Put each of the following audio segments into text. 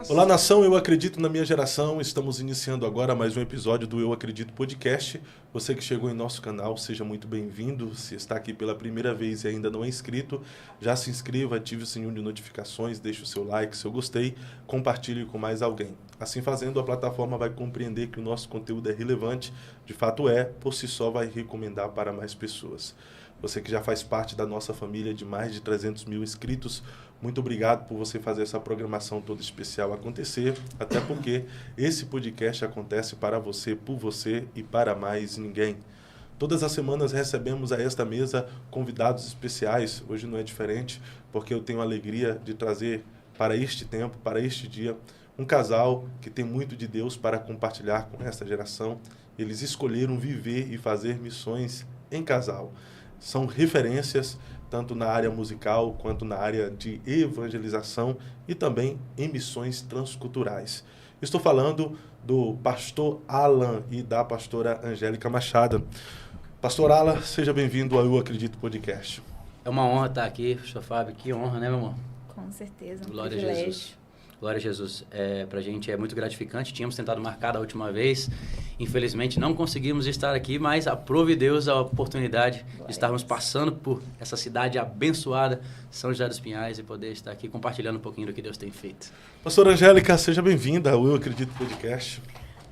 Olá, nação, eu acredito na minha geração. Estamos iniciando agora mais um episódio do Eu Acredito Podcast. Você que chegou em nosso canal, seja muito bem-vindo. Se está aqui pela primeira vez e ainda não é inscrito, já se inscreva, ative o sininho de notificações, deixe o seu like, seu gostei, compartilhe com mais alguém. Assim fazendo, a plataforma vai compreender que o nosso conteúdo é relevante, de fato é, por si só vai recomendar para mais pessoas. Você que já faz parte da nossa família de mais de 300 mil inscritos, muito obrigado por você fazer essa programação toda especial acontecer, até porque esse podcast acontece para você, por você e para mais ninguém. Todas as semanas recebemos a esta mesa convidados especiais, hoje não é diferente, porque eu tenho a alegria de trazer para este tempo, para este dia, um casal que tem muito de Deus para compartilhar com esta geração. Eles escolheram viver e fazer missões em casal. São referências tanto na área musical quanto na área de evangelização e também em missões transculturais. Estou falando do pastor Alan e da pastora Angélica Machado. Pastor Alan, seja bem-vindo ao Eu Acredito Podcast. É uma honra estar aqui, pastor Fábio. Que honra, né, meu irmão? Com certeza, Glória a Jesus. Glória a Jesus. Pra gente é muito gratificante. Tínhamos tentado marcar da última vez. Infelizmente não conseguimos estar aqui, mas aprove Deus a oportunidade de estarmos passando por essa cidade abençoada, São José dos Pinhais, e poder estar aqui compartilhando um pouquinho do que Deus tem feito. Pastora Angélica, seja bem-vinda ao Eu Acredito Podcast.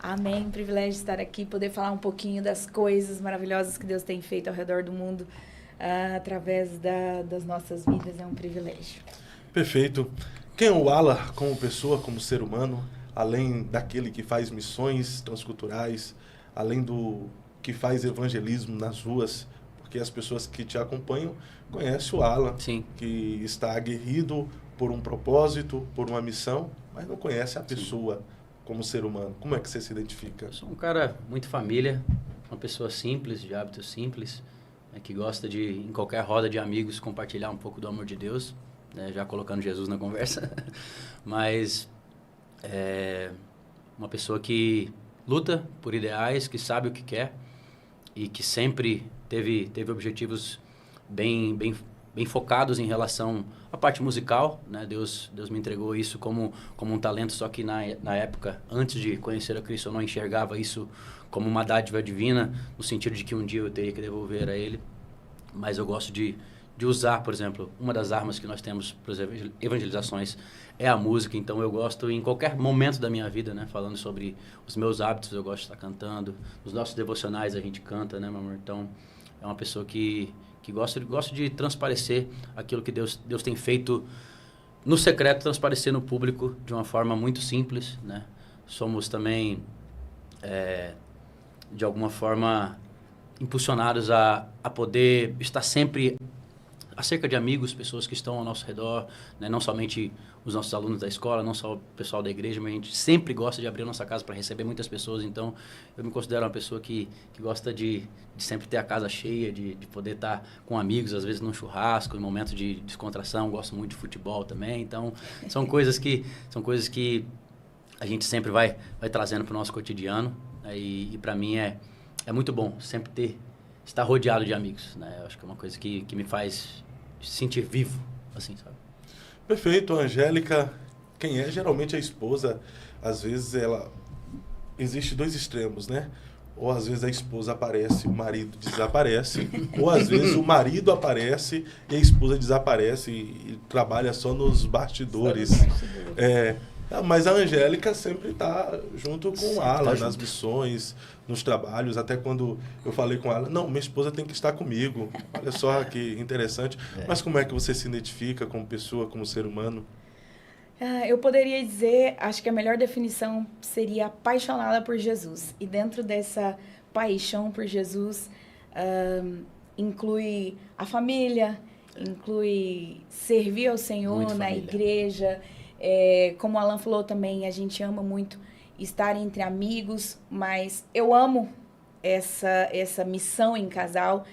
Amém. Privilégio de estar aqui, poder falar um pouquinho das coisas maravilhosas que Deus tem feito ao redor do mundo através das nossas vidas. É um privilégio. Perfeito. Quem é o Alan como pessoa, como ser humano, além daquele que faz missões transculturais, além do que faz evangelismo nas ruas, porque as pessoas que te acompanham conhecem o Alan, Sim. Que está aguerrido por um propósito, por uma missão, mas não conhece a pessoa Sim. como ser humano. Como é que você se identifica? Eu sou um cara muito família, uma pessoa simples, de hábitos simples, que gosta de, em qualquer roda de amigos, compartilhar um pouco do amor de Deus. Já colocando Jesus na conversa, mas uma pessoa que luta por ideais, que sabe o que quer e que sempre teve objetivos bem focados em relação à parte musical, né? Deus me entregou isso como um talento, só que na época, antes de conhecer a Cristo, eu não enxergava isso como uma dádiva divina, no sentido de que um dia eu teria que devolver a Ele, mas eu gosto de usar, por exemplo, uma das armas que nós temos para as evangelizações é a música. Então eu gosto, em qualquer momento da minha vida, né, falando sobre os meus hábitos, eu gosto de estar cantando. Nos nossos devocionais a gente canta, né, meu amor? Então é uma pessoa que gosta de transparecer aquilo que Deus tem feito no secreto, transparecer no público de uma forma muito simples, né? Somos também, de alguma forma, impulsionados a poder estar sempre acerca de amigos, pessoas que estão ao nosso redor, né? Não somente os nossos alunos da escola, não só o pessoal da igreja, mas a gente sempre gosta de abrir a nossa casa para receber muitas pessoas. Então, eu me considero uma pessoa que gosta de sempre ter a casa cheia, de poder estar com amigos, às vezes num churrasco, em momentos de descontração. Gosto muito de futebol também. Então, são coisas que a gente sempre vai trazendo para o nosso cotidiano, né? E para mim é muito bom sempre estar rodeado de amigos, né? Eu acho que é uma coisa que me faz sentir vivo, assim, sabe? Perfeito. A Angélica, quem é geralmente a esposa, às vezes existe dois extremos, né? Ou às vezes a esposa aparece, o marido desaparece, ou às vezes o marido aparece e a esposa desaparece e trabalha só nos bastidores. Mas a Angélica sempre está junto com o Alan nas missões, nos trabalhos. Até quando eu falei com ela, não, minha esposa tem que estar comigo. Olha só que interessante. Mas como é que você se identifica como pessoa, como ser humano? Eu poderia dizer, acho que a melhor definição seria apaixonada por Jesus. E dentro dessa paixão por Jesus, inclui a família, inclui servir ao Senhor na igreja. Como o Alan falou também, a gente ama muito estar entre amigos, mas eu amo essa missão em casal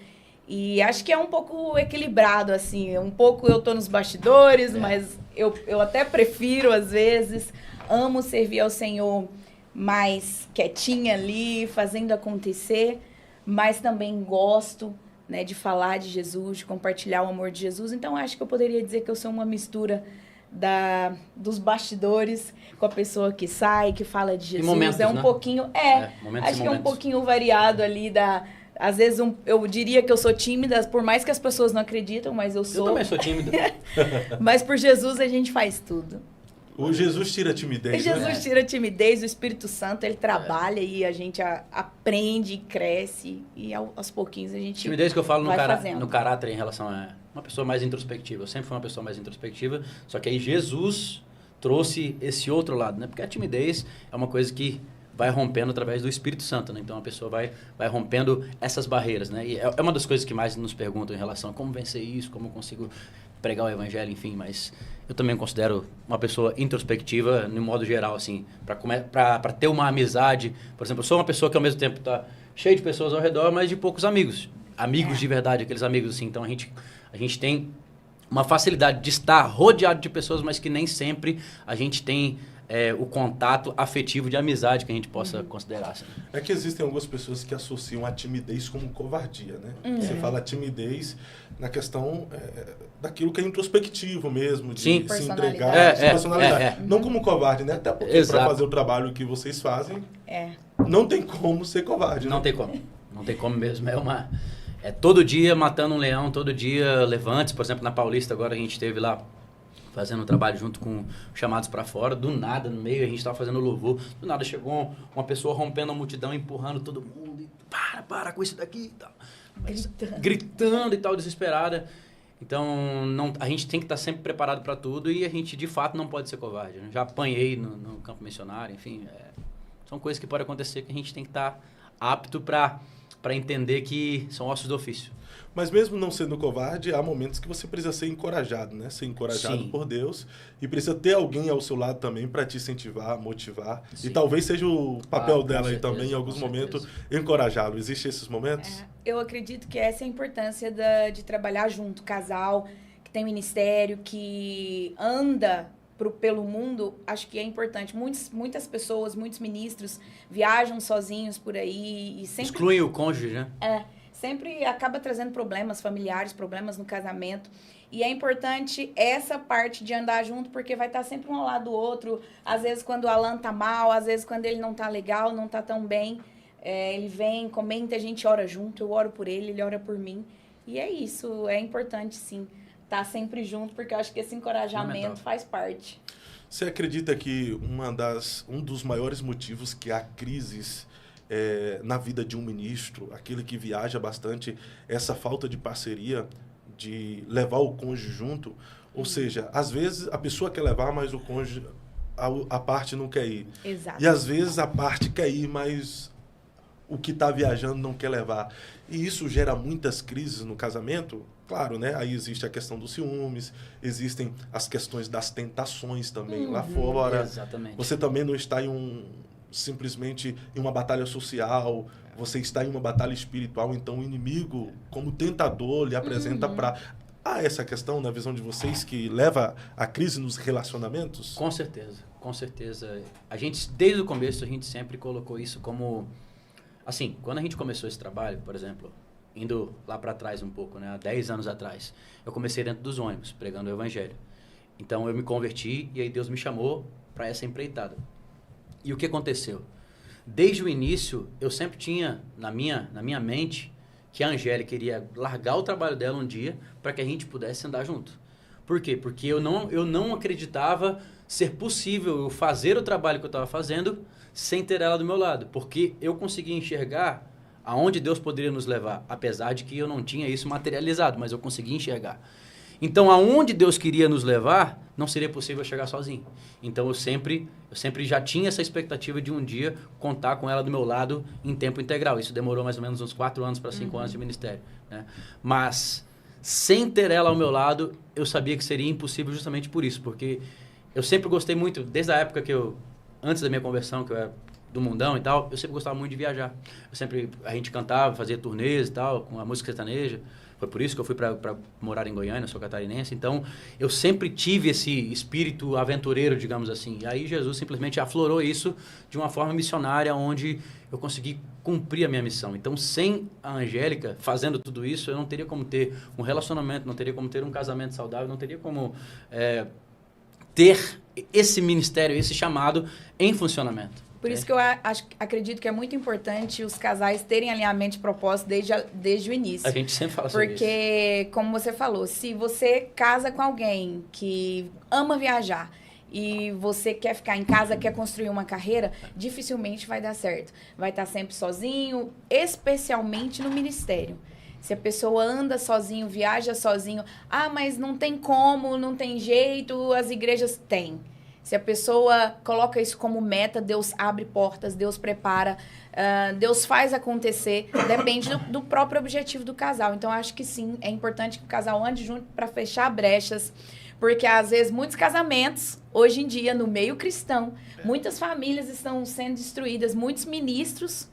e acho que é um pouco equilibrado, assim, um pouco eu tô nos bastidores, mas eu até prefiro às vezes, amo servir ao Senhor mais quietinha ali, fazendo acontecer, mas também gosto, de falar de Jesus, de compartilhar o amor de Jesus. Então acho que eu poderia dizer que eu sou uma mistura dos bastidores com a pessoa que sai, que fala de Jesus. Momentos, é um né? pouquinho... acho que é um pouquinho variado ali Às vezes eu diria que eu sou tímida, por mais que as pessoas não acreditam, mas eu sou. Eu também sou tímida. Mas por Jesus a gente faz tudo. O Jesus tira a timidez. Jesus tira a timidez, o Espírito Santo, ele trabalha e a gente aprende, cresce e aos pouquinhos a gente Timidez que eu falo no caráter em relação a uma pessoa mais introspectiva. Eu sempre fui uma pessoa mais introspectiva, só que aí Jesus trouxe esse outro lado, né? Porque a timidez é uma coisa que vai rompendo através do Espírito Santo, né? Então a pessoa vai rompendo essas barreiras, né? E é uma das coisas que mais nos perguntam em relação a como vencer isso, como eu consigo pregar o evangelho, enfim, mas eu também considero uma pessoa introspectiva no modo geral, assim, para ter uma amizade. Por exemplo, eu sou uma pessoa que ao mesmo tempo tá cheia de pessoas ao redor, mas de poucos amigos. Amigos de verdade, aqueles amigos assim. Então a gente tem uma facilidade de estar rodeado de pessoas, mas que nem sempre a gente tem o contato afetivo de amizade que a gente possa considerar. Assim. É que existem algumas pessoas que associam a timidez como covardia, né? Você fala timidez na questão daquilo que é introspectivo mesmo, de se entregar, personalidade. Não como covarde, né? Até porque para fazer o trabalho que vocês fazem, não tem como ser covarde. Não tem como. Não tem como mesmo. Todo dia matando um leão, todo dia levantes. Por exemplo, na Paulista agora a gente esteve lá fazendo um trabalho junto com Chamados para Fora, do nada, no meio, a gente estava fazendo louvor, do nada chegou uma pessoa rompendo a multidão, empurrando todo mundo, e para com isso daqui e tal. Gritando e tal, desesperada. Então, a gente tem que estar sempre preparado para tudo e a gente, de fato, não pode ser covarde. Já apanhei no campo missionário, enfim, são coisas que podem acontecer que a gente tem que estar apto para entender que são ossos do ofício. Mas mesmo não sendo covarde, há momentos que você precisa ser encorajado, né? Ser encorajado por Deus e precisa ter alguém ao seu lado também para te incentivar, motivar. Sim. E talvez seja o papel dela aí também, em alguns momentos, encorajá-lo. Existem esses momentos? Eu acredito que essa é a importância de trabalhar junto, casal, que tem ministério, que anda pelo mundo. Acho que é importante. Muitas pessoas, muitos ministros viajam sozinhos por aí e sempre... Excluem o cônjuge, né? Sempre acaba trazendo problemas familiares, problemas no casamento. E é importante essa parte de andar junto, porque vai estar sempre um ao lado do outro. Às vezes, quando o Alan tá mal, às vezes, quando ele não tá legal, não tá tão bem, ele vem, comenta, a gente ora junto, eu oro por ele ora por mim. E é isso, é importante, sim, estar sempre junto, porque eu acho que esse encorajamento faz parte. Você acredita que um dos maiores motivos que há crises na vida de um ministro, aquele que viaja bastante, essa falta de parceria, de levar o cônjuge junto? Ou seja, às vezes a pessoa quer levar, mas o cônjuge, a parte não quer ir. Exato. E às vezes a parte quer ir, mas o que está viajando não quer levar. E isso gera muitas crises no casamento. Claro, né? Aí existe a questão dos ciúmes, existem as questões das tentações também lá fora. Exatamente. Você também não está simplesmente em uma batalha social, você está em uma batalha espiritual, então o inimigo, como tentador, lhe apresenta para... Há essa questão na visão de vocês que leva à crise nos relacionamentos? Com certeza, com certeza. A gente, desde o começo, a gente sempre colocou isso como... Assim, quando a gente começou esse trabalho, por exemplo, indo lá para trás um pouco, né, há 10 anos atrás, eu comecei dentro dos ônibus, pregando o evangelho. Então, eu me converti e aí Deus me chamou para essa empreitada. E o que aconteceu? Desde o início, eu sempre tinha na minha mente que a Angélica iria largar o trabalho dela um dia para que a gente pudesse andar junto. Por quê? Porque eu não acreditava ser possível eu fazer o trabalho que eu estava fazendo sem ter ela do meu lado. Porque eu conseguia enxergar aonde Deus poderia nos levar, apesar de que eu não tinha isso materializado, mas eu conseguia enxergar. Então, aonde Deus queria nos levar, não seria possível chegar sozinho. Então, eu sempre já tinha essa expectativa de um dia contar com ela do meu lado em tempo integral. Isso demorou mais ou menos uns 4 anos para 5 anos de ministério, né? Mas, sem ter ela ao meu lado, eu sabia que seria impossível justamente por isso. Porque eu sempre gostei muito, desde a época antes da minha conversão, que eu era do mundão e tal, eu sempre gostava muito de viajar. A gente cantava, fazia turnês e tal, com a música sertaneja. Foi por isso que eu fui para morar em Goiânia, sou catarinense. Então, eu sempre tive esse espírito aventureiro, digamos assim. E aí, Jesus simplesmente aflorou isso de uma forma missionária, onde eu consegui cumprir a minha missão. Então, sem a Angélica fazendo tudo isso, eu não teria como ter um relacionamento, não teria como ter um casamento saudável, não teria como ter esse ministério, esse chamado em funcionamento. Por isso que eu acredito que é muito importante os casais terem alinhamento de propósito desde o início. A gente sempre fala sobre isso. Porque, como você falou, se você casa com alguém que ama viajar e você quer ficar em casa, quer construir uma carreira, dificilmente vai dar certo. Vai estar sempre sozinho, especialmente no ministério. Se a pessoa anda sozinho, viaja sozinho, mas não tem como, não tem jeito, as igrejas têm. Se a pessoa coloca isso como meta, Deus abre portas, Deus prepara, Deus faz acontecer, depende do próprio objetivo do casal. Então, acho que sim, é importante que o casal ande junto para fechar brechas, porque às vezes muitos casamentos, hoje em dia, no meio cristão, muitas famílias estão sendo destruídas, muitos ministros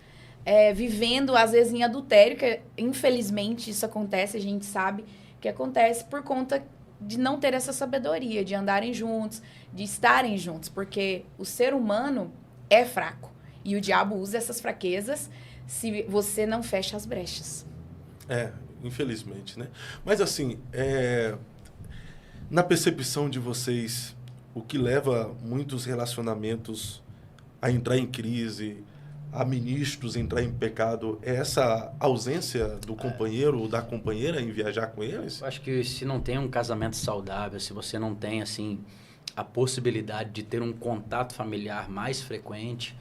vivendo, às vezes, em adultério, que infelizmente isso acontece, a gente sabe que acontece por conta de não ter essa sabedoria, de andarem juntos, de estarem juntos, porque o ser humano é fraco e o diabo usa essas fraquezas se você não fecha as brechas. Infelizmente, né? Mas assim, na percepção de vocês, o que leva muitos relacionamentos a entrar em crise, a ministros entrar em pecado, é essa ausência do companheiro ou da companheira em viajar com eles? Eu acho que se não tem um casamento saudável, se você não tem, assim, a possibilidade de ter um contato familiar mais frequente,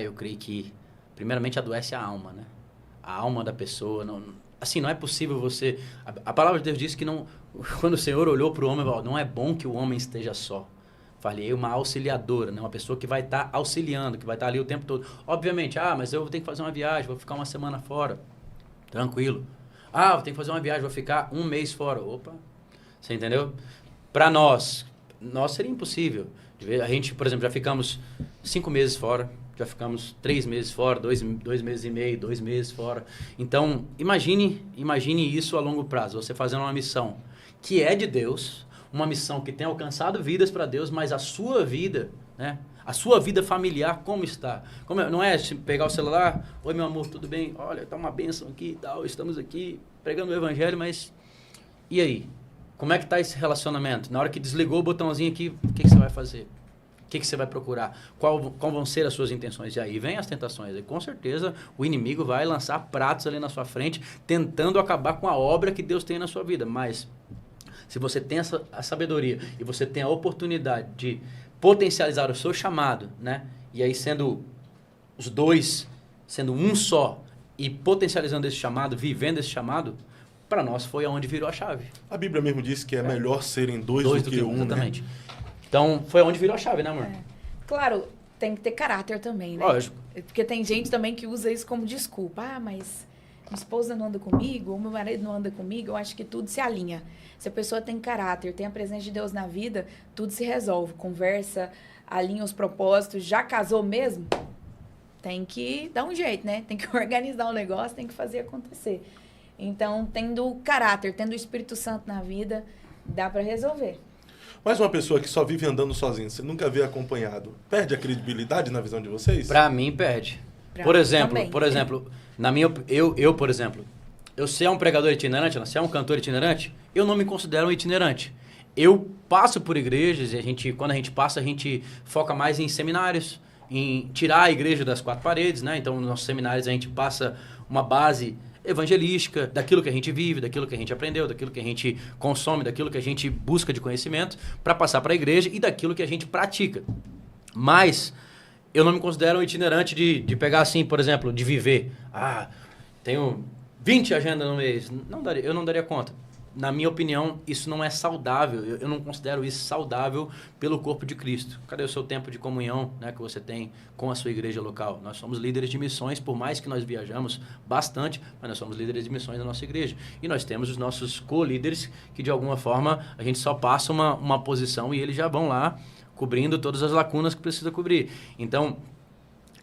eu creio que, primeiramente, adoece a alma, né? A alma da pessoa. Não é possível você... A palavra de Deus diz que não, quando o Senhor olhou para o homem, não é bom que o homem esteja só. Falei, uma auxiliadora, né? Uma pessoa que vai estar auxiliando, que vai estar ali o tempo todo. Obviamente, mas eu vou ter que fazer uma viagem, vou ficar uma semana fora. Tranquilo. Vou ter que fazer uma viagem, vou ficar um mês fora. Opa, você entendeu? Para nós seria impossível. A gente, por exemplo, já ficamos 5 meses fora, já ficamos 3 meses fora, 2 meses e meio, 2 meses fora. Então, imagine isso a longo prazo, você fazendo uma missão que é de Deus, uma missão que tem alcançado vidas para Deus, mas a sua vida, né? A sua vida familiar, como está? Não é pegar o celular, oi meu amor, tudo bem? Olha, tá uma bênção aqui e tal, estamos aqui pregando o evangelho, mas e aí? Como é que está esse relacionamento? Na hora que desligou o botãozinho aqui, o que você vai fazer? O que você vai procurar? Qual vão ser as suas intenções? E aí vem as tentações. E com certeza o inimigo vai lançar pratos ali na sua frente, tentando acabar com a obra que Deus tem na sua vida, mas... Se você tem a sabedoria e você tem a oportunidade de potencializar o seu chamado, né? E aí sendo os dois, sendo um só e potencializando esse chamado, vivendo esse chamado, para nós foi aonde virou a chave. A Bíblia mesmo diz que é melhor serem dois do que um, exatamente. Né? Então, foi aonde virou a chave, né, amor? Claro, tem que ter caráter também, né? Lógico. Porque tem gente também que usa isso como desculpa. Mas minha esposa não anda comigo, ou meu marido não anda comigo, eu acho que tudo se alinha. Se a pessoa tem caráter, tem a presença de Deus na vida, tudo se resolve. Conversa, alinha os propósitos. Já casou mesmo? Tem que dar um jeito, né? Tem que organizar o negócio, tem que fazer acontecer. Então, tendo caráter, tendo o Espírito Santo na vida, dá para resolver. Mas uma pessoa que só vive andando sozinha, você nunca vê acompanhado, perde a credibilidade na visão de vocês? Para mim, perde. Por exemplo, na minha, eu, por exemplo, se é um pregador itinerante, se é um cantor itinerante, eu não me considero um itinerante. Eu passo por igrejas e quando a gente passa, a gente foca mais em seminários, em tirar a igreja das 4 paredes, né? Então, nos nossos seminários a gente passa uma base evangelística, daquilo que a gente vive, daquilo que a gente aprendeu, daquilo que a gente consome, daquilo que a gente busca de conhecimento, para passar para a igreja e daquilo que a gente pratica. Mas eu não me considero um itinerante de pegar assim, por exemplo, de viver. Tenho 20 agendas no mês. Eu não daria conta. Na minha opinião, isso não é saudável. Eu não considero isso saudável pelo corpo de Cristo. Cadê o seu tempo de comunhão, né, que você tem com a sua igreja local? Nós somos líderes de missões, por mais que nós viajamos bastante, mas nós somos líderes de missões da nossa igreja. E nós temos os nossos co-líderes que, de alguma forma, a gente só passa uma posição e eles já vão lá cobrindo todas as lacunas que precisa cobrir. Então,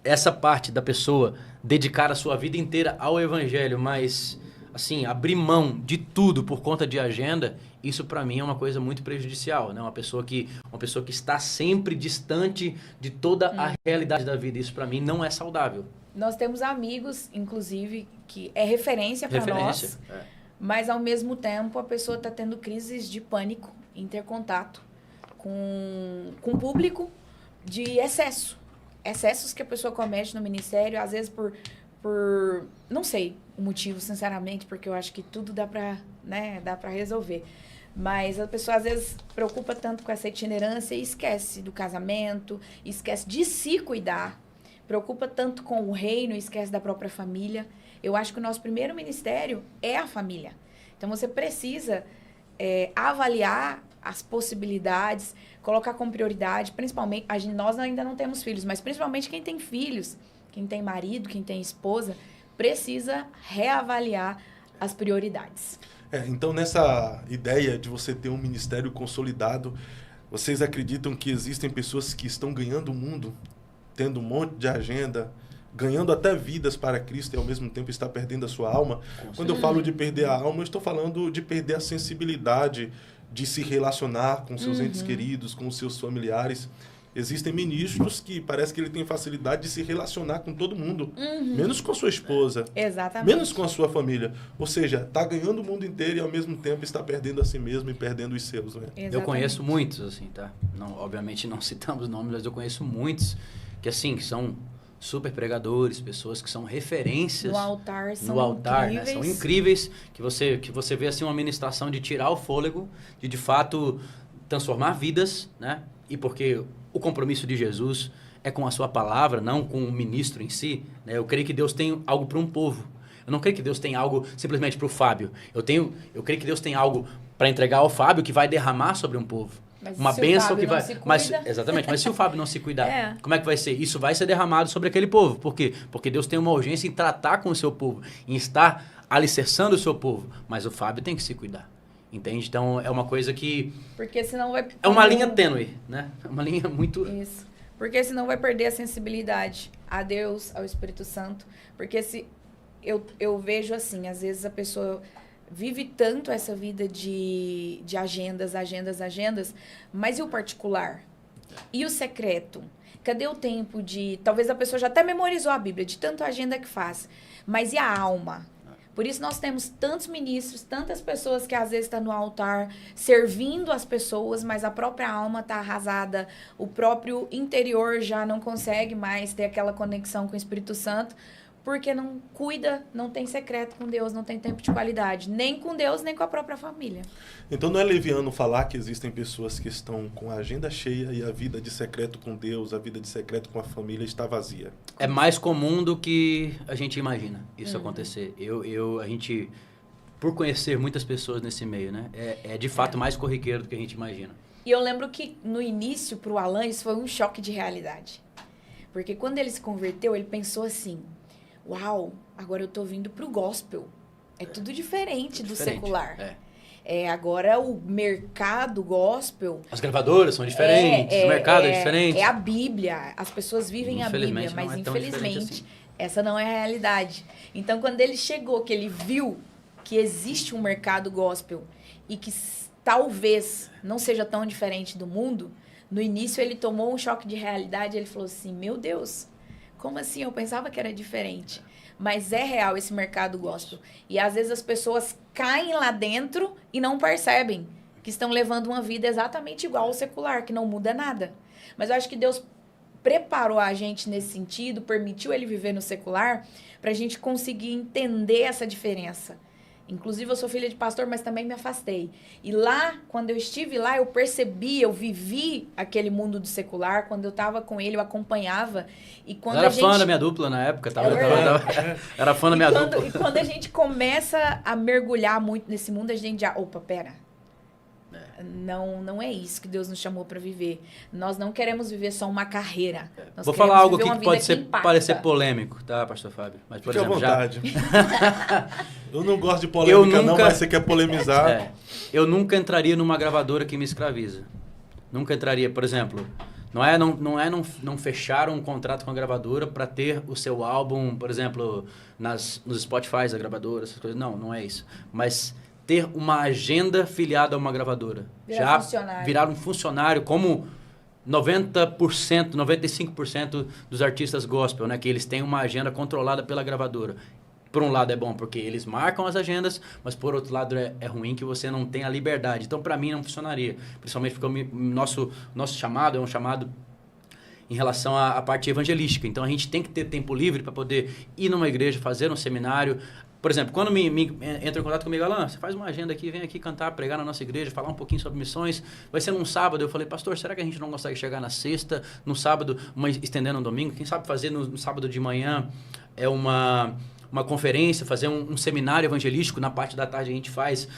essa parte da pessoa dedicar a sua vida inteira ao evangelho, mas... assim, abrir mão de tudo por conta de agenda, isso para mim é uma coisa muito prejudicial, né? Uma pessoa que está sempre distante de toda a realidade da vida. Isso para mim não é saudável. Nós temos amigos, inclusive, que é referência para nós, mas ao mesmo tempo a pessoa está tendo crises de pânico em ter contato com o público de excessos que a pessoa comete no ministério, às vezes por não sei o motivo, sinceramente, porque eu acho que tudo dá para resolver. Mas a pessoa, às vezes, preocupa tanto com essa itinerância e esquece do casamento, esquece de se cuidar, preocupa tanto com o reino e esquece da própria família. Eu acho que o nosso primeiro ministério é a família. Então, você precisa avaliar as possibilidades, colocar como prioridade, principalmente, nós ainda não temos filhos, mas principalmente quem tem filhos, quem tem marido, quem tem esposa, precisa reavaliar as prioridades. Então, nessa ideia de você ter um ministério consolidado, vocês acreditam que existem pessoas que estão ganhando o mundo, tendo um monte de agenda, ganhando até vidas para Cristo e ao mesmo tempo está perdendo a sua alma? Quando eu falo de perder a alma, eu estou falando de perder a sensibilidade de se relacionar com seus entes queridos, com os seus familiares. Existem ministros que parece que ele tem facilidade de se relacionar com todo mundo, menos com a sua esposa, menos com a sua família. Ou seja, está ganhando o mundo inteiro e ao mesmo tempo está perdendo a si mesmo e perdendo os seus. Né? Eu conheço muitos, assim, tá? Não, obviamente não citamos nomes, mas eu conheço muitos que, assim, que são super pregadores, pessoas que são referências no altar, né? São incríveis, que você vê assim uma ministração de tirar o fôlego, de fato transformar vidas, né? E porque o compromisso de Jesus é com a sua palavra, não com o ministro em si, né? Eu creio que Deus tem algo para um povo. Eu não creio que Deus tem algo simplesmente para o Fábio. Eu creio que Deus tem algo para entregar ao Fábio que vai derramar sobre um povo. Mas uma bênção que vai. Exatamente, mas se o Fábio não se cuidar, como é que vai ser? Isso vai ser derramado sobre aquele povo. Por quê? Porque Deus tem uma urgência em tratar com o seu povo, em estar alicerçando o seu povo. Mas o Fábio tem que se cuidar. Entende? Então é uma coisa que. Porque senão vai. É uma linha tênue, né? É uma linha muito. Isso. Porque senão vai perder a sensibilidade a Deus, ao Espírito Santo. Porque se eu vejo assim, às vezes a pessoa vive tanto essa vida de agendas, mas e o particular? E o secreto? Cadê o tempo de... Talvez a pessoa já até memorizou a Bíblia, de tanta agenda que faz. Mas e a alma? Por isso nós temos tantos ministros, tantas pessoas que às vezes estão no altar, servindo as pessoas, mas a própria alma está arrasada, o próprio interior já não consegue mais ter aquela conexão com o Espírito Santo, porque não cuida, não tem secreto com Deus, não tem tempo de qualidade, nem com Deus, nem com a própria família. Então não é leviano falar que existem pessoas que estão com a agenda cheia e a vida de secreto com Deus, a vida de secreto com a família está vazia. É mais comum do que a gente imagina isso acontecer. A gente, por conhecer muitas pessoas nesse meio, né, é de fato mais corriqueiro do que a gente imagina. E eu lembro que no início, para o Alan, isso foi um choque de realidade. Porque quando ele se converteu, ele pensou assim: uau, agora eu tô vindo pro gospel. É tudo diferente do secular. Agora o mercado gospel... As gravadoras são diferentes, o mercado é diferente. É a Bíblia, as pessoas vivem a Bíblia, mas infelizmente assim. Essa não é a realidade. Então, quando ele chegou, que ele viu que existe um mercado gospel e que talvez não seja tão diferente do mundo, no início ele tomou um choque de realidade, ele falou assim: meu Deus, como assim? Eu pensava que era diferente. Mas é real esse mercado gospel. E às vezes as pessoas caem lá dentro e não percebem que estão levando uma vida exatamente igual ao secular, que não muda nada. Mas eu acho que Deus preparou a gente nesse sentido, permitiu ele viver no secular, para a gente conseguir entender essa diferença. Inclusive, eu sou filha de pastor, mas também me afastei. E lá, quando eu estive lá, eu percebi, eu vivi aquele mundo do secular. Quando eu estava com ele, eu acompanhava. E quando eu era fã da minha dupla na época. Era fã da minha dupla. E quando a gente começa a mergulhar muito nesse mundo, a gente já... Opa, pera. Não é isso que Deus nos chamou para viver. Nós não queremos viver só uma carreira. Nós Vou falar algo aqui que pode parecer polêmico, tá, pastor Fábio? Mas, por Fique exemplo, à vontade. Eu não gosto de polêmica não, mas você quer polemizar. Eu nunca entraria numa gravadora que me escraviza. Nunca entraria, por exemplo... Não fechar um contrato com a gravadora para ter o seu álbum, por exemplo, nos Spotify da gravadora, essas coisas. Não é isso. Mas... ter uma agenda filiada a uma gravadora. Virar um funcionário, como 90%, 95% dos artistas gospel, né? Que eles têm uma agenda controlada pela gravadora. Por um lado é bom porque eles marcam as agendas, mas por outro lado é ruim que você não tem a liberdade. Então, para mim, não funcionaria. Principalmente porque o nosso chamado é um chamado em relação à parte evangelística. Então, a gente tem que ter tempo livre para poder ir numa igreja, fazer um seminário. Por exemplo, quando me entra em contato comigo, Alan, você faz uma agenda aqui, vem aqui cantar, pregar na nossa igreja, falar um pouquinho sobre missões, vai ser num sábado. Eu falei, pastor, será que a gente não consegue chegar na sexta, no sábado, estendendo no domingo? Quem sabe fazer no sábado de manhã uma conferência, fazer um seminário evangelístico, na parte da tarde a gente faz,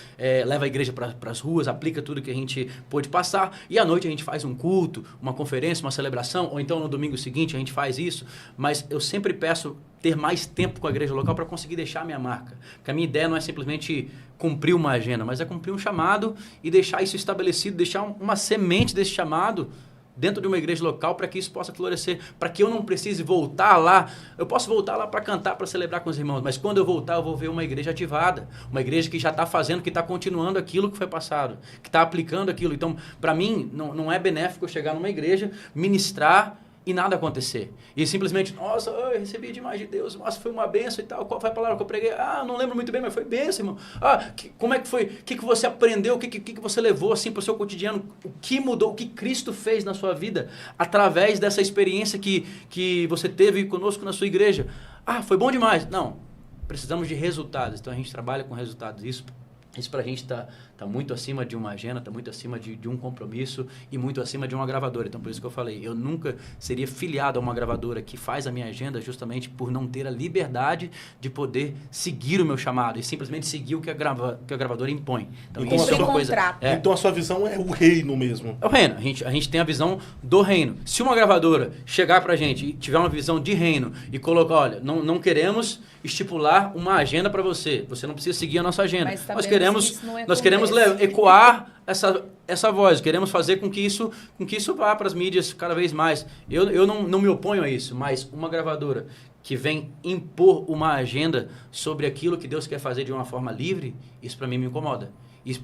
leva a igreja para as ruas, aplica tudo que a gente pôde passar, e à noite a gente faz um culto, uma conferência, uma celebração, ou então no domingo seguinte a gente faz isso, mas eu sempre peço ter mais tempo com a igreja local para conseguir deixar a minha marca. Porque a minha ideia não é simplesmente cumprir uma agenda, mas é cumprir um chamado e deixar isso estabelecido, deixar uma semente desse chamado dentro de uma igreja local para que isso possa florescer, para que eu não precise voltar lá. Eu posso voltar lá para cantar, para celebrar com os irmãos, mas quando eu voltar eu vou ver uma igreja ativada, uma igreja que já está fazendo, que está continuando aquilo que foi passado, que está aplicando aquilo. Então, para mim, não é benéfico eu chegar numa igreja, ministrar e nada acontecer. E simplesmente, nossa, eu recebi demais de Deus, nossa, foi uma bênção e tal. Qual foi a palavra que eu preguei? Não lembro muito bem, mas foi bênção, irmão. Como é que foi? O que você aprendeu? O que você levou assim, para o seu cotidiano? O que mudou? O que Cristo fez na sua vida através dessa experiência que você teve conosco na sua igreja? Foi bom demais. Não, precisamos de resultados. Então a gente trabalha com resultados. Isso para a gente está muito acima de uma agenda, está muito acima de um compromisso e muito acima de uma gravadora. Então, por isso que eu falei, eu nunca seria filiado a uma gravadora que faz a minha agenda justamente por não ter a liberdade de poder seguir o meu chamado e simplesmente seguir o que a gravadora impõe. Então, isso é uma coisa. Então, a sua visão é o reino mesmo. É o reino. A gente tem a visão do reino. Se uma gravadora chegar para a gente e tiver uma visão de reino e colocar, olha, não queremos estipular uma agenda para você. Você não precisa seguir a nossa agenda. Nós queremos ecoar essa voz, queremos fazer com que isso vá para as mídias cada vez mais. Eu não me oponho a isso, mas uma gravadora que vem impor uma agenda sobre aquilo que Deus quer fazer de uma forma livre, isso para mim me incomoda.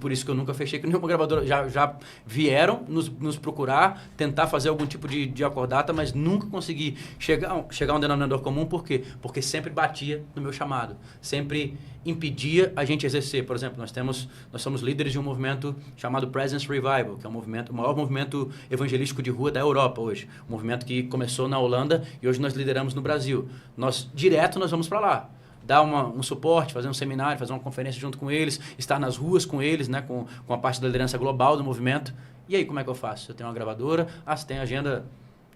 Por isso que eu nunca fechei com nenhuma gravadora. Já vieram nos procurar, tentar fazer algum tipo de acordata, mas nunca consegui chegar a um denominador comum. Por quê? Porque sempre batia no meu chamado. Sempre impedia a gente exercer. Por exemplo, nós somos líderes de um movimento chamado Presence Revival, que é o maior movimento evangelístico de rua da Europa hoje. Um movimento que começou na Holanda e hoje nós lideramos no Brasil. Nós vamos para lá. Dar um suporte, fazer um seminário, fazer uma conferência junto com eles, estar nas ruas com eles, né, com a parte da liderança global do movimento. E aí, como é que eu faço? Eu tenho uma gravadora, você tem agenda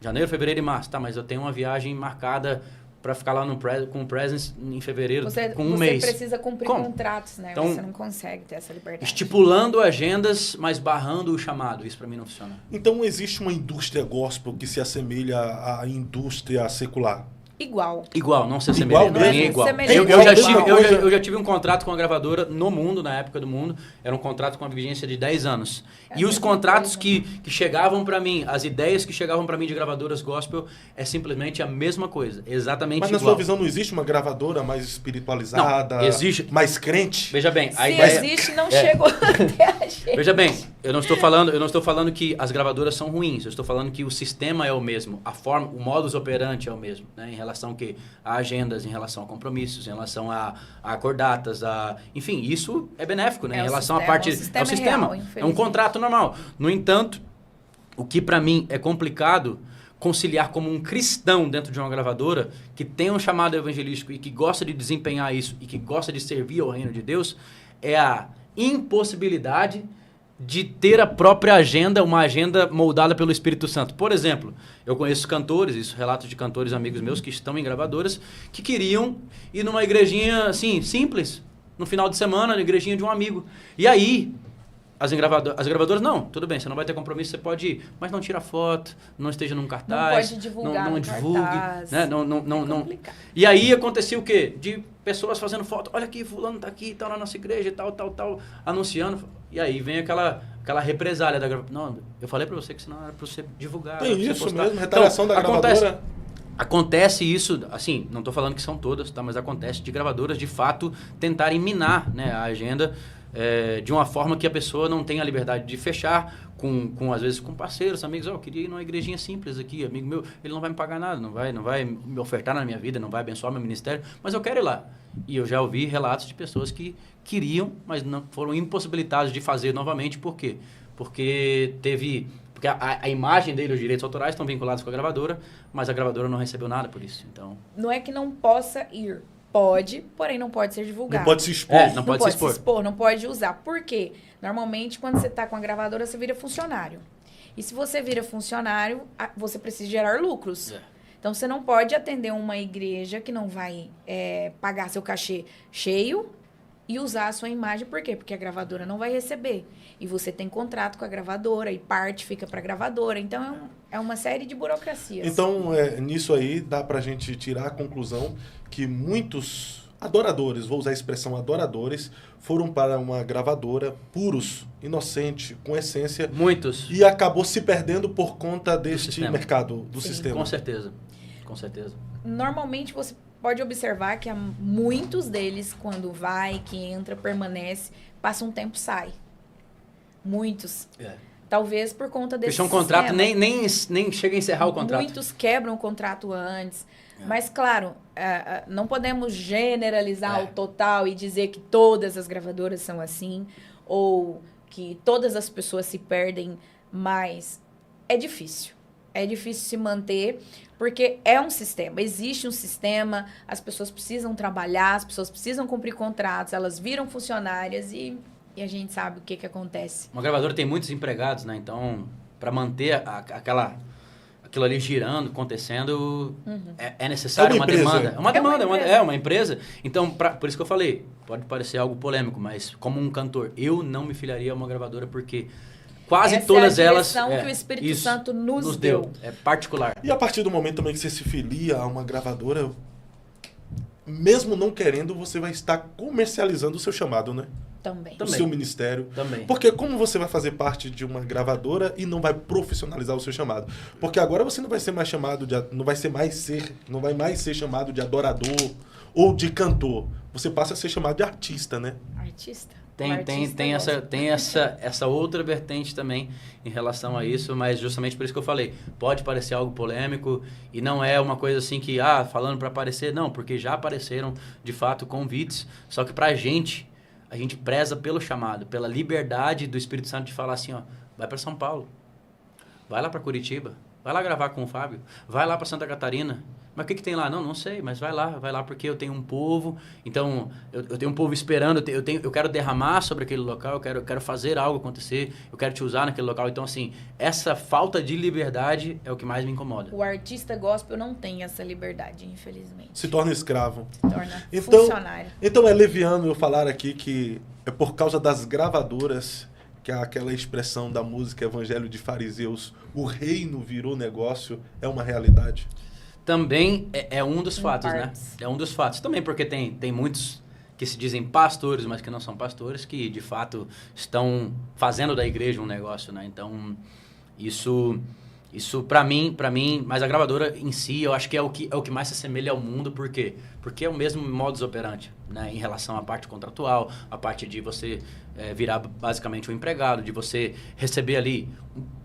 janeiro, fevereiro e março, mas eu tenho uma viagem marcada para ficar lá com o Presence em fevereiro, com um mês. Você precisa cumprir contratos, né? Então, você não consegue ter essa liberdade. Estipulando agendas, mas barrando o chamado. Isso para mim não funciona. Então, existe uma indústria gospel que se assemelha à indústria secular? Igual, não se assemelha. É igual. Eu já tive um contrato com a gravadora no mundo, na época do mundo. Era um contrato com uma vigência de 10 anos. E os contratos que chegavam para mim, as ideias que chegavam para mim de gravadoras gospel, é simplesmente a mesma coisa. Exatamente igual. Mas na sua visão não existe uma gravadora mais espiritualizada, não, existe. Mais crente? Veja bem. Se existe, não chegou até a gente. Veja bem, eu não estou falando que as gravadoras são ruins. Eu estou falando que o sistema é o mesmo. A forma, o modus operandi é o mesmo, né? Em relação a agendas, em relação a compromissos, em relação a acordatas, enfim, isso é benéfico, né? Em relação à parte... É o sistema. É um contrato normal. No entanto, o que para mim é complicado conciliar como um cristão dentro de uma gravadora que tem um chamado evangelístico e que gosta de desempenhar isso e que gosta de servir ao reino de Deus é a impossibilidade de ter a própria agenda, uma agenda moldada pelo Espírito Santo. Por exemplo, eu conheço cantores, isso relatos de cantores amigos meus que estão em gravadoras, que queriam ir numa igrejinha assim, simples, no final de semana, na igrejinha de um amigo. E aí, as gravadoras, não, tudo bem, você não vai ter compromisso, você pode ir, mas não tira foto, não esteja num cartaz. Não pode divulgar não divulgue, cartaz. Né? Não. E aí acontecia o quê? De pessoas fazendo foto, olha aqui, fulano tá aqui, tá na nossa igreja, tal, anunciando. E aí vem aquela represália da gravadora. Não, eu falei pra você que senão era pra você divulgar. Tem isso postar. Mesmo, retaliação da gravadora. Acontece isso, assim, não tô falando que são todas, tá? Mas acontece de gravadoras, de fato, tentarem minar, né, a agenda de uma forma que a pessoa não tenha a liberdade de fechar às vezes, com parceiros, amigos, eu queria ir numa igrejinha simples aqui, amigo meu, ele não vai me pagar nada, não vai me ofertar na minha vida, não vai abençoar meu ministério, mas eu quero ir lá. E eu já ouvi relatos de pessoas que queriam, mas não foram impossibilitados de fazer novamente. Por quê? Porque a imagem dele, os direitos autorais estão vinculados com a gravadora, mas a gravadora não recebeu nada por isso. Então, não é que não possa ir. Pode, porém não pode ser divulgado. Não pode se expor. Não pode se expor, não pode usar. Por quê? Normalmente, quando você está com a gravadora, você vira funcionário. E se você vira funcionário, você precisa gerar lucros. Então, você não pode atender uma igreja que não vai pagar seu cachê cheio e usar a sua imagem. Por quê? Porque a gravadora não vai receber. E você tem contrato com a gravadora e parte fica para a gravadora. Então, é uma série de burocracias. Então, nisso aí, dá para a gente tirar a conclusão que muitos adoradores, vou usar a expressão adoradores, foram para uma gravadora puros, inocente, com essência. Muitos. E acabou se perdendo por conta deste mercado, do sistema. Com certeza. Com certeza. Normalmente, você pode observar que muitos deles, quando vai, que entra, permanece, passa um tempo, sai. Muitos. Talvez por conta desse sistema. Fechou um contrato, nem chega a encerrar o contrato. Muitos quebram o contrato antes. Mas, claro, não podemos generalizar o total e dizer que todas as gravadoras são assim, ou que todas as pessoas se perdem, mas é difícil. É difícil se manter, porque é um sistema. Existe um sistema, as pessoas precisam trabalhar, as pessoas precisam cumprir contratos, elas viram funcionárias e a gente sabe o que acontece. Uma gravadora tem muitos empregados, né? Então, para manter aquilo ali girando, acontecendo, é necessário uma demanda. É uma empresa. Então, por isso que eu falei, pode parecer algo polêmico, mas como um cantor, eu não me filiaria a uma gravadora porque quase todas elas... Essa é a direção que o Espírito Santo nos deu. É particular. E a partir do momento também que você se filia a uma gravadora, mesmo não querendo, você vai estar comercializando o seu chamado, né? Também. O seu ministério. Também. Porque como você vai fazer parte de uma gravadora e não vai profissionalizar o seu chamado? Porque agora você não vai ser mais chamado de... Não vai mais ser chamado de adorador ou de cantor. Você passa a ser chamado de artista, né? Artista. Tem essa outra vertente também em relação a isso, mas justamente por isso que eu falei, pode parecer algo polêmico e não é uma coisa assim que, falando para aparecer, não, porque já apareceram, de fato, convites, só que pra gente, a gente preza pelo chamado, pela liberdade do Espírito Santo de falar assim, vai para São Paulo, vai lá para Curitiba, vai lá gravar com o Fábio, vai lá para Santa Catarina. Mas o que tem lá? Não sei, mas vai lá porque eu tenho um povo, então eu tenho um povo esperando, eu quero derramar sobre aquele local, eu quero fazer algo acontecer, eu quero te usar naquele local. Então, assim, essa falta de liberdade é o que mais me incomoda. O artista gospel não tem essa liberdade, infelizmente. Se torna escravo. Se torna funcionário. Então é leviano eu falar aqui que é por causa das gravadoras que aquela expressão da música Evangelho de Fariseus, o reino virou negócio, é uma realidade. Também é um dos fatos, né? É um dos fatos. Também porque tem muitos que se dizem pastores, mas que não são pastores, que de fato estão fazendo da igreja um negócio, né? Então, isso para mim, mas a gravadora em si, eu acho que é o que mais se assemelha ao mundo, por quê? Porque é o mesmo modus operandi, né? Em relação à parte contratual, a parte de você virar basicamente um empregado, de você receber ali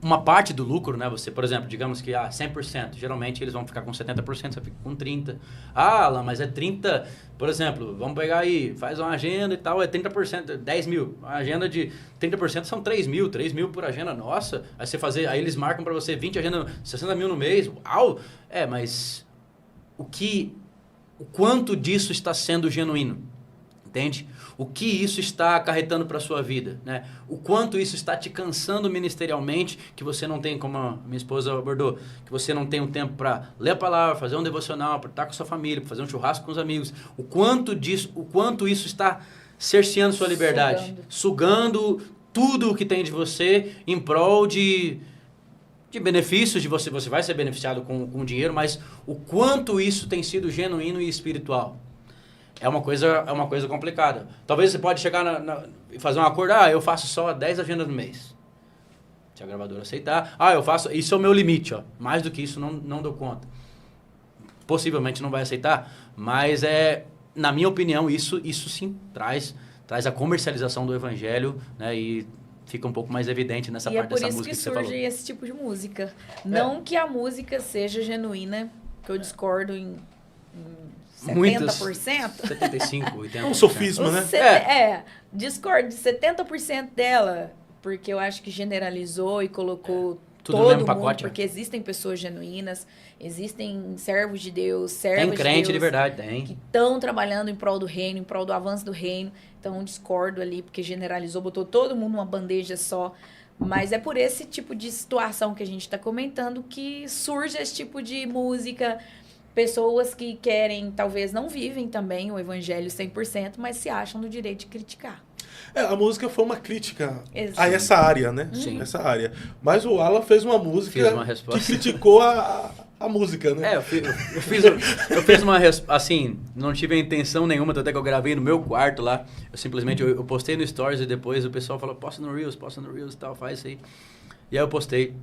uma parte do lucro, né? Você, por exemplo, digamos que 100%, geralmente eles vão ficar com 70%, você fica com 30%. Alan, mas é 30%, por exemplo, vamos pegar aí, faz uma agenda e tal, é 30%, 10 mil. A agenda de 30% são 3 mil por agenda, nossa. Aí eles marcam para você 20 agendas, 60 mil no mês, uau! Mas o quanto disso está sendo genuíno? Entende? O que isso está acarretando para a sua vida, né? O quanto isso está te cansando ministerialmente, que você não tem, como a minha esposa abordou, que você não tem um tempo para ler a palavra, fazer um devocional, para estar com a sua família, para fazer um churrasco com os amigos. O quanto isso está cerceando sua liberdade, sugando tudo o que tem de você em prol de benefícios de você. Você vai ser beneficiado com dinheiro, mas o quanto isso tem sido genuíno e espiritual. É uma coisa complicada. Talvez você pode chegar e fazer um acordo, eu faço só 10 agendas no mês. Se a gravadora aceitar, eu faço, isso é o meu limite, mais do que isso não dou conta. Possivelmente não vai aceitar, mas na minha opinião, isso sim traz a comercialização do evangelho, né, e fica um pouco mais evidente nessa parte dessa música que você falou. E é por isso que surge esse tipo de música. Não que a música seja genuína, que eu discordo em 70%. 75, 80%. É um sofisma, né? Discordo de 70% dela, porque eu acho que generalizou e colocou tudo todo no mesmo mundo, pacote. porque existem pessoas genuínas, existem servos de Deus, servas tem crente de Deus, de verdade, tem. que estão trabalhando em prol do reino, em prol do avanço do reino. Então, discordo ali, porque generalizou, botou todo mundo numa bandeja só. Mas é por esse tipo de situação que a gente está comentando que surge esse tipo de música. Pessoas que querem, talvez não vivem também o evangelho 100%, mas se acham no direito de criticar. A música foi uma crítica Exato. a essa área, né? Sim. Essa área. Mas o Alan fez uma música que criticou a música, né? Eu fiz uma resposta, assim, não tive a intenção nenhuma, até que eu gravei no meu quarto lá. Eu simplesmente, eu postei no Stories e depois o pessoal falou, posta no Reels e tal, faz isso aí. E aí eu postei,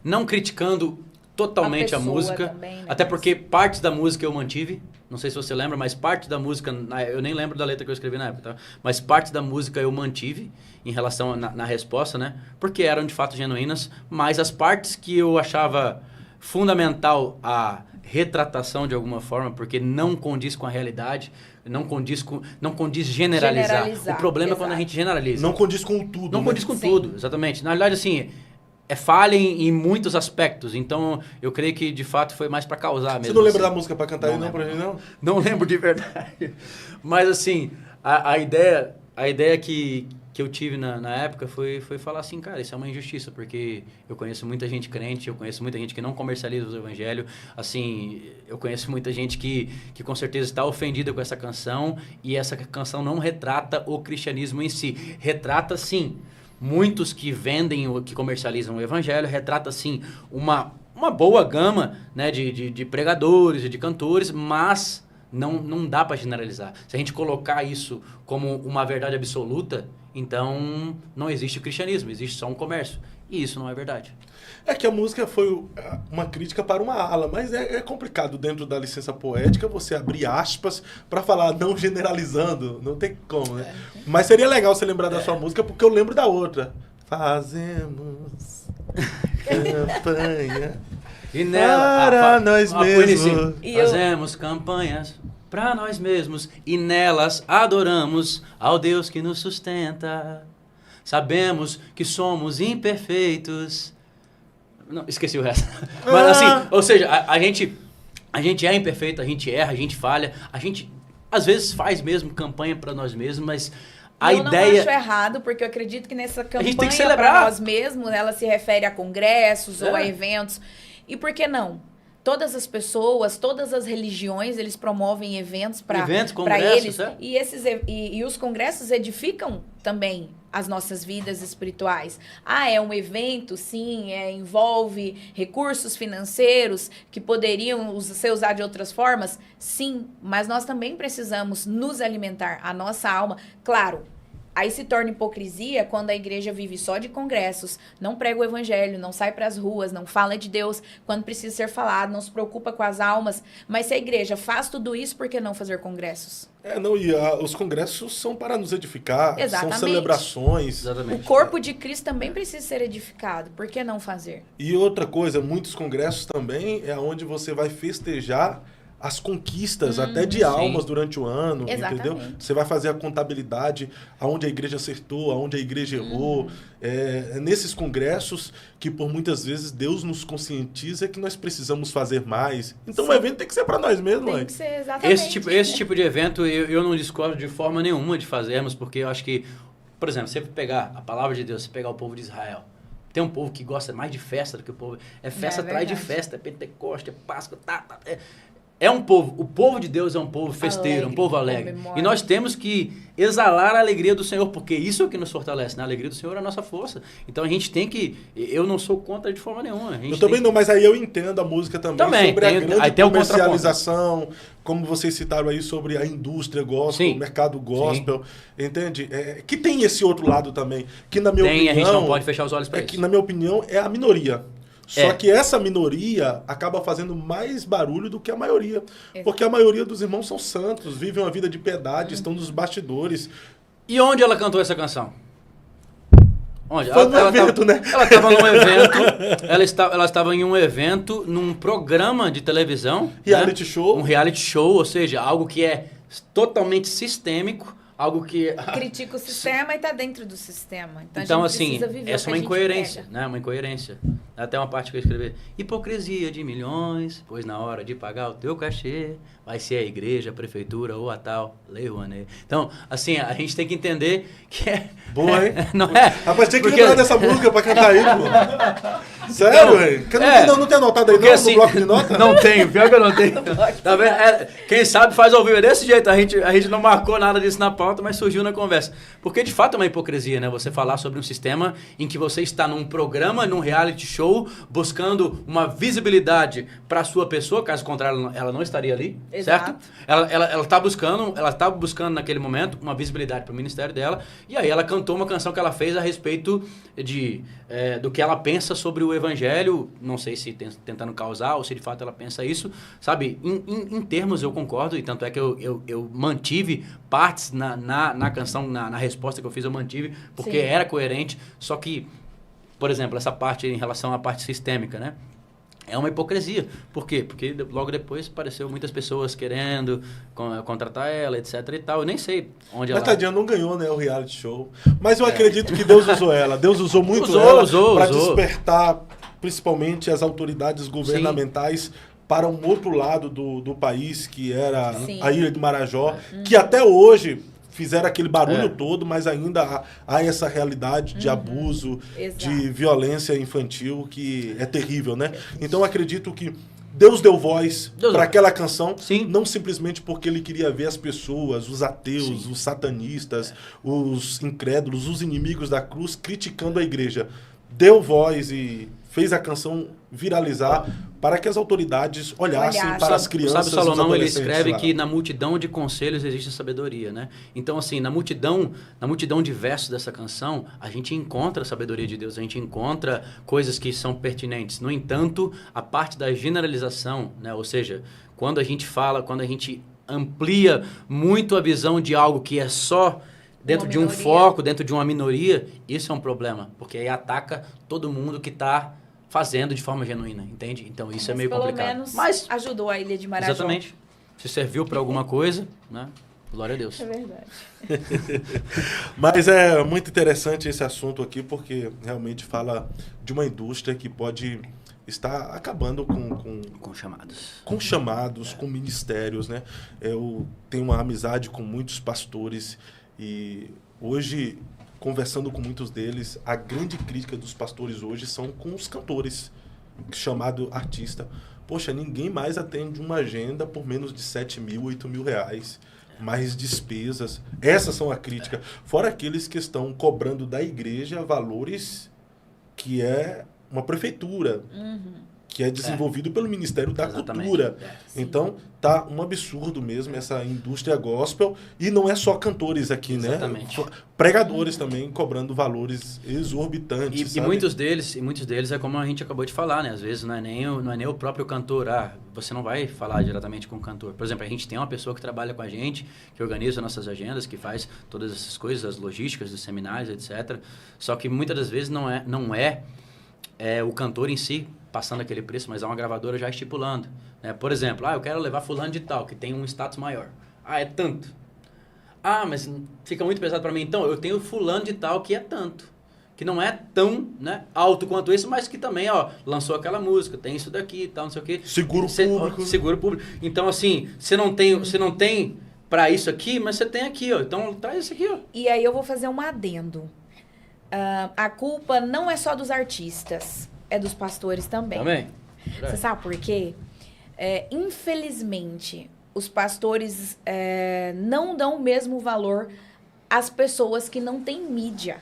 não criticando totalmente a música, também, né? até porque partes da música eu mantive, não sei se você lembra, mas parte da música, eu nem lembro da letra que eu escrevi na época, tá? Mas partes da música eu mantive em relação na resposta, né? Porque eram de fato genuínas, mas as partes que eu achava fundamental a retratação de alguma forma, porque não condiz com a realidade, não condiz generalizar. O problema é quando a gente generaliza. Não condiz com tudo. Não condiz com tudo, exatamente. Na realidade, assim, falha em muitos aspectos. Então, eu creio que, de fato, foi mais para causar mesmo. Você não lembra assim. da música para cantar aí, não, pra gente, não? Não lembro de verdade. Mas, assim, a ideia que eu tive na época foi falar assim, cara, isso é uma injustiça, porque eu conheço muita gente crente, eu conheço muita gente que não comercializa o evangelho, assim, eu conheço muita gente que com certeza está ofendida com essa canção, e essa canção não retrata o cristianismo em si. Retrata, sim, muitos que vendem, que comercializam o evangelho, retrata, sim, uma boa gama, né, de pregadores e de cantores, mas não dá para generalizar. Se a gente colocar isso como uma verdade absoluta, então não existe o cristianismo, existe só um comércio. E isso não é verdade. É que a música foi uma crítica para uma ala, mas é complicado dentro da licença poética você abrir aspas para falar não generalizando, não tem como, né? Mas seria legal você lembrar da sua música, porque eu lembro da outra. Fazemos campanha e nela, para nós mesmos. Fazemos campanhas para nós mesmos e nelas adoramos ao Deus que nos sustenta. Sabemos que somos imperfeitos. Não, esqueci o resto. Mas assim, ou seja, a gente é imperfeito, a gente erra, a gente falha, a gente às vezes faz mesmo campanha para nós mesmos, mas a ideia... Eu não acho errado, porque eu acredito que nessa campanha para nós mesmos, ela se refere a congressos ou a eventos. E por que não? Todas as pessoas, todas as religiões, eles promovem eventos para eles. E os congressos edificam também as nossas vidas espirituais. É um evento, sim, envolve recursos financeiros que poderiam ser usados de outras formas? Sim, mas nós também precisamos nos alimentar, a nossa alma. Claro, aí se torna hipocrisia quando a igreja vive só de congressos, não prega o evangelho, não sai para as ruas, não fala de Deus quando precisa ser falado, não se preocupa com as almas. Mas se a igreja faz tudo isso, por que não fazer congressos? Os congressos são para nos edificar, Exatamente. São celebrações. Exatamente. O corpo de Cristo também precisa ser edificado, por que não fazer? E outra coisa, muitos congressos também é onde você vai festejar as conquistas até de almas durante o ano, entendeu? Você vai fazer a contabilidade, aonde a igreja acertou, aonde a igreja errou. Nesses congressos que por muitas vezes Deus nos conscientiza que nós precisamos fazer mais. Então o evento tem que ser para nós mesmos. Tem que ser, exatamente. Esse tipo de evento eu não discordo de forma nenhuma de fazermos, porque eu acho que, por exemplo, você pegar a palavra de Deus, você pegar o povo de Israel, tem um povo que gosta mais de festa do que o povo... festa atrás de festa, é Pentecoste, é Páscoa, é um povo, o povo de Deus é um povo festeiro, um povo alegre. E nós temos que exalar a alegria do Senhor, porque isso é o que nos fortalece, né? A alegria do Senhor é a nossa força. Então a gente tem que... Eu não sou contra de forma nenhuma. Eu também não, mas aí eu entendo a música também sobre a grande comercialização, como vocês citaram aí sobre a indústria gospel, o mercado gospel, entende? Que tem esse outro lado também, que na minha opinião... a gente não pode fechar os olhos para isso. Que na minha opinião é a minoria. Só que essa minoria acaba fazendo mais barulho do que a maioria. Porque a maioria dos irmãos são santos, vivem uma vida de piedade, estão nos bastidores. E onde ela cantou essa canção? Onde? Foi no evento, né? Ela estava num evento, ela estava em um evento, num programa de televisão. Reality show. Um reality show, ou seja, algo que é totalmente sistêmico, algo que... Critica o sistema e está dentro do sistema. Então a gente assim, precisa viver essa é o uma que a gente incoerência, pega. né? Uma incoerência. Até uma parte que eu escrevi. Hipocrisia de milhões, pois na hora de pagar o teu cachê, vai ser a igreja, a prefeitura ou a tal Lei Rouanet. Então, assim, a gente tem que entender que é... Boa, hein? Não é? Rapaz, tinha que Porque- lembrar dessa música pra cantar aí, pô. Sério, velho? Não tem anotado aí Porque, não, assim, no bloco de nota? Não tenho, pior que eu não tenho. Tá vendo? Quem sabe faz ao vivo. É desse jeito. A gente não marcou nada disso na pauta, mas surgiu na conversa. Porque de fato é uma hipocrisia, né? Você falar sobre um sistema em que você está num programa, num reality show, buscando uma visibilidade para sua pessoa, caso contrário, ela não estaria ali, Exato. certo? Ela tá buscando naquele momento uma visibilidade para o ministério dela, e aí ela cantou uma canção que ela fez a respeito do que ela pensa sobre o evangelho, não sei se tentando causar ou se de fato ela pensa isso, sabe? Em termos eu concordo, e tanto é que eu mantive partes na canção, na resposta que eu fiz, eu mantive, porque Sim. era coerente, só que, por exemplo, essa parte em relação à parte sistêmica, né? É uma hipocrisia. Por quê? Porque logo depois apareceu muitas pessoas querendo contratar ela, etc e tal. Eu nem sei onde Mas ela... tadinha, não ganhou, né, o reality show. Mas eu acredito que Deus usou ela. Deus usou muito ela para despertar, principalmente, as autoridades governamentais para um outro lado do país, que era Sim. a Ilha de Marajó, que até hoje fizeram aquele barulho todo, mas ainda há essa realidade de abuso, Exato. de violência infantil, que é terrível, né? Então, eu acredito que Deus deu voz para aquela canção, Sim. não simplesmente porque ele queria ver as pessoas, os ateus, os satanistas, os incrédulos, os inimigos da cruz criticando a igreja. Deu voz e fez a canção viralizar para que as autoridades olhassem para as crianças. Sabe, Salomão, ele e os escreve adolescentes lá. que na multidão de conselhos existe sabedoria, né? Então, assim, na multidão de versos dessa canção, a gente encontra a sabedoria de Deus, a gente encontra coisas que são pertinentes. No entanto, a parte da generalização, né? Ou seja, quando a gente amplia muito a visão de algo que é só dentro de um foco, dentro de uma minoria, isso é um problema, porque aí ataca todo mundo que está fazendo de forma genuína, entende? Então isso é meio complicado. Pelo menos Mas ajudou a Ilha de Marajó. exatamente. Se serviu para alguma coisa, né? Glória a Deus. É verdade. Mas é muito interessante esse assunto aqui, porque realmente fala de uma indústria que pode estar acabando Com chamados. com chamados, com ministérios, né? Eu tenho uma amizade com muitos pastores e hoje, conversando com muitos deles, a grande crítica dos pastores hoje são com os cantores, chamado artista. Poxa, ninguém mais atende uma agenda por menos de 7 mil, 8 mil reais. Mais despesas. Essas são a crítica. Fora aqueles que estão cobrando da igreja valores que é uma prefeitura, que é desenvolvido pelo Ministério da Exatamente. Cultura. Então, tá um absurdo mesmo essa indústria gospel. E não é só cantores aqui, Exatamente. né? Pregadores também cobrando valores exorbitantes, E sabe? muitos deles é como a gente acabou de falar, né? Às vezes não é nem o próprio cantor. Você não vai falar diretamente com o cantor. Por exemplo, a gente tem uma pessoa que trabalha com a gente, que organiza nossas agendas, que faz todas essas coisas, as logísticas dos seminários, etc. Só que muitas das vezes não é o cantor em si passando aquele preço, mas é uma gravadora já estipulando, né? Por exemplo, eu quero levar fulano de tal, que tem um status maior. É tanto. Mas fica muito pesado para mim. Então, eu tenho fulano de tal que é tanto. Que não é tão, né, alto quanto esse, mas que também, lançou aquela música, tem isso daqui e tal, não sei o quê. Seguro público. Então, assim, você não tem para isso aqui, mas você tem aqui, Então, traz isso aqui, E aí eu vou fazer um adendo. A culpa não é só dos artistas, é dos pastores também. Também. Você sabe por quê? Infelizmente, os pastores não dão o mesmo valor às pessoas que não têm mídia.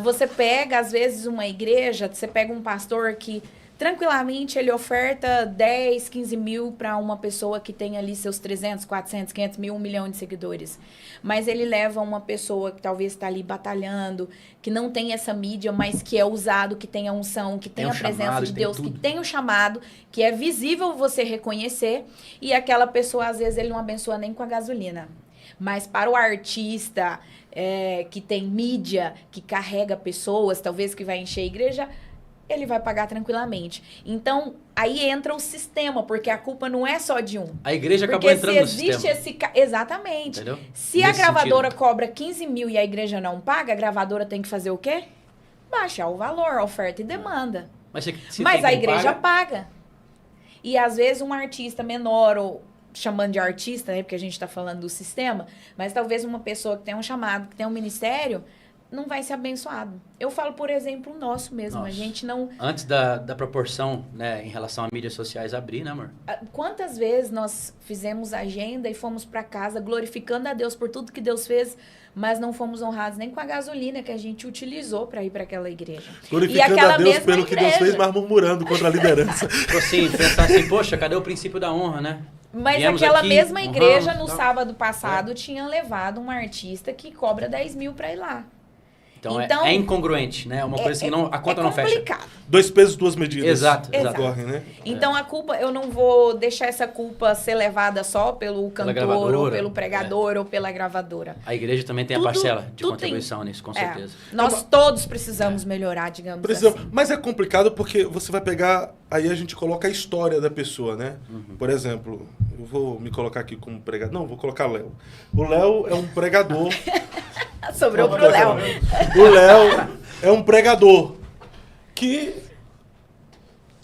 Você pega, às vezes, uma igreja, você pega um pastor que, tranquilamente, ele oferta 10, 15 mil para uma pessoa que tem ali seus 300, 400, 500 mil, 1 milhão de seguidores. Mas ele leva uma pessoa que talvez está ali batalhando, que não tem essa mídia, mas que é usado, que tem a unção, que tem a presença de Deus, que tem o chamado, que é visível você reconhecer, e aquela pessoa, às vezes, ele não abençoa nem com a gasolina. Mas para o artista que tem mídia, que carrega pessoas, talvez que vai encher a igreja, ele vai pagar tranquilamente. Então, aí entra o sistema, porque a culpa não é só de um. A igreja acabou entrando no sistema. Exatamente. Entendeu? Se Nesse a gravadora sentido. cobra 15 mil e a igreja não paga, a gravadora tem que fazer o quê? Baixar o valor, oferta e demanda. Mas a igreja paga. E às vezes um artista menor, ou chamando de artista, né, porque a gente está falando do sistema, mas talvez uma pessoa que tem um chamado, que tem um ministério, não vai ser abençoado. Eu falo, por exemplo, o nosso mesmo. Nossa. A gente não... Antes da proporção, né, em relação a mídias sociais abrir, né, amor? Quantas vezes nós fizemos agenda e fomos para casa glorificando a Deus por tudo que Deus fez, mas não fomos honrados nem com a gasolina que a gente utilizou para ir para aquela igreja. Glorificando a Deus pelo que Deus fez, mas murmurando contra a liderança. Assim, pensar assim, poxa, cadê o princípio da honra, né? Mas viemos aquela aqui, mesma igreja, honramos, no sábado passado, tinha levado um artista que cobra 10 mil para ir lá. Então é incongruente, né? Uma coisa que a conta não fecha. É complicado. 2 pesos, 2 medidas. Exato. Corre, né? Então a culpa, eu não vou deixar essa culpa ser levada só pelo cantor, ou pelo pregador, ou pela gravadora. A igreja também tem a parcela de contribuição nisso, com certeza. Nós todos precisamos melhorar, digamos assim. Mas é complicado porque você vai pegar, aí a gente coloca a história da pessoa, né? Por exemplo, eu vou me colocar aqui como pregador. Não, vou colocar Léo. O Léo é um pregador. Sobrou pro Léo. O Léo é um pregador que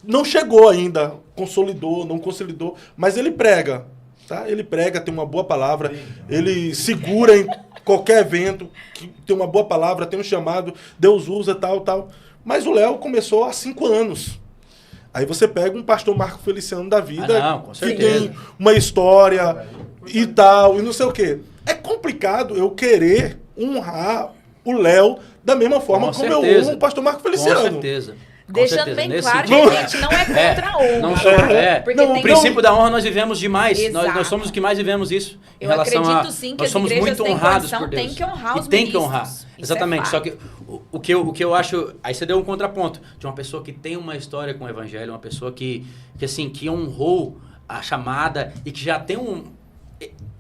não chegou ainda, não consolidou, mas ele prega, tá? Ele prega, tem uma boa palavra, ele segura em qualquer evento, que tem uma boa palavra, tem um chamado, Deus usa, tal. Mas o Léo começou há 5 anos. Aí você pega um pastor Marco Feliciano da vida, com que certeza. tem uma história e tal, e não sei o quê. É complicado eu querer honrar o Léo da mesma forma como eu honro o pastor Marco Feliciano. Com certeza. Deixando bem claro que a gente não é contra a honra. O princípio da honra nós vivemos demais. Nós somos os que mais vivemos isso. Em eu relação acredito sim que nós somos muito honrados por Deus. Tem que honrar os tem que ministros. honrar. Exatamente. Só que o que eu acho... Aí você deu um contraponto de uma pessoa que tem uma história com o evangelho, uma pessoa que honrou a chamada e que já tem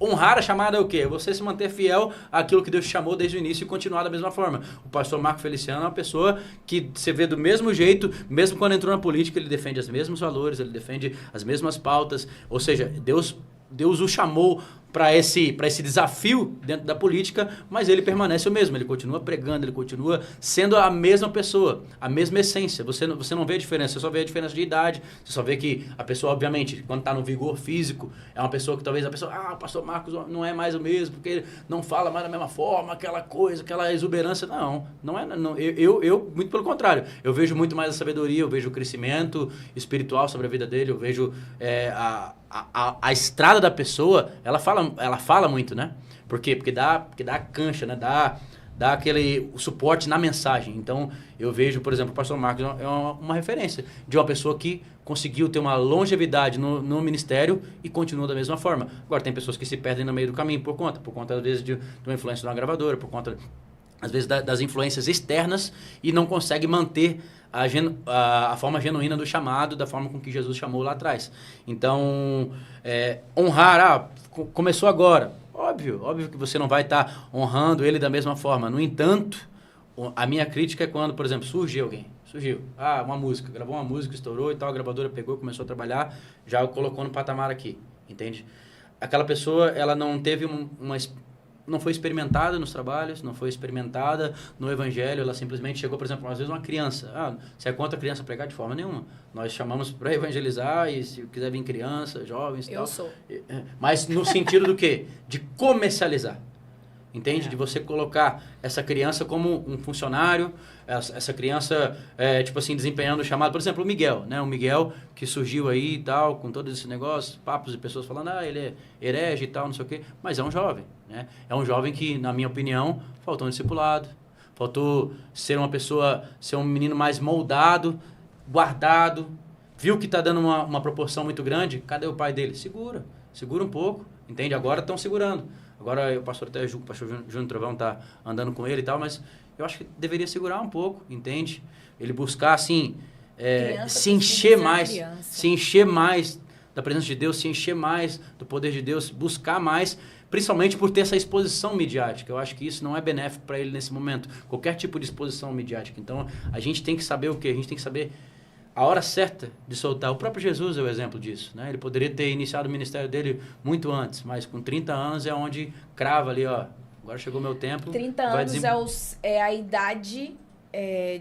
honrar a chamada é o quê? Você se manter fiel àquilo que Deus te chamou desde o início e continuar da mesma forma. O pastor Marco Feliciano é uma pessoa que você vê do mesmo jeito, mesmo quando entrou na política, ele defende os mesmos valores, ele defende as mesmas pautas. Ou seja, Deus o chamou para esse desafio dentro da política, mas ele permanece o mesmo, ele continua pregando, ele continua sendo a mesma pessoa, a mesma essência. Você não vê a diferença, você só vê a diferença de idade, você só vê que a pessoa, obviamente, quando está no vigor físico, é uma pessoa que talvez o pastor Marcos não é mais o mesmo, porque ele não fala mais da mesma forma, aquela coisa, aquela exuberância. Não é. Eu, muito pelo contrário, eu vejo muito mais a sabedoria, eu vejo o crescimento espiritual sobre a vida dele, eu vejo a estrada da pessoa, ela fala muito, né? Por quê? Porque dá cancha, né? Dá aquele suporte na mensagem. Então, eu vejo, por exemplo, o pastor Marcos é uma referência de uma pessoa que conseguiu ter uma longevidade no ministério e continua da mesma forma. Agora, tem pessoas que se perdem no meio do caminho por conta às vezes, de uma influência de uma gravadora, por conta, às vezes, das influências externas e não consegue manter a forma genuína do chamado, da forma com que Jesus chamou lá atrás. Então, honrar, começou agora. Óbvio que você não vai estar honrando ele da mesma forma. No entanto, a minha crítica é quando, por exemplo, surgiu, uma música, gravou uma música, estourou e tal, a gravadora pegou, começou a trabalhar, já colocou no patamar aqui, entende? Aquela pessoa, ela não teve não foi experimentada nos trabalhos, não foi experimentada no evangelho, ela simplesmente chegou, por exemplo, às vezes uma criança. Você é contra a criança pregar? De forma nenhuma. Nós chamamos para evangelizar e se quiser vir criança, jovens e tal. Eu sou. Mas no sentido do quê? De comercializar. Entende? De você colocar essa criança como um funcionário, essa criança, desempenhando o chamado. Por exemplo, o Miguel, né? O Miguel que surgiu aí e tal, com todos esses negócios, papos de pessoas falando, ele é herege e tal, não sei o quê. Mas é um jovem, né? É um jovem que, na minha opinião, faltou um discipulado, faltou ser um menino mais moldado, guardado, viu que está dando uma proporção muito grande. Cadê o pai dele? Segura um pouco, entende? Agora estão segurando. Agora o pastor Júnior Trovão está andando com ele e tal, mas eu acho que deveria segurar um pouco, entende? Ele buscar, assim, se encher mais da presença de Deus, se encher mais do poder de Deus, buscar mais, principalmente por ter essa exposição midiática. Eu acho que isso não é benéfico para ele nesse momento, qualquer tipo de exposição midiática. Então, a gente tem que saber o quê? A gente tem que saber a hora certa de soltar. O próprio Jesus é o exemplo disso, né? Ele poderia ter iniciado o ministério dele muito antes, mas com 30 anos é onde crava ali, ó, agora chegou o meu tempo. 30 anos é a idade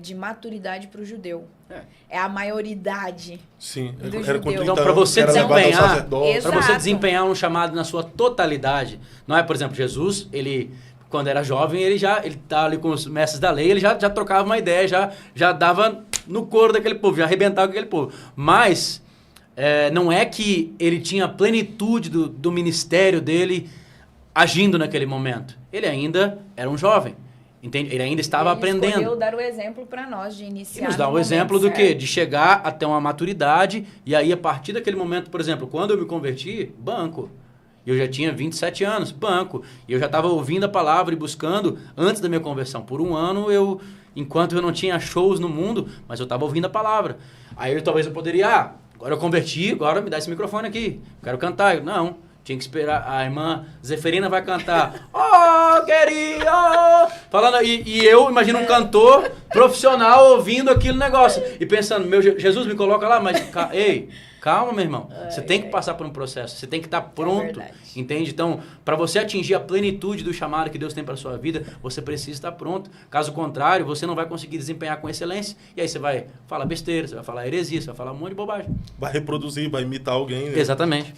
de maturidade para o judeu. É a maioridade. Sim, do era com 30 então, para você Exato. desempenhar um chamado na sua totalidade, não é, por exemplo, Jesus, ele quando era jovem, ele tá ali com os mestres da lei, ele já trocava uma ideia, já dava no couro daquele povo, já arrebentava com aquele povo. Mas não é que ele tinha a plenitude do ministério dele agindo naquele momento. Ele ainda era um jovem, entende? Ele ainda estava aprendendo. Ele escolheu dar o exemplo para nós de iniciar. E nos dá o exemplo do quê? De chegar até uma maturidade, e aí a partir daquele momento, por exemplo, quando eu me converti, banco. Eu já tinha 27 anos, banco. E eu já estava ouvindo a palavra e buscando antes da minha conversão. Por um ano, enquanto eu não tinha shows no mundo, mas eu estava ouvindo a palavra. Aí talvez eu poderia, agora eu converti, agora me dá esse microfone aqui. Quero cantar. Não, tinha que esperar. A irmã Zeferina vai cantar. Oh, querido! Falando, e eu imagino um cantor profissional ouvindo aquele negócio. E pensando, Jesus, me coloca lá, mas ei... Calma, meu irmão. Você tem que passar por um processo. Você tem que estar pronto, entende? Então, para você atingir a plenitude do chamado que Deus tem para sua vida, você precisa estar pronto. Caso contrário, você não vai conseguir desempenhar com excelência. E aí você vai falar besteira, você vai falar heresia, você vai falar um monte de bobagem. Vai reproduzir, vai imitar alguém. Né? Exatamente.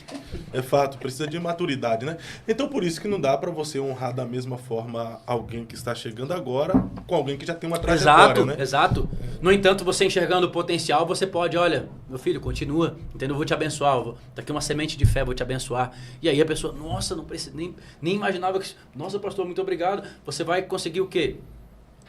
É fato, precisa de maturidade, né? Então, por isso que não dá para você honrar da mesma forma alguém que está chegando agora com alguém que já tem uma trajetória, né? Exato. No entanto, você enxergando o potencial, você pode, olha, meu filho, continua. Entendeu? Eu vou te abençoar, tá aqui uma semente de fé, vou te abençoar. E aí a pessoa, nossa, não precisa, nem imaginava que... Nossa, pastor, muito obrigado. Você vai conseguir o quê?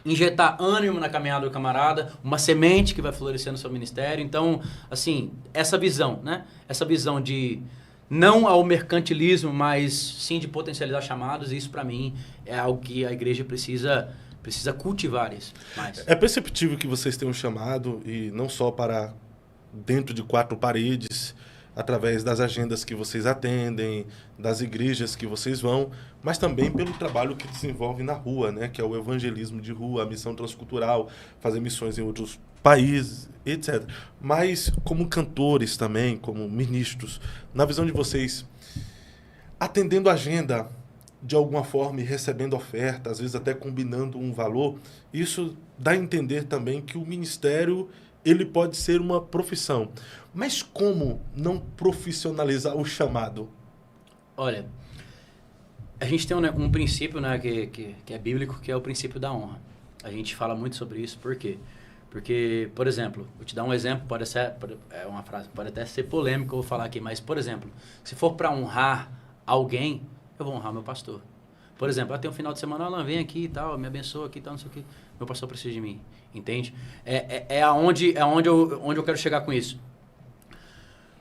Injetar ânimo na caminhada do camarada, uma semente que vai florescer no seu ministério. Então, assim, essa visão, né? Essa visão de não ao mercantilismo, mas sim de potencializar chamados, isso para mim é algo que a igreja precisa cultivar isso mais. É perceptível que vocês têm um chamado, e não só para dentro de 4 paredes, através das agendas que vocês atendem, das igrejas que vocês vão, mas também pelo trabalho que desenvolve na rua, né? Que é o evangelismo de rua, a missão transcultural, fazer missões em outros países, etc. Mas como cantores também, como ministros, na visão de vocês, atendendo a agenda de alguma forma e recebendo oferta, às vezes até combinando um valor, isso dá a entender também que o ministério ele pode ser uma profissão. Mas como não profissionalizar o chamado? Olha, a gente tem um princípio, né, que é bíblico, que é o princípio da honra. A gente fala muito sobre isso, por quê? Porque, por exemplo, vou te dar um exemplo, é uma frase, pode até ser polêmico, eu vou falar aqui, mas, por exemplo, se for para honrar alguém, eu vou honrar meu pastor. Por exemplo, tem um final de semana, Alan, vem aqui e tal, me abençoa aqui e tal, não sei o que. Meu pastor precisa de mim, entende? É onde eu quero chegar com isso.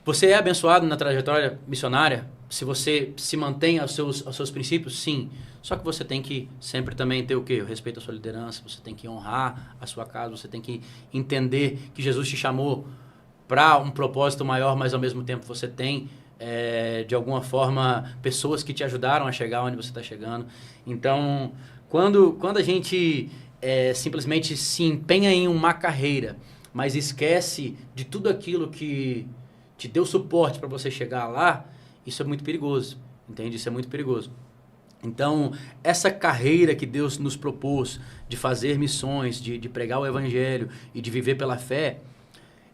Você é abençoado na trajetória missionária se você se mantém aos seus princípios? Sim. Só que você tem que sempre também ter o quê? O respeito à sua liderança, você tem que honrar a sua casa, você tem que entender que Jesus te chamou para um propósito maior, mas ao mesmo tempo você tem... de alguma forma, pessoas que te ajudaram a chegar onde você está chegando. Então, quando a gente simplesmente se empenha em uma carreira, mas esquece de tudo aquilo que te deu suporte para você chegar lá, isso é muito perigoso, entende? Isso é muito perigoso. Então, essa carreira que Deus nos propôs de fazer missões, de pregar o evangelho e de viver pela fé,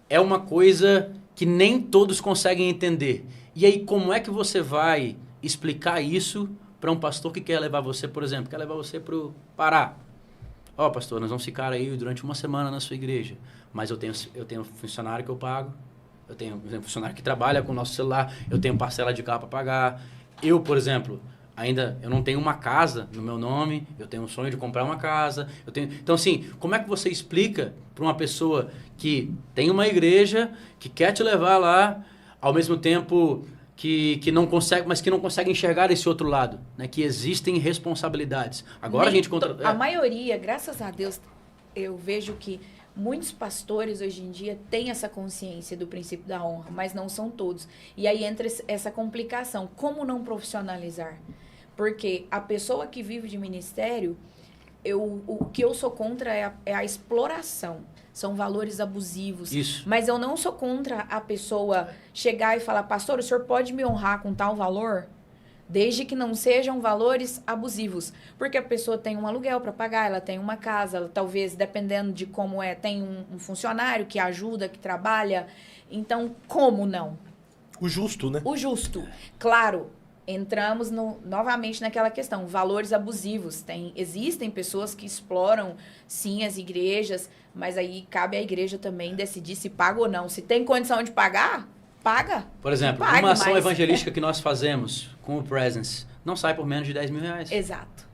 é uma coisa que nem todos conseguem entender. E aí, como é que você vai explicar isso para um pastor que quer levar você, por exemplo, quer levar você para o Pará? Ó, pastor, nós vamos ficar aí durante uma semana na sua igreja, mas eu tenho um funcionário que eu pago, eu tenho um funcionário que trabalha com o nosso celular, eu tenho parcela de carro para pagar. Eu, por exemplo, eu não tenho uma casa no meu nome, eu tenho um sonho de comprar uma casa. Então, assim, como é que você explica para uma pessoa que tem uma igreja, que quer te levar lá, ao mesmo tempo que não consegue, mas que não consegue enxergar esse outro lado, né? Que existem responsabilidades. Agora a gente a maioria, graças a Deus, eu vejo que muitos pastores hoje em dia têm essa consciência do princípio da honra, mas não são todos. E aí entra essa complicação. Como não profissionalizar? Porque a pessoa que vive de ministério, o que eu sou contra é a exploração. São valores abusivos. Isso. Mas eu não sou contra a pessoa chegar e falar, pastor, o senhor pode me honrar com tal valor? Desde que não sejam valores abusivos. Porque a pessoa tem um aluguel para pagar, ela tem uma casa, ela, talvez, dependendo de como tem um funcionário que ajuda, que trabalha. Então, como não? O justo, né? O justo. Claro, entramos novamente naquela questão, valores abusivos. Existem pessoas que exploram, sim, as igrejas, mas aí cabe à igreja também decidir se paga ou não. Se tem condição de pagar, paga. Por exemplo, uma ação evangelística que nós fazemos com o Presence não sai por menos de 10 mil reais. Exato.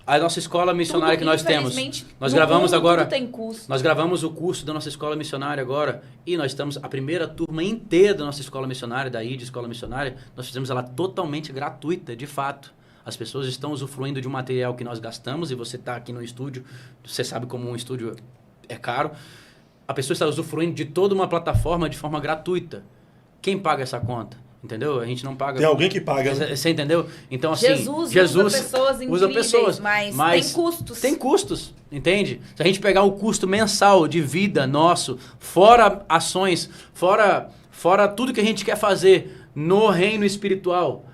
A nossa escola missionária tudo, que nós temos. Nós gravamos agora. Tudo tem custo. Nós gravamos o curso da nossa escola missionária agora. E nós estamos. A primeira turma inteira da nossa escola missionária, daí de escola missionária, nós fizemos ela totalmente gratuita, de fato. As pessoas estão usufruindo de um material que nós gastamos, e você está aqui no estúdio, você sabe como um estúdio é caro. A pessoa está usufruindo de toda uma plataforma de forma gratuita. Quem paga essa conta? Entendeu? A gente não paga... Tem alguém que paga, né? Você entendeu? Então, assim... Jesus usa pessoas incríveis, mas tem custos. Tem custos, entende? Se a gente pegar o custo mensal de vida nosso, fora ações, fora tudo que a gente quer fazer no reino espiritual,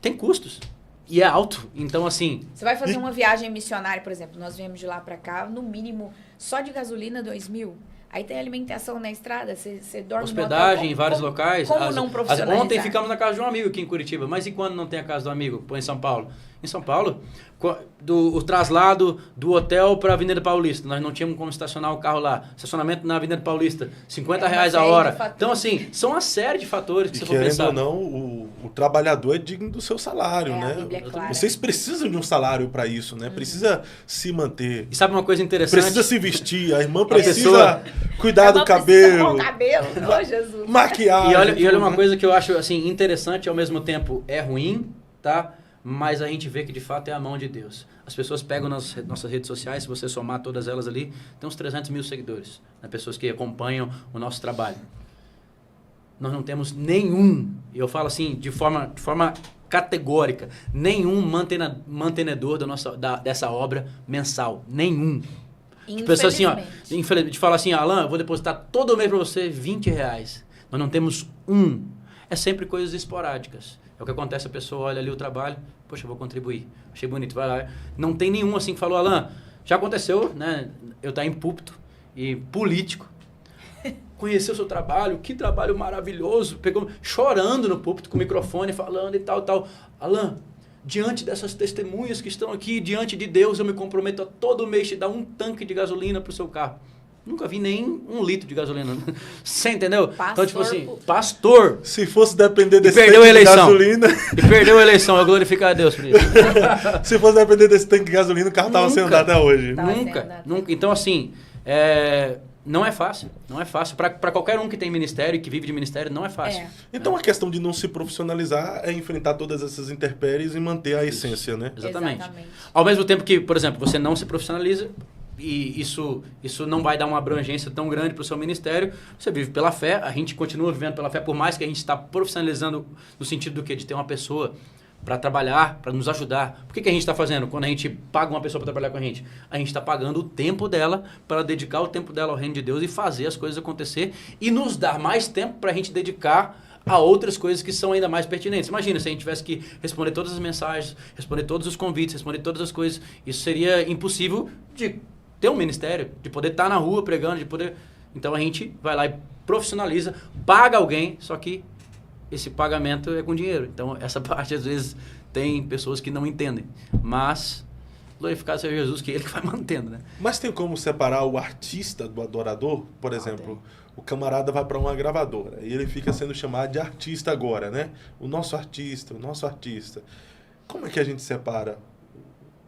tem custos. E é alto. Então, assim... Você vai fazer uma viagem missionária, por exemplo. Nós viemos de lá para cá, no mínimo, só de gasolina, 2.000. Aí tem alimentação na estrada, você dorme hospedagem em vários locais. Como não profissionalizar? Ontem ficamos na casa de um amigo aqui em Curitiba. Mas e quando não tem a casa do amigo? Pô, em São Paulo. Em São Paulo, o traslado do hotel para a Avenida Paulista. Nós não tínhamos como estacionar o carro lá. Estacionamento na Avenida Paulista, R$50 a hora. Então, assim, são uma série de fatores que você for pensar. Querendo ou não, o trabalhador é digno do seu salário, né? A Bíblia é clara. Vocês precisam de um salário para isso, né? Precisa se manter. E sabe uma coisa interessante? Precisa se vestir, a irmã precisa cuidar do cabelo. Oh, Jesus. Maquiagem. E olha uma coisa que eu acho assim interessante e ao mesmo tempo é ruim, tá? Mas a gente vê que de fato é a mão de Deus. As pessoas pegam nas nossas redes sociais, se você somar todas elas ali, tem uns 300 mil seguidores, né? Pessoas que acompanham o nosso trabalho. Nós não temos nenhum, e eu falo assim de forma categórica, nenhum mantenedor dessa obra mensal. Nenhum. Tipo, pessoa assim, ó, de falar assim, Alan, eu vou depositar todo mês para você R$20. Nós não temos um. É sempre coisas esporádicas. É o que acontece, a pessoa olha ali o trabalho, poxa, eu vou contribuir. Achei bonito, vai lá. Não tem nenhum assim que falou, Alan, já aconteceu, né? Eu estar em púlpito e político. Conheceu o seu trabalho, que trabalho maravilhoso. Pegou chorando no púlpito com o microfone, falando e tal. Alan, diante dessas testemunhas que estão aqui, diante de Deus, eu me comprometo a todo mês te dar um tanque de gasolina para o seu carro. Nunca vi nem 1 litro de gasolina. Você entendeu? Pastor, então, tipo assim, pastor. Se fosse depender desse tanque de gasolina... E perdeu a eleição, eu glorificar a Deus por isso. Se fosse depender desse tanque de gasolina, o carro estava sem andar até hoje. Nunca. Então, assim, não é fácil. Não é fácil. Para qualquer um que tem ministério, que vive de ministério, não é fácil. Então, a questão de não se profissionalizar é enfrentar todas essas intempéries e manter a essência, né? Exatamente. Ao mesmo tempo que, por exemplo, você não se profissionaliza... E isso não vai dar uma abrangência tão grande para o seu ministério. Você vive pela fé, a gente continua vivendo pela fé, por mais que a gente está profissionalizando no sentido do quê? De ter uma pessoa para trabalhar, para nos ajudar. Por que a gente está fazendo? Quando a gente paga uma pessoa para trabalhar com a gente está pagando o tempo dela para dedicar o tempo dela ao reino de Deus e fazer as coisas acontecer e nos dar mais tempo para a gente dedicar a outras coisas que são ainda mais pertinentes. Imagina se a gente tivesse que responder todas as mensagens, responder todos os convites, responder todas as coisas. Isso seria impossível de ter um ministério, de poder estar na rua pregando, de poder... Então a gente vai lá e profissionaliza, paga alguém, só que esse pagamento é com dinheiro. Então essa parte às vezes tem pessoas que não entendem. Mas glorificado seja Jesus, que é ele que vai mantendo, né? Mas tem como separar o artista do adorador? Por exemplo, o camarada vai para uma gravadora e ele fica sendo chamado de artista agora, né? O nosso artista. Como é que a gente separa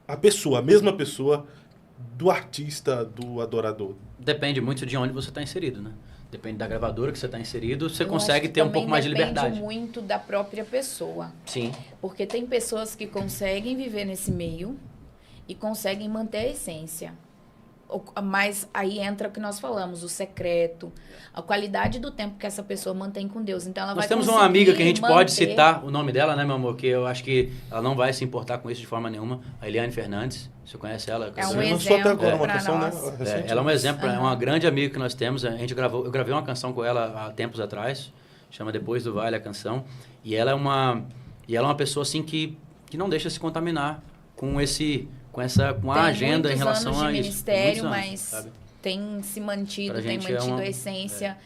a mesma pessoa do artista, do adorador? Depende muito de onde você está inserido, né? Depende da gravadora que você está inserido, você consegue ter um pouco mais de liberdade. Depende muito da própria pessoa. Sim. Porque tem pessoas que conseguem viver nesse meio e conseguem manter a essência. Mas aí entra o que nós falamos, o secreto, a qualidade do tempo que essa pessoa mantém com Deus. Então ela Nós vai temos conseguir uma amiga que a gente manter... pode citar o nome dela, né, meu amor? Que eu acho que ela não vai se importar com isso de forma nenhuma. A Eliane Fernandes, você conhece ela? É um Você lançou até agora exemplo uma pra canção, né? nós. Ela é um exemplo, é uma grande amiga que nós temos. Eu gravei uma canção com ela há tempos atrás, chama Depois do Vale a canção. E ela é uma pessoa assim que não deixa se contaminar com a agenda em relação anos de a isso. ministério, Muitos mas anos, sabe? tem se mantido, Pra tem gente é mantido uma- a essência.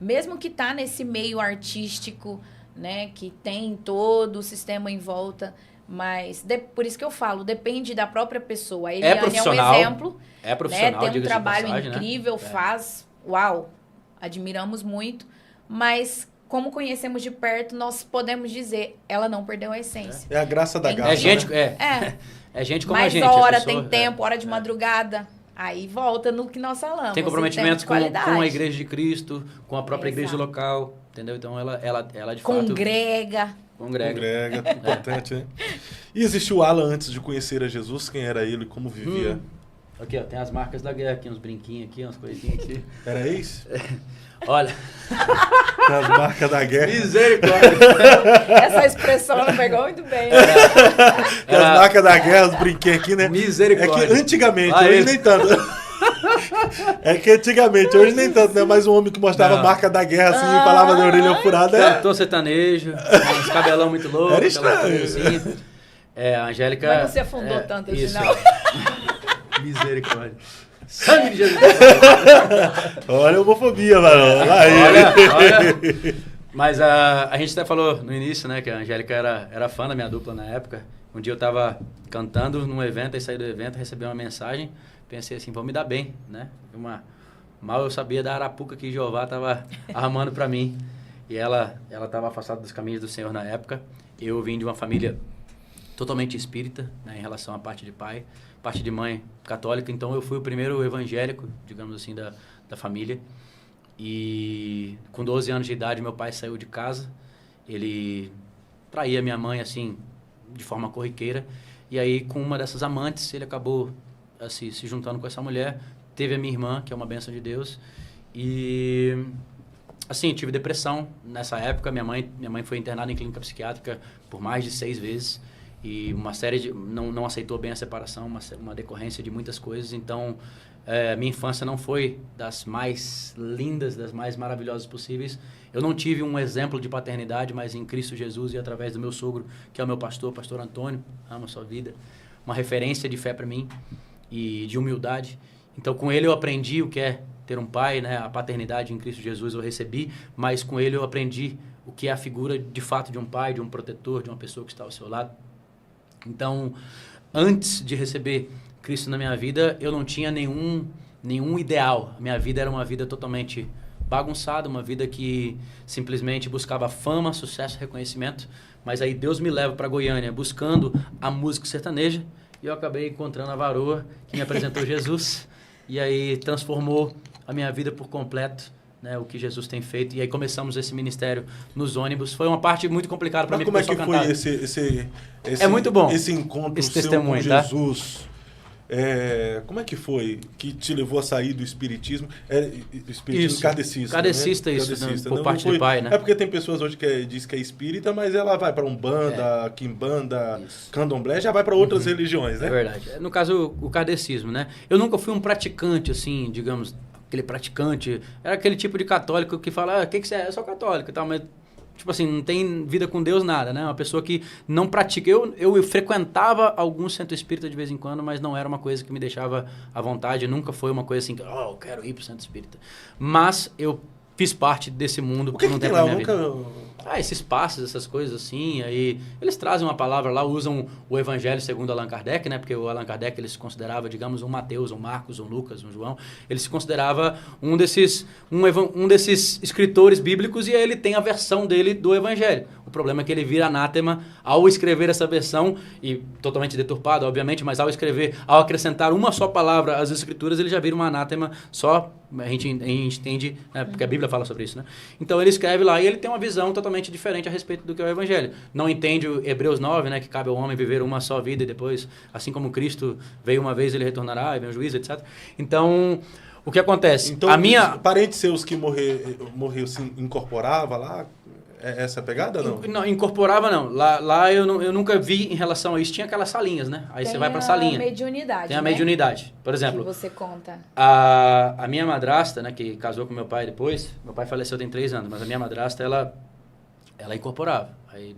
Mesmo que tá nesse meio artístico, né, que tem todo o sistema em volta, mas por isso que eu falo, depende da própria pessoa. A Eliane é um profissional, exemplo, É profissional, né, tem um diga-se de trabalho passagem, incrível, né? faz, uau, admiramos muito, mas como conhecemos de perto, nós podemos dizer, ela não perdeu a essência. É a graça da Tem graça. É gente, né? é gente como a Mas gente. hora, a pessoa, tem tempo, hora de madrugada. Aí volta no que nós falamos. Tem o comprometimento tempo de qualidade. com a Igreja de Cristo, com a própria igreja Exato. local, entendeu? Então ela de fato Congrega. congrega. Congrega, importante, né? E existiu o Alan antes de conhecer a Jesus? Quem era ele? Como vivia? Aqui, ó, tem as marcas da guerra aqui, uns brinquinhos aqui, umas coisinhas aqui. Era ex? Olha, Tem as marcas da guerra. misericórdia. Essa expressão ela pegou muito bem. Né? Tem as marcas da guerra, os brinquedos aqui, né? Misericórdia. É que antigamente, Ah, hoje ele. nem tanto. É que antigamente, hoje nem tanto, né? Mas um homem que mostrava a Não. marca da guerra assim e falava da orelha furada. Cantor sertanejo, uns cabelão muito louco. Era aquela estranho. coisa assim. A Angélica... Mas não se afundou tanto assim, isso. não. Misericórdia. Sangue de Jesus. Olha a homofobia, mano. Aí. Olha. Mas a gente até falou no início, né, que a Angélica era fã da minha dupla na época. Um dia eu tava cantando num evento, aí saí do evento, recebi uma mensagem, pensei assim, vou me dar bem, né? Mal eu sabia da arapuca que Jeová tava armando para mim. E ela tava afastada dos caminhos do Senhor na época. Eu vim de uma família totalmente espírita, né, em relação à parte de pai, parte de mãe católica. Então eu fui o primeiro evangélico, digamos assim, da família. E com 12 anos de idade, meu pai saiu de casa. Ele traía minha mãe, assim, de forma corriqueira. E aí, com uma dessas amantes, ele acabou assim, se juntando com essa mulher. Teve a minha irmã, que é uma bênção de Deus. E, assim, tive depressão nessa época. Minha mãe foi internada em clínica psiquiátrica por mais de 6 vezes. E uma série de... Não aceitou bem a separação, uma decorrência de muitas coisas. Então, minha infância não foi das mais lindas, das mais maravilhosas possíveis. Eu não tive um exemplo de paternidade, mas em Cristo Jesus e através do meu sogro, que é o meu pastor Antônio, amo a sua vida, uma referência de fé para mim e de humildade. Então, com ele eu aprendi o que é ter um pai, né? A paternidade em Cristo Jesus eu recebi, mas com ele eu aprendi o que é a figura de fato de um pai, de um protetor, de uma pessoa que está ao seu lado. Então, antes de receber Cristo na minha vida, eu não tinha nenhum ideal. A minha vida era uma vida totalmente bagunçada, uma vida que simplesmente buscava fama, sucesso, reconhecimento. Mas aí Deus me leva para Goiânia buscando a música sertaneja e eu acabei encontrando a varoa que me apresentou Jesus e aí transformou a minha vida por completo. Né, o que Jesus tem feito. E aí começamos esse ministério nos ônibus. Foi uma parte muito complicada para mim. Como é que foi esse é muito bom esse encontro esse seu testemunho, com tá? Jesus? Como é que foi que te levou a sair do espiritismo? Espiritismo Isso. kardecista. Kardecista, né? isso, Kardecista. por parte de pai, né? É porque tem pessoas hoje que diz que é espírita, mas ela vai para Umbanda, Quimbanda, Candomblé, já vai para outras religiões, né? É verdade. No caso, o kardecismo, né? Eu nunca fui um praticante, assim, digamos, aquele praticante. Era aquele tipo de católico que fala, o que você é? Eu sou católico e tal, mas... Tipo assim, não tem vida com Deus, nada, né? Uma pessoa que não pratica. Eu frequentava algum centro espírita de vez em quando, mas não era uma coisa que me deixava à vontade. Nunca foi uma coisa assim, que eu quero ir pro centro espírita. Mas eu fiz parte desse mundo por um tempo da minha vida. Esses passos, essas coisas assim, aí eles trazem uma palavra lá, usam o Evangelho segundo Allan Kardec, né? Porque o Allan Kardec ele se considerava, digamos, um Mateus, um Marcos, um Lucas, um João. Ele se considerava um desses escritores bíblicos e aí ele tem a versão dele do Evangelho. O problema é que ele vira anátema ao escrever essa versão, e totalmente deturpada, obviamente, mas ao acrescentar uma só palavra às escrituras, ele já vira um anátema só, a gente entende, né, porque a Bíblia fala sobre isso, né? Então ele escreve lá e ele tem uma visão totalmente diferente a respeito do que é o Evangelho. Não entende o Hebreus 9, né, que cabe ao homem viver uma só vida e depois, assim como Cristo veio uma vez, ele retornará, e vem o juízo, etc. Então, o que acontece? Então, parentes seus que morreu se incorporava lá? É essa a pegada, não? Não, incorporava não. Lá eu nunca vi em relação a isso. Tinha aquelas salinhas, né? Aí você vai pra salinha. Tem a mediunidade, Tem a mediunidade. Por exemplo... Que você conta. A minha madrasta, né? Que casou com meu pai depois. Meu pai faleceu tem 3 anos. Mas a minha madrasta, ela incorporava. Aí...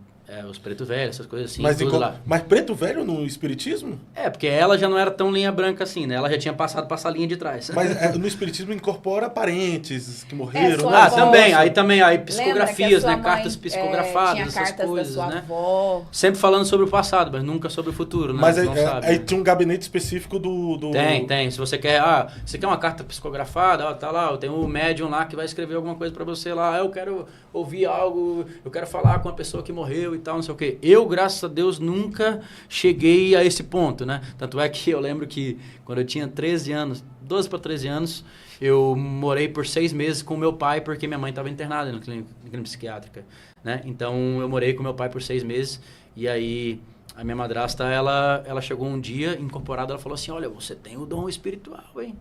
os preto velhos, essas coisas assim, tudo lá. Mas preto velho no espiritismo? Porque ela já não era tão linha branca assim, né? Ela já tinha passado para essa linha de trás. Mas no espiritismo incorpora parentes que morreram, né? Também. Aí psicografias, né? Cartas psicografadas, essas coisas, da sua né? avó. Sempre falando sobre o passado, mas nunca sobre o futuro, né? Mas aí tinha um gabinete específico do... Tem. Se você quer... você quer uma carta psicografada? Tá lá, tem um médium lá que vai escrever alguma coisa para você lá. Eu quero ouvir algo, eu quero falar com uma pessoa que morreu e tal, não sei o quê. Eu, graças a Deus, nunca cheguei a esse ponto, né? Tanto é que eu lembro que quando eu tinha 13 anos, 12 para 13 anos, eu morei por 6 meses com meu pai, porque minha mãe estava internada na clínica psiquiátrica, né? Então, eu morei com meu pai por 6 meses, e aí a minha madrasta, ela chegou um dia, incorporada, ela falou assim, olha, você tem o dom espiritual, hein?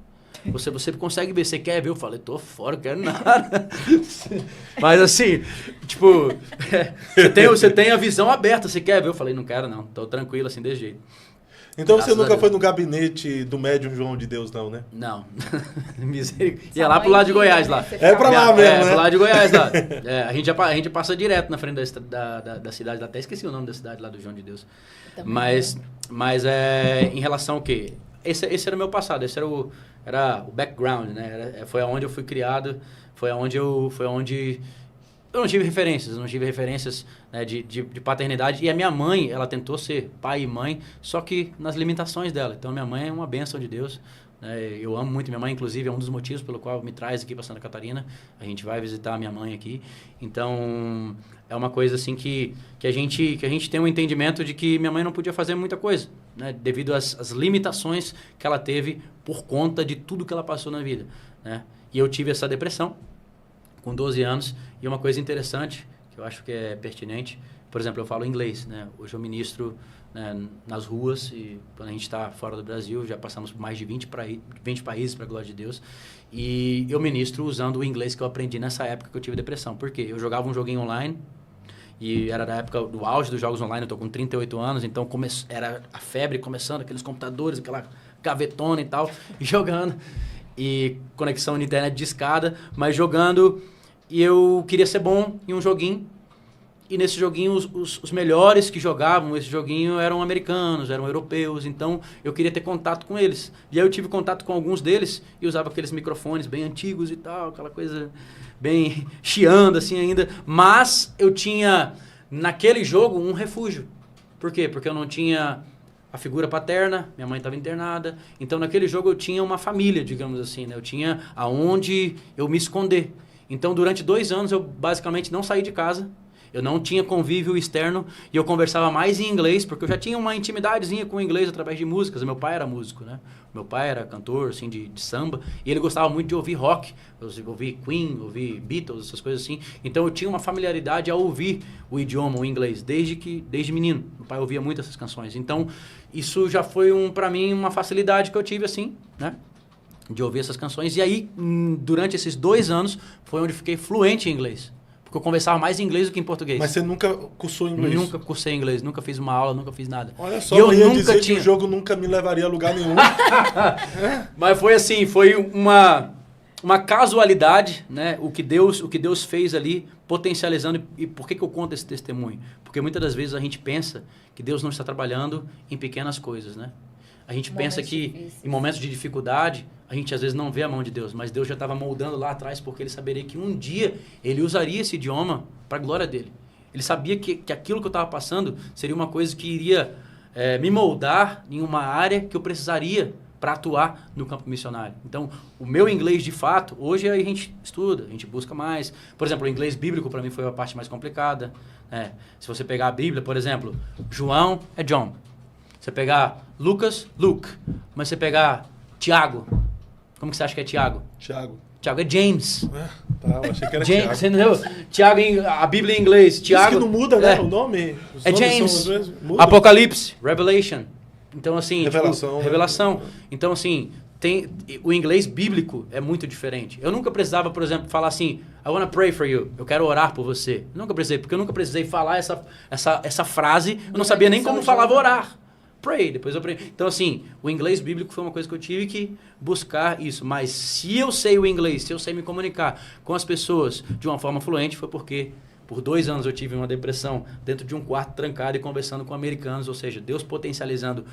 Você consegue ver, você quer ver? Eu falei, tô fora, não quero nada. Mas assim, tipo, você tem a visão aberta, você quer ver? Eu falei, não quero não, tô tranquilo assim, desse jeito. Então graças você nunca foi no gabinete do médium João de Deus, não, né? Não. Misericórdia. Ia lá pro lado de Goiás, lá. É pra lá mesmo, né? Pro lado de Goiás, lá. A gente passa direto na frente da cidade, até esqueci o nome da cidade lá do João de Deus. Mas em relação ao quê? Esse era o meu passado, esse era o background, né? Foi aonde eu fui criado, foi aonde eu não tive referências, né, de paternidade. E a minha mãe, ela tentou ser pai e mãe, só que nas limitações dela. Então, minha mãe é uma bênção de Deus. Né? Eu amo muito minha mãe, inclusive, é um dos motivos pelo qual me traz aqui para Santa Catarina. A gente vai visitar a minha mãe aqui. Então, é uma coisa assim que a gente tem um entendimento de que minha mãe não podia fazer muita coisa, né? Devido às limitações que ela teve por conta de tudo que ela passou na vida, né? E eu tive essa depressão com 12 anos. E uma coisa interessante, que eu acho que é pertinente, por exemplo, eu falo inglês, né? Hoje eu ministro, né, nas ruas, e quando a gente está fora do Brasil, já passamos por mais de 20 países, para a glória de Deus, e eu ministro usando o inglês que eu aprendi nessa época que eu tive depressão. Por quê? Eu jogava um joguinho online, e era da época do auge dos jogos online, eu estou com 38 anos, então era a febre começando, aqueles computadores, aquela gavetona e tal, e jogando, e conexão de internet de escada, mas jogando, e eu queria ser bom em um joguinho, e nesse joguinho os melhores que jogavam esse joguinho eram americanos, eram europeus, então eu queria ter contato com eles. E aí eu tive contato com alguns deles e usava aqueles microfones bem antigos e tal, aquela coisa bem chiando assim ainda, mas eu tinha naquele jogo um refúgio. Por quê? Porque eu não tinha a figura paterna, minha mãe estava internada, então naquele jogo eu tinha uma família, digamos assim, né? Eu tinha aonde eu me esconder. Então durante 2 anos eu basicamente não saí de casa. Eu não tinha convívio externo e eu conversava mais em inglês, porque eu já tinha uma intimidadezinha com o inglês através de músicas. Meu pai era músico, né? Meu pai era cantor, assim, de samba, e ele gostava muito de ouvir rock, ouvir Queen, ouvir Beatles, essas coisas assim. Então eu tinha uma familiaridade a ouvir o idioma, o inglês, desde menino. Meu pai ouvia muito essas canções. Então isso já foi, para mim, uma facilidade que eu tive, assim, né? De ouvir essas canções. E aí, durante esses 2 anos, foi onde eu fiquei fluente em inglês. Porque eu conversava mais em inglês do que em português. Mas você nunca cursou inglês? Nunca cursei inglês, nunca fiz uma aula, nunca fiz nada. Olha só, eu ia dizer que o jogo nunca me levaria a lugar nenhum. Mas foi assim, foi uma casualidade, né? O que Deus fez ali, potencializando. E por que eu conto esse testemunho? Porque muitas das vezes a gente pensa que Deus não está trabalhando em pequenas coisas, né? A gente pensa que em momentos de dificuldade, a gente às vezes não vê a mão de Deus, mas Deus já estava moldando lá atrás, porque Ele saberia que um dia Ele usaria esse idioma para a glória dEle. Ele sabia que aquilo que eu estava passando seria uma coisa que iria me moldar em uma área que eu precisaria para atuar no campo missionário. Então, o meu inglês, de fato, hoje a gente estuda, a gente busca mais. Por exemplo, o inglês bíblico, para mim, foi a parte mais complicada. Se você pegar a Bíblia, por exemplo, João é John. Você pegar Lucas, Luke. Mas você pegar Tiago, como que você acha que é Tiago? Tiago é James. Tá, eu achei que era James, Tiago. você entendeu? Tiago, a Bíblia em inglês. Tiago, isso que não muda, né? O nome? Os nomes James. são os mesmos? Muda. Apocalipse, Revelation. Então, assim... Revelação. Tipo, revelação. Então, assim, o inglês bíblico é muito diferente. Eu nunca precisava, por exemplo, falar assim, I wanna pray for you. Eu quero orar por você. Eu nunca precisei, porque eu nunca precisei falar essa frase. Eu não sabia nem como falava orar. Pray, depois eu aprendi. Então, assim, o inglês bíblico foi uma coisa que eu tive que buscar isso. Mas se eu sei o inglês, se eu sei me comunicar com as pessoas de uma forma fluente, foi porque por 2 anos eu tive uma depressão dentro de um quarto trancado e conversando com americanos. Ou seja, Deus potencializando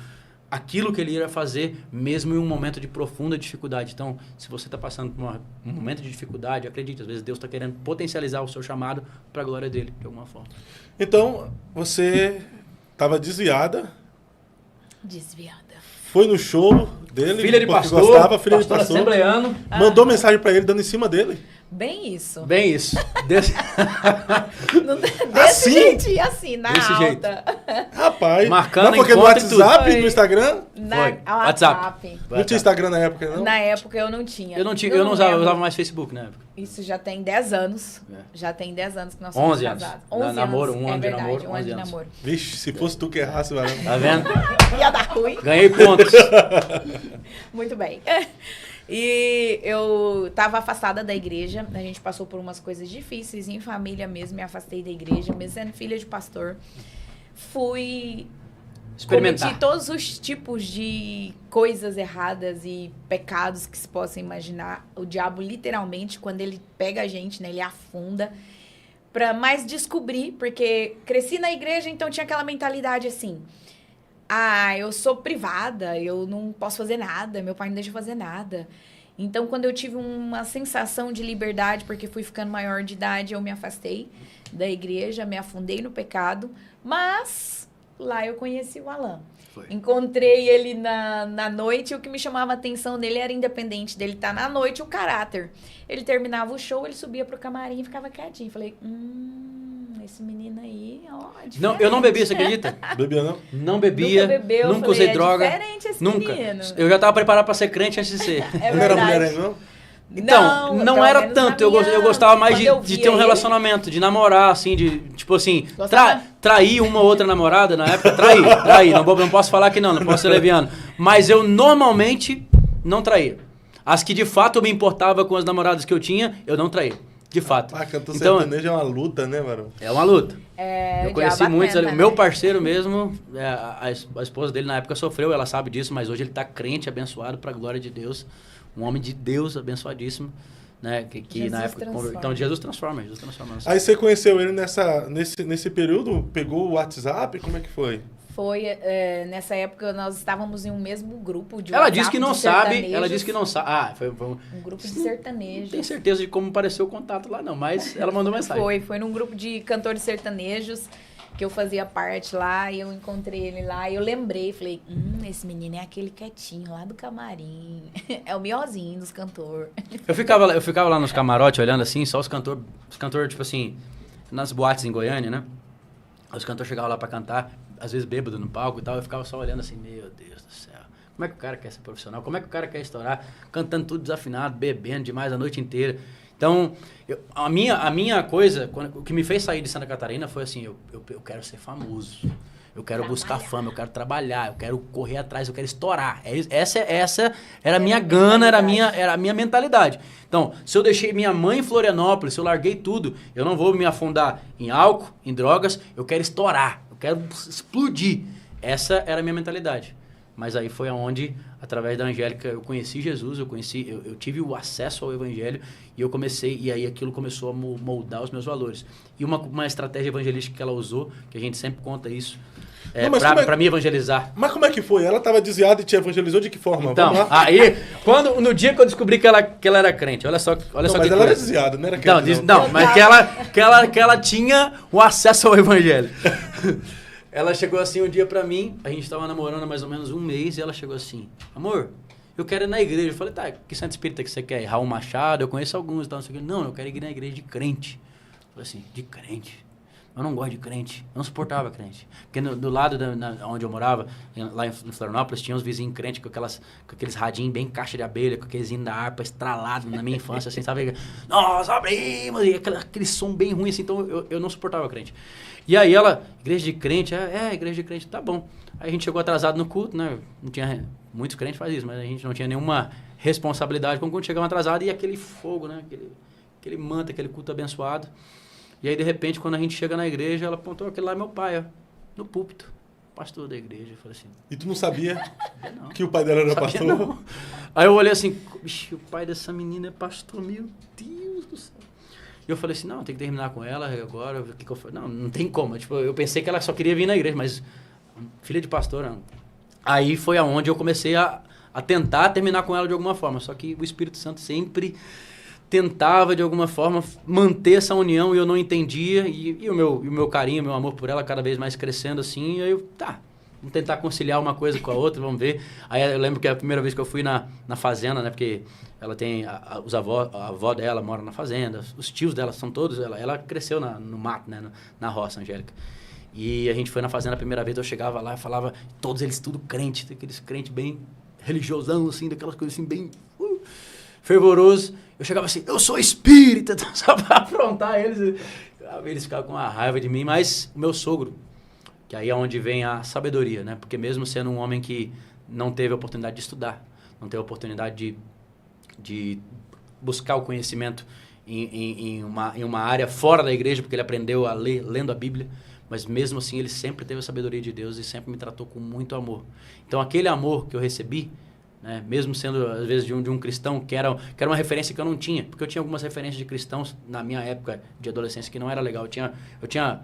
aquilo que ele ia fazer, mesmo em um momento de profunda dificuldade. Então, se você está passando por um momento de dificuldade, acredite, às vezes Deus está querendo potencializar o seu chamado para a glória dele, de alguma forma. Então, você estava desviada. Foi no show dele. Filha de pastor, gostava, filha de pastor pastor. assembleano. Mandou mensagem pra ele, dando em cima dele. Bem isso. Bem isso. Desse Assim? jeitinho, assim, na Desse alta. jeito. Rapaz. Marcando mas porque no encontro e tudo. WhatsApp, Foi. no Instagram? Foi. WhatsApp. Não tinha Instagram na época, não? Na época eu não tinha. Eu não usava, eu lembro. usava mais Facebook na época. Isso já tem 10 anos. É. Já tem 10 anos que nós somos 11 anos. casados. 11 Namoro, anos. um ano de verdade, namoro, um ano 11 de anos. namoro. Vixe, se fosse tu que errasse, vai. Tá vendo? Ia dar ruim. Ganhei pontos. Muito bem. E eu tava afastada da igreja. A gente passou por umas coisas difíceis em família mesmo. Me afastei da igreja, mesmo sendo filha de pastor. Fui Experimentar. cometi todos os tipos de coisas erradas e pecados que se possa imaginar. O diabo, literalmente, quando ele pega a gente, né, ele afunda. Pra mais descobrir, porque cresci na igreja, então tinha aquela mentalidade assim... Ah, eu sou privada, eu não posso fazer nada, meu pai não deixa eu fazer nada. Então, quando eu tive uma sensação de liberdade, porque fui ficando maior de idade, eu me afastei da igreja, me afundei no pecado, mas lá eu conheci o Alan. Foi. Encontrei ele na noite e o que me chamava a atenção dele era independente dele estar na noite, o caráter. Ele terminava o show, ele subia pro camarim e ficava quietinho. Falei, esse menino aí, ó, diferente. Não, eu não bebia, você acredita? Bebia, não? Não bebia, Nunca bebeu, nunca falei, usei é droga. Diferente esse Nunca. menino. Eu já estava preparado para ser crente antes de ser. É Não era verdade. mulher ainda, não? Então, não pelo era menos tanto. na minha- Eu gostava mais quando eu de via ter um ele- relacionamento, de namorar, assim, de, tipo assim, Gostava? trair uma ou outra namorada na época. Trair. Não posso falar que não posso ser leviano. Mas eu normalmente não traía. As que de fato eu me importava com as namoradas que eu tinha, eu não traía. De fato. Ah, cantor Então, sertanejo é uma luta, né, mano? é uma luta. É, Eu o conheci diabo muitos ali. atenta, O meu né? parceiro mesmo, a esposa dele na época sofreu, ela sabe disso, mas hoje ele tá crente, abençoado pra glória de Deus. Um homem de Deus, abençoadíssimo. Né? Que Jesus na época. transforma. Então Jesus transforma. Aí você conheceu ele nesse período? Pegou o WhatsApp? Como é que foi? Foi, nessa época nós estávamos em um mesmo grupo de Ela WhatsApp disse que não de sabe. sertanejos. Ela disse que não sabe. Ah, foi Um grupo de Não sertanejos. tenho certeza de como apareceu o contato lá, não, mas ela mandou mensagem. Foi num grupo de cantores sertanejos que eu fazia parte lá e eu encontrei ele lá e eu lembrei, falei, esse menino é aquele quietinho lá do camarim, é o miozinho dos cantores. Eu ficava lá nos camarotes olhando assim, só os cantores, tipo assim, nas boates em Goiânia, né? Os cantores chegavam lá pra cantar, às vezes bêbado no palco e tal, eu ficava só olhando assim, meu Deus do céu, como é que o cara quer ser profissional? Como é que o cara quer estourar? Cantando tudo desafinado, bebendo demais a noite inteira. Então, a minha coisa, o que me fez sair de Santa Catarina foi assim, eu quero ser famoso. Eu quero buscar fama, eu quero trabalhar, eu quero correr atrás, eu quero estourar. Essa era a minha gana, era a minha mentalidade. Então, se eu deixei minha mãe em Florianópolis, se eu larguei tudo, eu não vou me afundar em álcool, em drogas, eu quero estourar, eu quero explodir. Essa era a minha mentalidade. Mas aí foi aonde, através da Angélica, eu conheci Jesus, eu tive o acesso ao Evangelho e aí aquilo começou a moldar os meus valores. E uma estratégia evangelística que ela usou, que a gente sempre conta isso, para me evangelizar. Mas como é que foi? Ela estava desviada e te evangelizou de que forma? Então, Vamos lá. aí, no dia que eu descobri que ela era crente, olha só Não, que mas coisa. ela era desviada, não era Não, crente, não, mas que ela tinha o acesso ao Evangelho. Ela chegou assim um dia pra mim, a gente tava namorando há mais ou menos um mês, e ela chegou assim, amor, eu quero ir na igreja. Eu falei, tá, que centro espírita que você quer? Raul Machado, eu conheço alguns e tal, não sei o que. Não, eu quero ir na igreja de crente. Eu falei assim, de crente? Eu não gosto de crente. Eu não suportava crente. Porque do lado onde eu morava, lá em Florianópolis, tinha uns vizinhos crentes com aqueles radinhos bem caixa de abelha, com aqueles hinos da harpa estralado na minha infância, assim, sabe? Nós abrimos! E aquele som bem ruim, assim, então eu não suportava crente. E aí ela, igreja de crente, igreja de crente, tá bom. Aí a gente chegou atrasado no culto, né? Não tinha, muitos crentes fazem isso, mas a gente não tinha nenhuma responsabilidade com quando chegamos atrasados e aquele fogo, né? Aquele manto, aquele culto abençoado. E aí, de repente, quando a gente chega na igreja, ela apontou, aquele lá é meu pai, ó, no púlpito, pastor da igreja. Eu falei assim... E tu não sabia que o pai dela era pastor? Não. Aí eu olhei assim, o pai dessa menina é pastor, meu Deus do céu. E eu falei assim, não, tem que terminar com ela agora. O que eu falei? Não tem como. Tipo, eu pensei que ela só queria vir na igreja, mas filha de pastor, não. Aí foi aonde eu comecei a tentar terminar com ela de alguma forma. Só que o Espírito Santo sempre... tentava, de alguma forma, manter essa união e eu não entendia. E o meu carinho, o meu amor por ela cada vez mais crescendo assim. E aí eu, vamos tentar conciliar uma coisa com a outra, vamos ver. Aí eu lembro que a primeira vez que eu fui na fazenda, né? Porque ela tem a avó dela mora na fazenda, os tios dela são todos... Ela cresceu no mato, né? Na roça, Angélica. E a gente foi na fazenda a primeira vez, eu chegava lá e falava... Todos eles tudo crente, aqueles crentes bem religiosão, assim, daquelas coisas assim, bem... fervoroso. Eu chegava assim, eu sou espírita, só para afrontar eles. Eles ficavam com uma raiva de mim, mas o meu sogro, que aí é onde vem a sabedoria, né? Porque mesmo sendo um homem que não teve a oportunidade de estudar, não teve a oportunidade de buscar o conhecimento em uma área fora da igreja, porque ele aprendeu a ler, lendo a Bíblia, mas mesmo assim ele sempre teve a sabedoria de Deus e sempre me tratou com muito amor. Então aquele amor que eu recebi, né? Mesmo sendo, às vezes, de um cristão que era uma referência que eu não tinha. Porque eu tinha algumas referências de cristãos na minha época de adolescência que não era legal. Eu tinha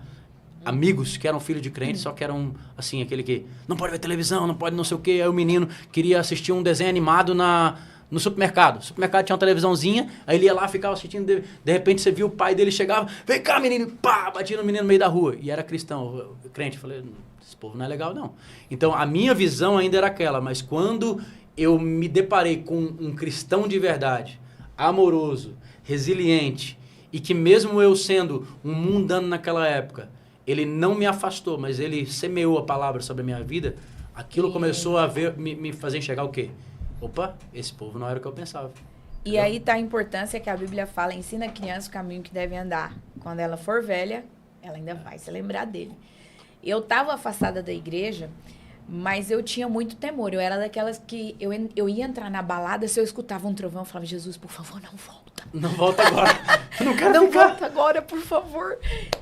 amigos que eram filhos de crentes, só que eram, assim, aquele que não pode ver televisão, não pode não sei o quê. Aí o menino queria assistir um desenho animado no supermercado. O supermercado tinha uma televisãozinha, aí ele ia lá, ficava assistindo. De repente, você viu o pai dele, chegava, vem cá, menino, pá, batia no menino no meio da rua. E era cristão, crente. Eu falei, esse povo não é legal, não. Então, a minha visão ainda era aquela, mas quando... eu me deparei com um cristão de verdade, amoroso, resiliente, e que mesmo eu sendo um mundano naquela época, ele não me afastou, mas ele semeou a palavra sobre a minha vida, aquilo começou a me fazer enxergar o quê? Opa, esse povo não era o que eu pensava. E aí tá a importância que a Bíblia fala, ensina a criança o caminho que deve andar. Quando ela for velha, ela ainda vai se lembrar dele. Eu estava afastada da igreja... mas eu tinha muito temor. Eu era daquelas que eu ia entrar na balada, se eu escutava um trovão, eu falava, Jesus, por favor, não volta. Não volta agora. Eu não quero não ficar. Volta agora, por favor.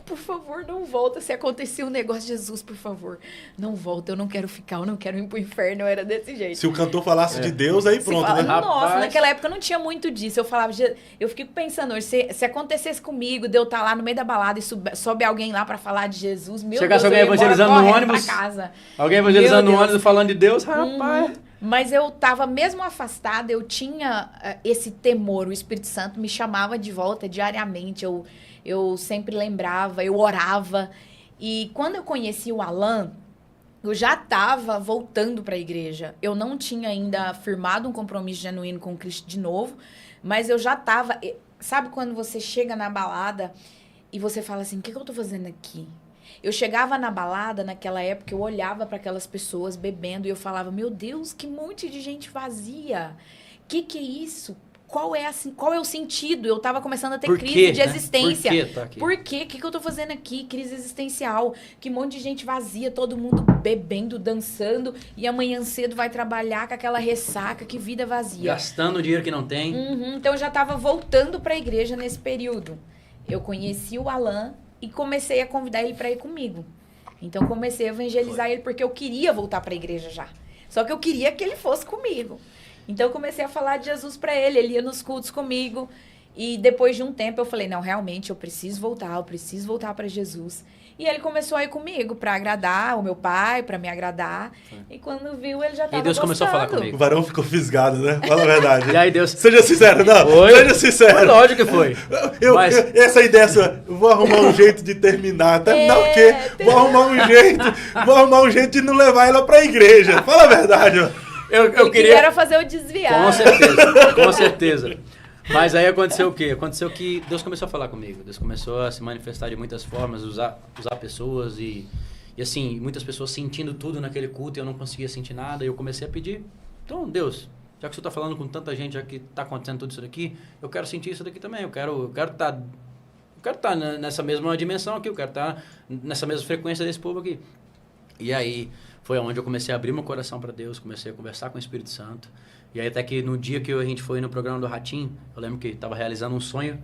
Por favor, não volta. Se acontecer um negócio, Jesus, por favor, não volta. Eu não quero ficar, eu não quero ir pro inferno. Eu era desse jeito. Se o cantor falasse de Deus, aí pronto, fala, né? Nossa, Rapaz. naquela época não tinha muito disso. Eu falava, eu fico pensando, se acontecesse comigo, de eu estar lá no meio da balada e sobe alguém lá pra falar de Jesus, meu Chegasse Deus, alguém evangelizando no ônibus. pra casa. Alguém evangelizando no ônibus falando de Deus, rapaz. Mas eu estava mesmo afastada, eu tinha esse temor, o Espírito Santo me chamava de volta diariamente, eu sempre lembrava, eu orava. E quando eu conheci o Alan, eu já estava voltando para a igreja. Eu não tinha ainda firmado um compromisso genuíno com Cristo de novo, mas eu já estava... Sabe quando você chega na balada e você fala assim, o que eu estou fazendo aqui? Eu chegava na balada, naquela época, eu olhava para aquelas pessoas bebendo e eu falava, meu Deus, que monte de gente vazia. Que é isso? Qual é o sentido? Eu tava começando a ter crise de existência. Por que tá aqui? Por quê? O que eu tô fazendo aqui? Crise existencial. Que monte de gente vazia, todo mundo bebendo, dançando, e amanhã cedo vai trabalhar com aquela ressaca, que vida vazia. Gastando dinheiro que não tem. Então eu já tava voltando para a igreja nesse período. Eu conheci o Alan e comecei a convidar ele para ir comigo. Então, comecei a evangelizar ele, porque eu queria voltar para a igreja já. Só que eu queria que ele fosse comigo. Então, eu comecei a falar de Jesus para ele. Ele ia nos cultos comigo. E depois de um tempo, eu falei, não, realmente, eu preciso voltar para Jesus. E ele começou a ir comigo para agradar o meu pai, para me agradar. E quando viu, ele já estava E Deus começou a falar comigo. O varão ficou fisgado, né? Fala a verdade. E aí Deus... Seja sincero, não. Foi? Seja sincero. Foi lógico que foi. Essa ideia sua, vou arrumar um jeito de terminar. Terminar o quê? Vou arrumar um jeito de não levar ela pra igreja. Fala a verdade, ó. Eu queria fazer o desviar. Com certeza. Mas aí aconteceu o quê? Aconteceu que Deus começou a falar comigo. Deus começou a se manifestar de muitas formas, usar pessoas e assim, muitas pessoas sentindo tudo naquele culto e eu não conseguia sentir nada. E eu comecei a pedir, então, Deus, já que o Senhor está falando com tanta gente, já que está acontecendo tudo isso daqui, eu quero sentir isso daqui também. Eu quero estar nessa mesma dimensão aqui, eu quero estar nessa mesma frequência desse povo aqui. E aí foi onde eu comecei a abrir meu coração para Deus, comecei a conversar com o Espírito Santo. E aí até que no dia que a gente foi no programa do Ratinho, eu lembro que estava realizando um sonho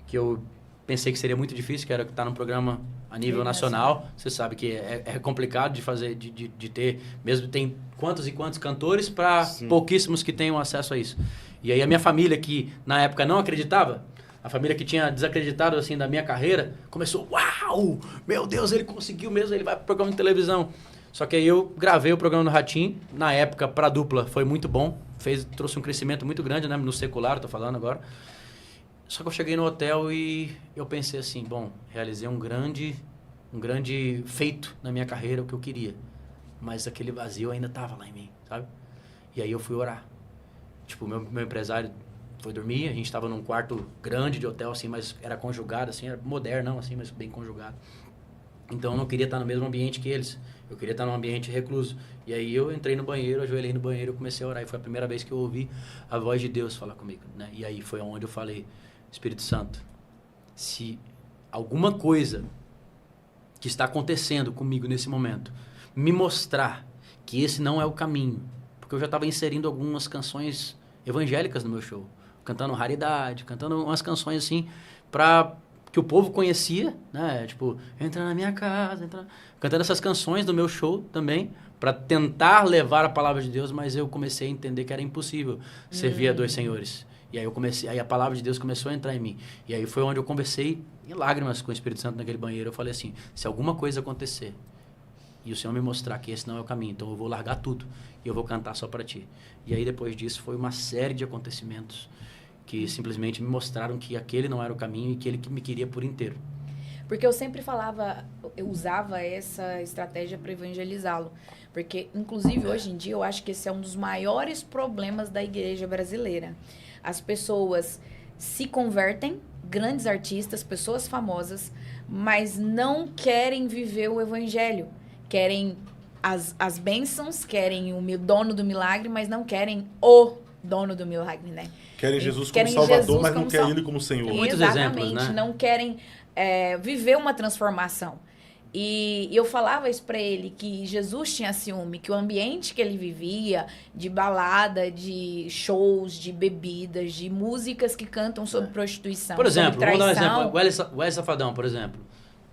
que eu pensei que seria muito difícil, que era estar num programa a nível nacional. Você sabe que é complicado de fazer, de ter, mesmo tem quantos e quantos cantores para pouquíssimos que tenham acesso a isso. E aí a minha família, que na época não acreditava, a família que tinha desacreditado assim da minha carreira, começou, uau, meu Deus, ele conseguiu mesmo, ele vai para o programa de televisão. Só que aí eu gravei o programa do Ratinho, na época para dupla foi muito bom, trouxe um crescimento muito grande, né, no secular, tô falando agora. Só que eu cheguei no hotel e eu pensei assim, bom, realizei um grande feito na minha carreira, o que eu queria. Mas aquele vazio ainda estava lá em mim, sabe? E aí eu fui orar. Tipo, meu empresário foi dormir, a gente estava num quarto grande de hotel, assim, mas era conjugado, assim, era modernão, assim, mas bem conjugado. Então eu não queria estar no mesmo ambiente que eles. Eu queria estar num ambiente recluso. E aí eu entrei no banheiro, ajoelhei no banheiro, comecei a orar. E foi a primeira vez que eu ouvi a voz de Deus falar comigo, né? E aí foi onde eu falei, Espírito Santo, se alguma coisa que está acontecendo comigo nesse momento me mostrar que esse não é o caminho, porque eu já estava inserindo algumas canções evangélicas no meu show, cantando raridade, cantando umas canções assim, que o povo conhecia, né? Tipo, entra na minha casa, cantando essas canções do meu show também, para tentar levar a palavra de Deus, mas eu comecei a entender que era impossível servir a dois senhores. E aí a palavra de Deus começou a entrar em mim. E aí foi onde eu conversei em lágrimas com o Espírito Santo naquele banheiro. Eu falei assim, se alguma coisa acontecer e o Senhor me mostrar que esse não é o caminho, então eu vou largar tudo e eu vou cantar só para Ti. E aí depois disso foi uma série de acontecimentos que simplesmente me mostraram que aquele não era o caminho e que Ele me queria por inteiro. Porque eu sempre eu usava essa estratégia para evangelizá-lo. Porque, inclusive, hoje em dia, eu acho que esse é um dos maiores problemas da igreja brasileira. As pessoas se convertem, grandes artistas, pessoas famosas, mas não querem viver o evangelho. Querem as bênçãos, querem o dono do milagre, mas não querem o dono do milagre, né? Querem Jesus como Salvador, mas não querem Ele como Senhor. Muitos exemplos, né? Não querem viver uma transformação. E eu falava isso para ele, que Jesus tinha ciúme, que o ambiente que ele vivia, de balada, de shows, de bebidas, de músicas que cantam sobre prostituição, por exemplo, sobre traição. Vamos dar um exemplo, o Wesley Safadão, por exemplo,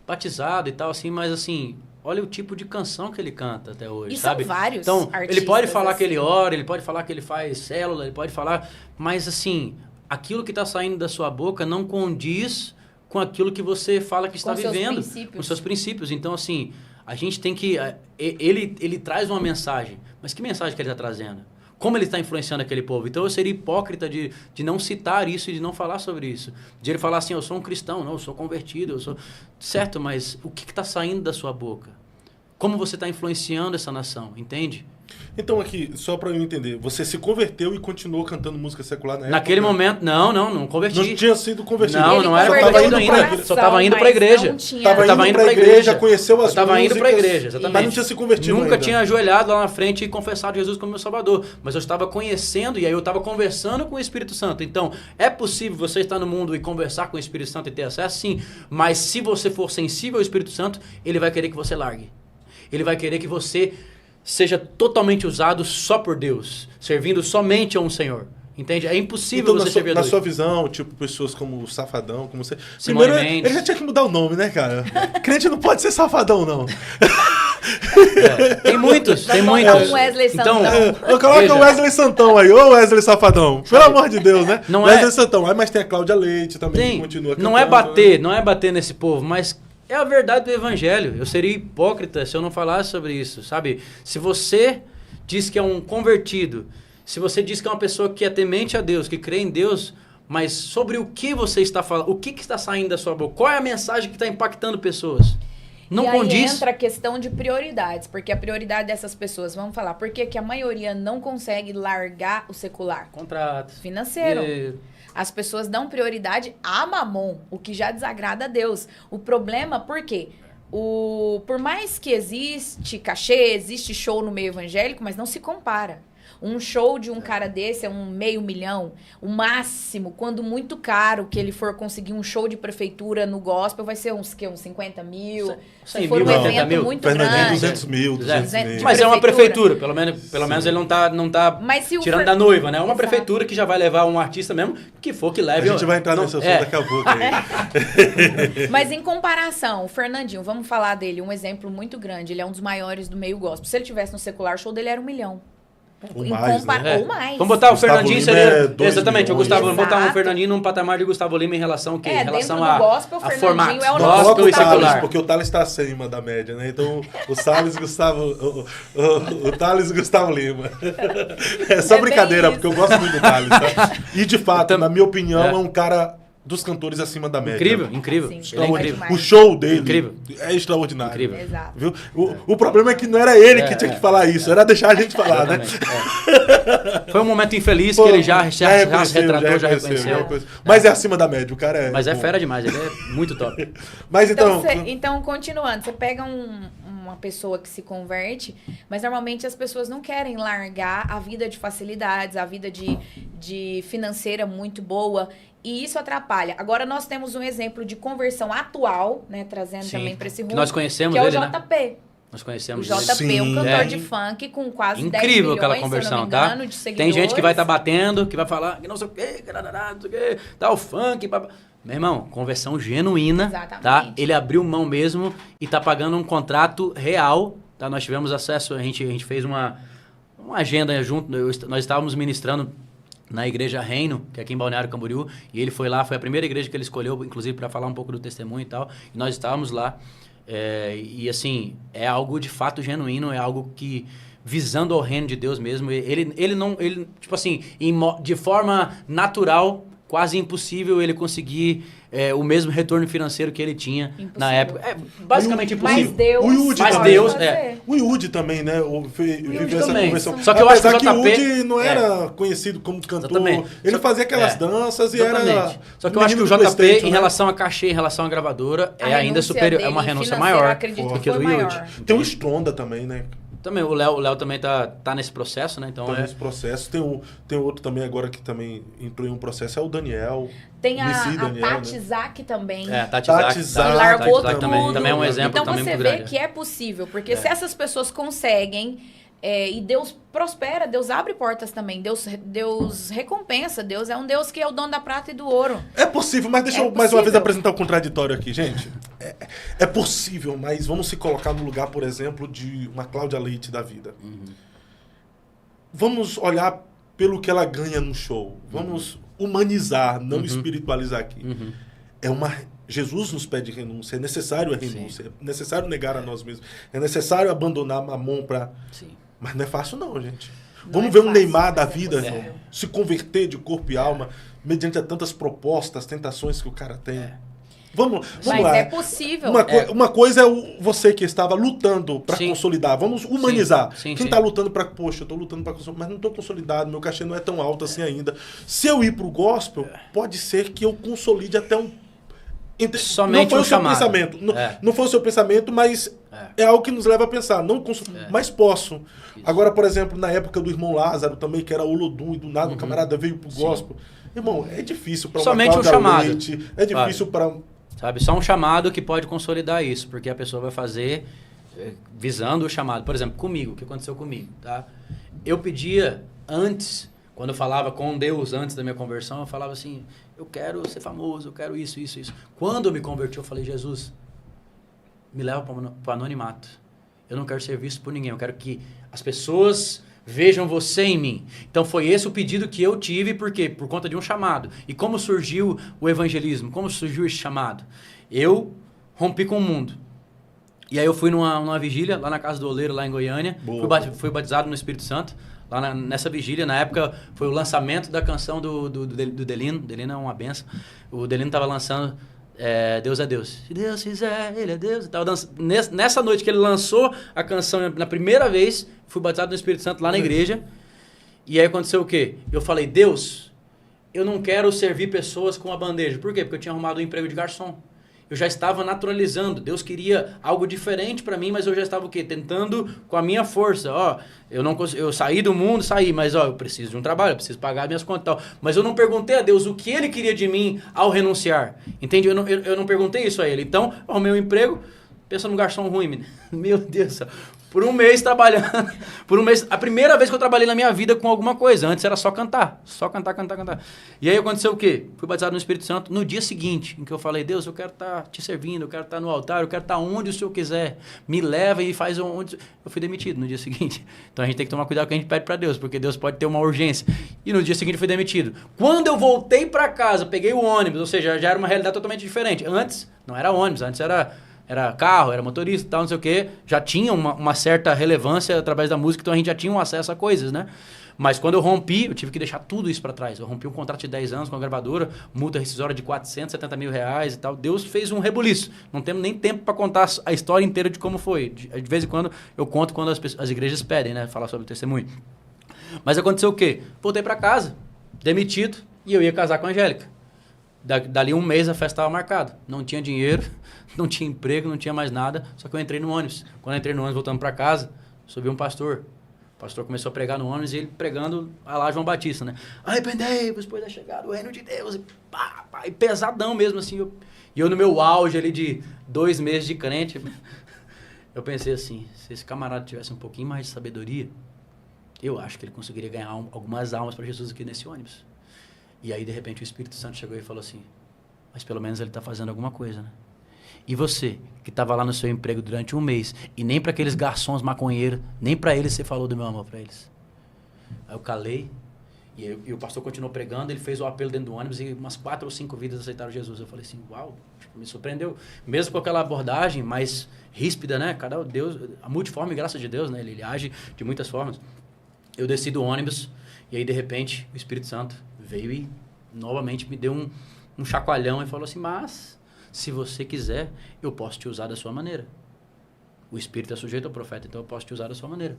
batizado e tal, assim, mas assim, olha o tipo de canção que ele canta até hoje, e sabe? São vários então, artistas, ele pode falar assim. que ele ora, ele pode falar que ele faz célula, ele pode falar, mas assim, aquilo que está saindo da sua boca não condiz com aquilo que você fala que está vivendo, com seus princípios. Então, assim, a gente tem que... Ele traz uma mensagem, mas que mensagem que ele está trazendo? Como ele está influenciando aquele povo? Então, eu seria hipócrita de não citar isso e de não falar sobre isso. De ele falar assim, eu sou um cristão, não, eu sou convertido, eu sou... Certo, mas o que está saindo da sua boca? Como você está influenciando essa nação, entende? Então aqui, só para eu entender, você se converteu e continuou cantando música secular na época? Naquele momento, não converti. Não tinha sido convertido. Não era convertido ainda. Só estava indo para a igreja. Estava indo para a igreja, conheceu as músicas. Estava indo para a igreja, exatamente. Mas não tinha se convertido Nunca ainda. tinha ajoelhado lá na frente e confessado Jesus como meu Salvador. Mas eu estava conhecendo e aí eu estava conversando com o Espírito Santo. Então, é possível você estar no mundo e conversar com o Espírito Santo e ter acesso? Sim. Mas se você for sensível ao Espírito Santo, ele vai querer que você largue. Ele vai querer que você seja totalmente usado só por Deus, servindo somente a um Senhor. Entende? É impossível então, você servir a dois. Na sua visão, tipo, pessoas como o Safadão, como você... Simone Primeiro, Mendes. ele já tinha que mudar o nome, né, cara? Crente não pode ser Safadão, não. Tem muitos. Um Wesley Santão. Então, coloca o Wesley Santão aí, ô Wesley Safadão. Pelo amor de Deus, né? Não Wesley Santão. Aí, mas tem a Cláudia Leite também, que continua cantando. Não é bater nesse povo, mas é a verdade do evangelho. Eu seria hipócrita se eu não falasse sobre isso, sabe? Se você diz que é um convertido, se você diz que é uma pessoa que é temente a Deus, que crê em Deus, mas sobre o que você está falando, o que está saindo da sua boca? Qual é a mensagem que está impactando pessoas? Não e condiz. aí entra a questão de prioridades, porque a prioridade dessas pessoas, vamos falar, por que a maioria não consegue largar o secular? Contratos. Financeiro. As pessoas dão prioridade a mamon, o que já desagrada a Deus. O problema, por quê? Por mais que existe cachê, existe show no meio evangélico, mas não se compara. Um show de um cara desse é $500 mil. O máximo, quando muito caro, que ele for conseguir um show de prefeitura no gospel, vai ser uns 50 mil. Se for um evento muito grande. 200 mil. Mas é uma prefeitura. Pelo menos ele não tá tirando da noiva, né? É uma prefeitura que já vai levar um artista mesmo, que for que leve. A gente vai entrar nesse assunto daqui a pouco. Mas em comparação, o Fernandinho, vamos falar dele, um exemplo muito grande. Ele é um dos maiores do meio gospel. Se ele tivesse no secular, o show dele era $1 milhão. Ou mais, né? Ou mais. Vamos botar o Fernandinho, seria... Exatamente, milhões. vamos botar o Fernandinho num patamar de Gustavo Lima em relação ao quê? Em relação a gospel, a formato. É o gospel e secular. Porque o Thales está acima da média, né? Então, o Thales o Thales e Gustavo Lima. É só brincadeira, porque eu gosto muito do Thales, tá? E, de fato, na minha opinião, é um cara... dos cantores acima da média. Incrível. Sim, é incrível. O show dele é extraordinário. Incrível. Exato. Viu? O problema é que não era ele que tinha que falar isso, era deixar a gente falar, né? Foi um momento infeliz que ele já se retratou, já reconheceu. Mas é acima da média, o cara é... Mas é fera demais, ele é muito top. Mas então, continuando, você pega uma pessoa que se converte, mas normalmente as pessoas não querem largar a vida de facilidades, a vida de financeira muito boa, e isso atrapalha. Agora nós temos um exemplo de conversão atual, né, trazendo também para esse rumo, que nós conhecemos que é o ele, JP. Né? Nós conhecemos o JP, um cantor de funk com quase 10 milhões, incrível aquela conversão, se eu não me engano, de seguidores. Tem gente que vai estar batendo, que vai falar que não sei o quê, não sei o quê, tá o funk, meu irmão, conversão genuína, tá? Ele abriu mão mesmo e tá pagando um contrato real, tá? Nós tivemos acesso, a gente fez uma agenda junto, nós estávamos ministrando na igreja Reino, que é aqui em Balneário Camboriú, e ele foi lá, foi a primeira igreja que ele escolheu, inclusive para falar um pouco do testemunho e tal, e nós estávamos lá, e assim, é algo de fato genuíno, é algo que, visando ao reino de Deus mesmo, ele não, tipo assim, de forma natural, quase impossível ele conseguir o mesmo retorno financeiro que ele tinha na época. É basicamente impossível. Mas Deus, o Yudi também, né? Viveu essa conversão. Só que eu acho que o Yudi não era conhecido como cantor. Exatamente. Ele fazia aquelas danças e era... Só que eu acho que o JP, em relação a cachê, em relação à gravadora, é ainda superior. É uma renúncia maior do que a do Yudi. Tem o Stronda também, né? Também, o Léo também tá nesse processo, né? Então, nesse processo. Tem outro também agora que também entrou em um processo, é o Daniel. Tem a Tati Zak também. Tati Zak. Que largou tudo. Também é um exemplo então também você vê que é possível, porque se essas pessoas conseguem, e Deus prospera, Deus abre portas também, Deus recompensa, Deus é um Deus que é o dono da prata e do ouro. É possível, mas deixa eu mais uma vez apresentar o contraditório aqui, gente. É possível, mas vamos se colocar no lugar, por exemplo, de uma Cláudia Leite da vida. Vamos olhar pelo que ela ganha no show. Vamos humanizar, não espiritualizar aqui. Jesus nos pede renúncia, é necessário a renúncia, é necessário negar a nós mesmos, é necessário abandonar mamon para... Mas não é fácil não, gente. Vamos ver um Neymar da vida, se converter de corpo e alma, mediante a tantas propostas, tentações que o cara tem. Vamos mas lá. É possível. Uma coisa é você que estava lutando para consolidar. Vamos humanizar. Quem está lutando para... Poxa, eu estou lutando para consolidar, mas não estou consolidado, meu cachê não é tão alto assim ainda. Se eu ir para o gospel, pode ser que eu consolide até um... Somente não foi o seu pensamento. Não foi o seu pensamento, mas é algo que nos leva a pensar. Mas posso. Isso. Agora, por exemplo, na época do irmão Lázaro também, que era Olodum, e do nada o camarada veio pro gospel. Irmão, é difícil para uma somente um chamado. Leite, é difícil para... Sabe, só um chamado que pode consolidar isso, porque a pessoa vai fazer visando o chamado. Por exemplo, comigo, o que aconteceu comigo, tá? Eu pedia antes, quando eu falava com Deus antes da minha conversão, eu falava assim, eu quero ser famoso, eu quero isso. Quando eu me converti, eu falei, Jesus, me leva para o anonimato. Eu não quero ser visto por ninguém, eu quero que as pessoas vejam você em mim. Então foi esse o pedido que eu tive, por quê? Por conta de um chamado. E como surgiu o evangelismo? Como surgiu esse chamado? Eu rompi com o mundo. E aí eu fui numa vigília, lá na casa do Oleiro, lá em Goiânia. Fui batizado no Espírito Santo. Lá nessa vigília, na época, foi o lançamento da canção do Delino. Delino é uma benção. O Delino estava lançando Deus é Deus. Se Deus fizer, Ele é Deus. Nessa noite que ele lançou a canção na primeira vez, fui batizado no Espírito Santo lá na igreja. E aí aconteceu o quê? Eu falei, Deus, eu não quero servir pessoas com a bandeja. Por quê? Porque eu tinha arrumado um emprego de garçom. Eu já estava naturalizando. Deus queria algo diferente para mim, mas eu já estava o quê? Tentando com a minha força. Eu saí do mundo, mas eu preciso de um trabalho, eu preciso pagar minhas contas e tal. Mas eu não perguntei a Deus o que Ele queria de mim ao renunciar. Entende? Eu não perguntei isso a Ele. Então, eu arrumei um emprego, pensa num garçom ruim, menino. Meu Deus do céu. Por um mês trabalhando. A primeira vez que eu trabalhei na minha vida com alguma coisa. Antes era só cantar. Só cantar. E aí aconteceu o quê? Fui batizado no Espírito Santo no dia seguinte, em que eu falei, Deus, eu quero estar te servindo, eu quero estar no altar, eu quero estar onde o Senhor quiser. Me leva e faz onde... Eu fui demitido no dia seguinte. Então a gente tem que tomar cuidado com o que a gente pede para Deus, porque Deus pode ter uma urgência. E no dia seguinte eu fui demitido. Quando eu voltei para casa, peguei o ônibus, ou seja, já era uma realidade totalmente diferente. Antes, não era ônibus, antes era carro, era motorista e tal, não sei o quê. Já tinha uma certa relevância através da música, então a gente já tinha um acesso a coisas, né? Mas quando eu rompi, eu tive que deixar tudo isso para trás. Eu rompi um contrato de 10 anos com a gravadora, multa rescisória de R$470 mil e tal. Deus fez um rebuliço. Não temos nem tempo para contar a história inteira de como foi. De vez em quando eu conto quando as igrejas pedem, né? Falar sobre o testemunho. Mas aconteceu o quê? Voltei para casa, demitido, e eu ia casar com a Angélica. Dali um mês a festa estava marcada. Não tinha dinheiro, não tinha emprego, não tinha mais nada. Só que eu entrei no ônibus. Quando eu entrei no ônibus, voltando para casa, subiu um pastor. O pastor começou a pregar no ônibus e ele pregando a lá João Batista, né? Arrependei-vos, pois é chegado o reino de Deus. E pesadão mesmo, assim. E eu no meu auge ali de 2 meses de crente, eu pensei assim, se esse camarada tivesse um pouquinho mais de sabedoria, eu acho que ele conseguiria ganhar algumas almas para Jesus aqui nesse ônibus. E aí, de repente, o Espírito Santo chegou e falou assim, mas pelo menos ele está fazendo alguma coisa, né? E você, que estava lá no seu emprego durante um mês, e nem para aqueles garçons maconheiros, nem para eles você falou do meu amor para eles. Aí eu calei, e o pastor continuou pregando, ele fez o apelo dentro do ônibus, e umas 4 ou 5 vidas aceitaram Jesus. Eu falei assim, uau, me surpreendeu. Mesmo com aquela abordagem mais ríspida, né? A multiforme graça de Deus, né? Ele age de muitas formas. Eu desci do ônibus, e aí, de repente, o Espírito Santo veio e novamente me deu um chacoalhão e falou assim, mas se você quiser, eu posso te usar da sua maneira. O Espírito é sujeito ao profeta, então eu posso te usar da sua maneira.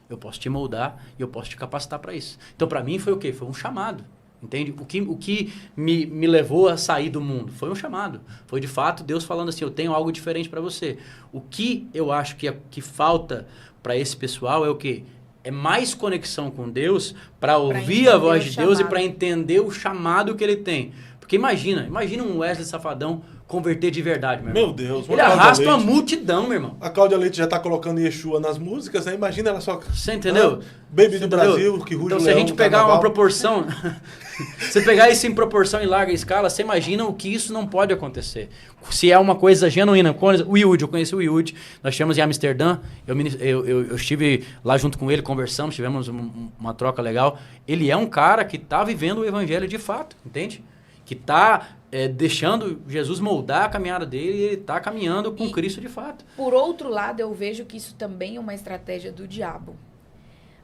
Eu posso te moldar e eu posso te capacitar para isso. Então, para mim, foi o quê? Foi um chamado, entende? O que me levou a sair do mundo foi um chamado. Foi, de fato, Deus falando assim, eu tenho algo diferente para você. O que eu acho que falta para esse pessoal é o quê? É mais conexão com Deus para ouvir a voz de Deus e para entender o chamado que ele tem. Porque imagina um Wesley Safadão converter de verdade, meu irmão. Meu Deus. Ele arrasta uma multidão, meu irmão. A Cláudia Leite já tá colocando Yeshua nas músicas, né? Imagina ela só... Você entendeu? Baby do Brasil, que ruge então, o se leão, a gente pegar carnaval. uma proporção... Você pegar isso em proporção em larga escala, você imagina o que isso não pode acontecer. Se é uma coisa genuína. O Yud, eu conheci o Yud, nós estivemos em Amsterdã, eu estive lá junto com ele, conversamos, tivemos uma troca legal. Ele é um cara que está vivendo o evangelho de fato, entende? Que está deixando Jesus moldar a caminhada dele e ele está caminhando com Cristo de fato. Por outro lado, eu vejo que isso também é uma estratégia do diabo.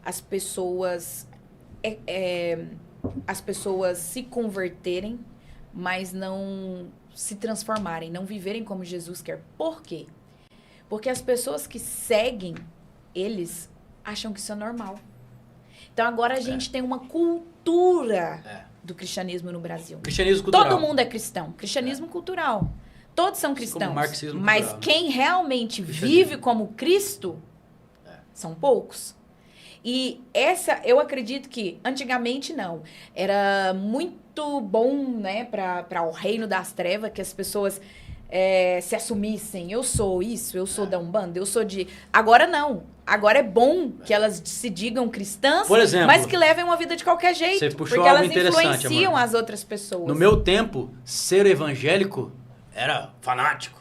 As pessoas se converterem, mas não se transformarem, não viverem como Jesus quer. Por quê? Porque as pessoas que seguem eles acham que isso é normal. Então agora a gente tem uma cultura do cristianismo no Brasil. Cristianismo cultural. Todo mundo é cristão. Cristianismo cultural. Todos são cristãos. Marxismo mas cultural, quem realmente vive como Cristo são poucos. E eu acredito que antigamente não. Era muito bom, né, para o reino das trevas que as pessoas se assumissem. Eu sou isso, eu sou da Umbanda, eu sou de... Agora não. Agora é bom que elas se digam cristãs, por exemplo, mas que levem uma vida de qualquer jeito. Você puxou porque algo elas influenciam as outras pessoas. No meu tempo, ser evangélico era fanático.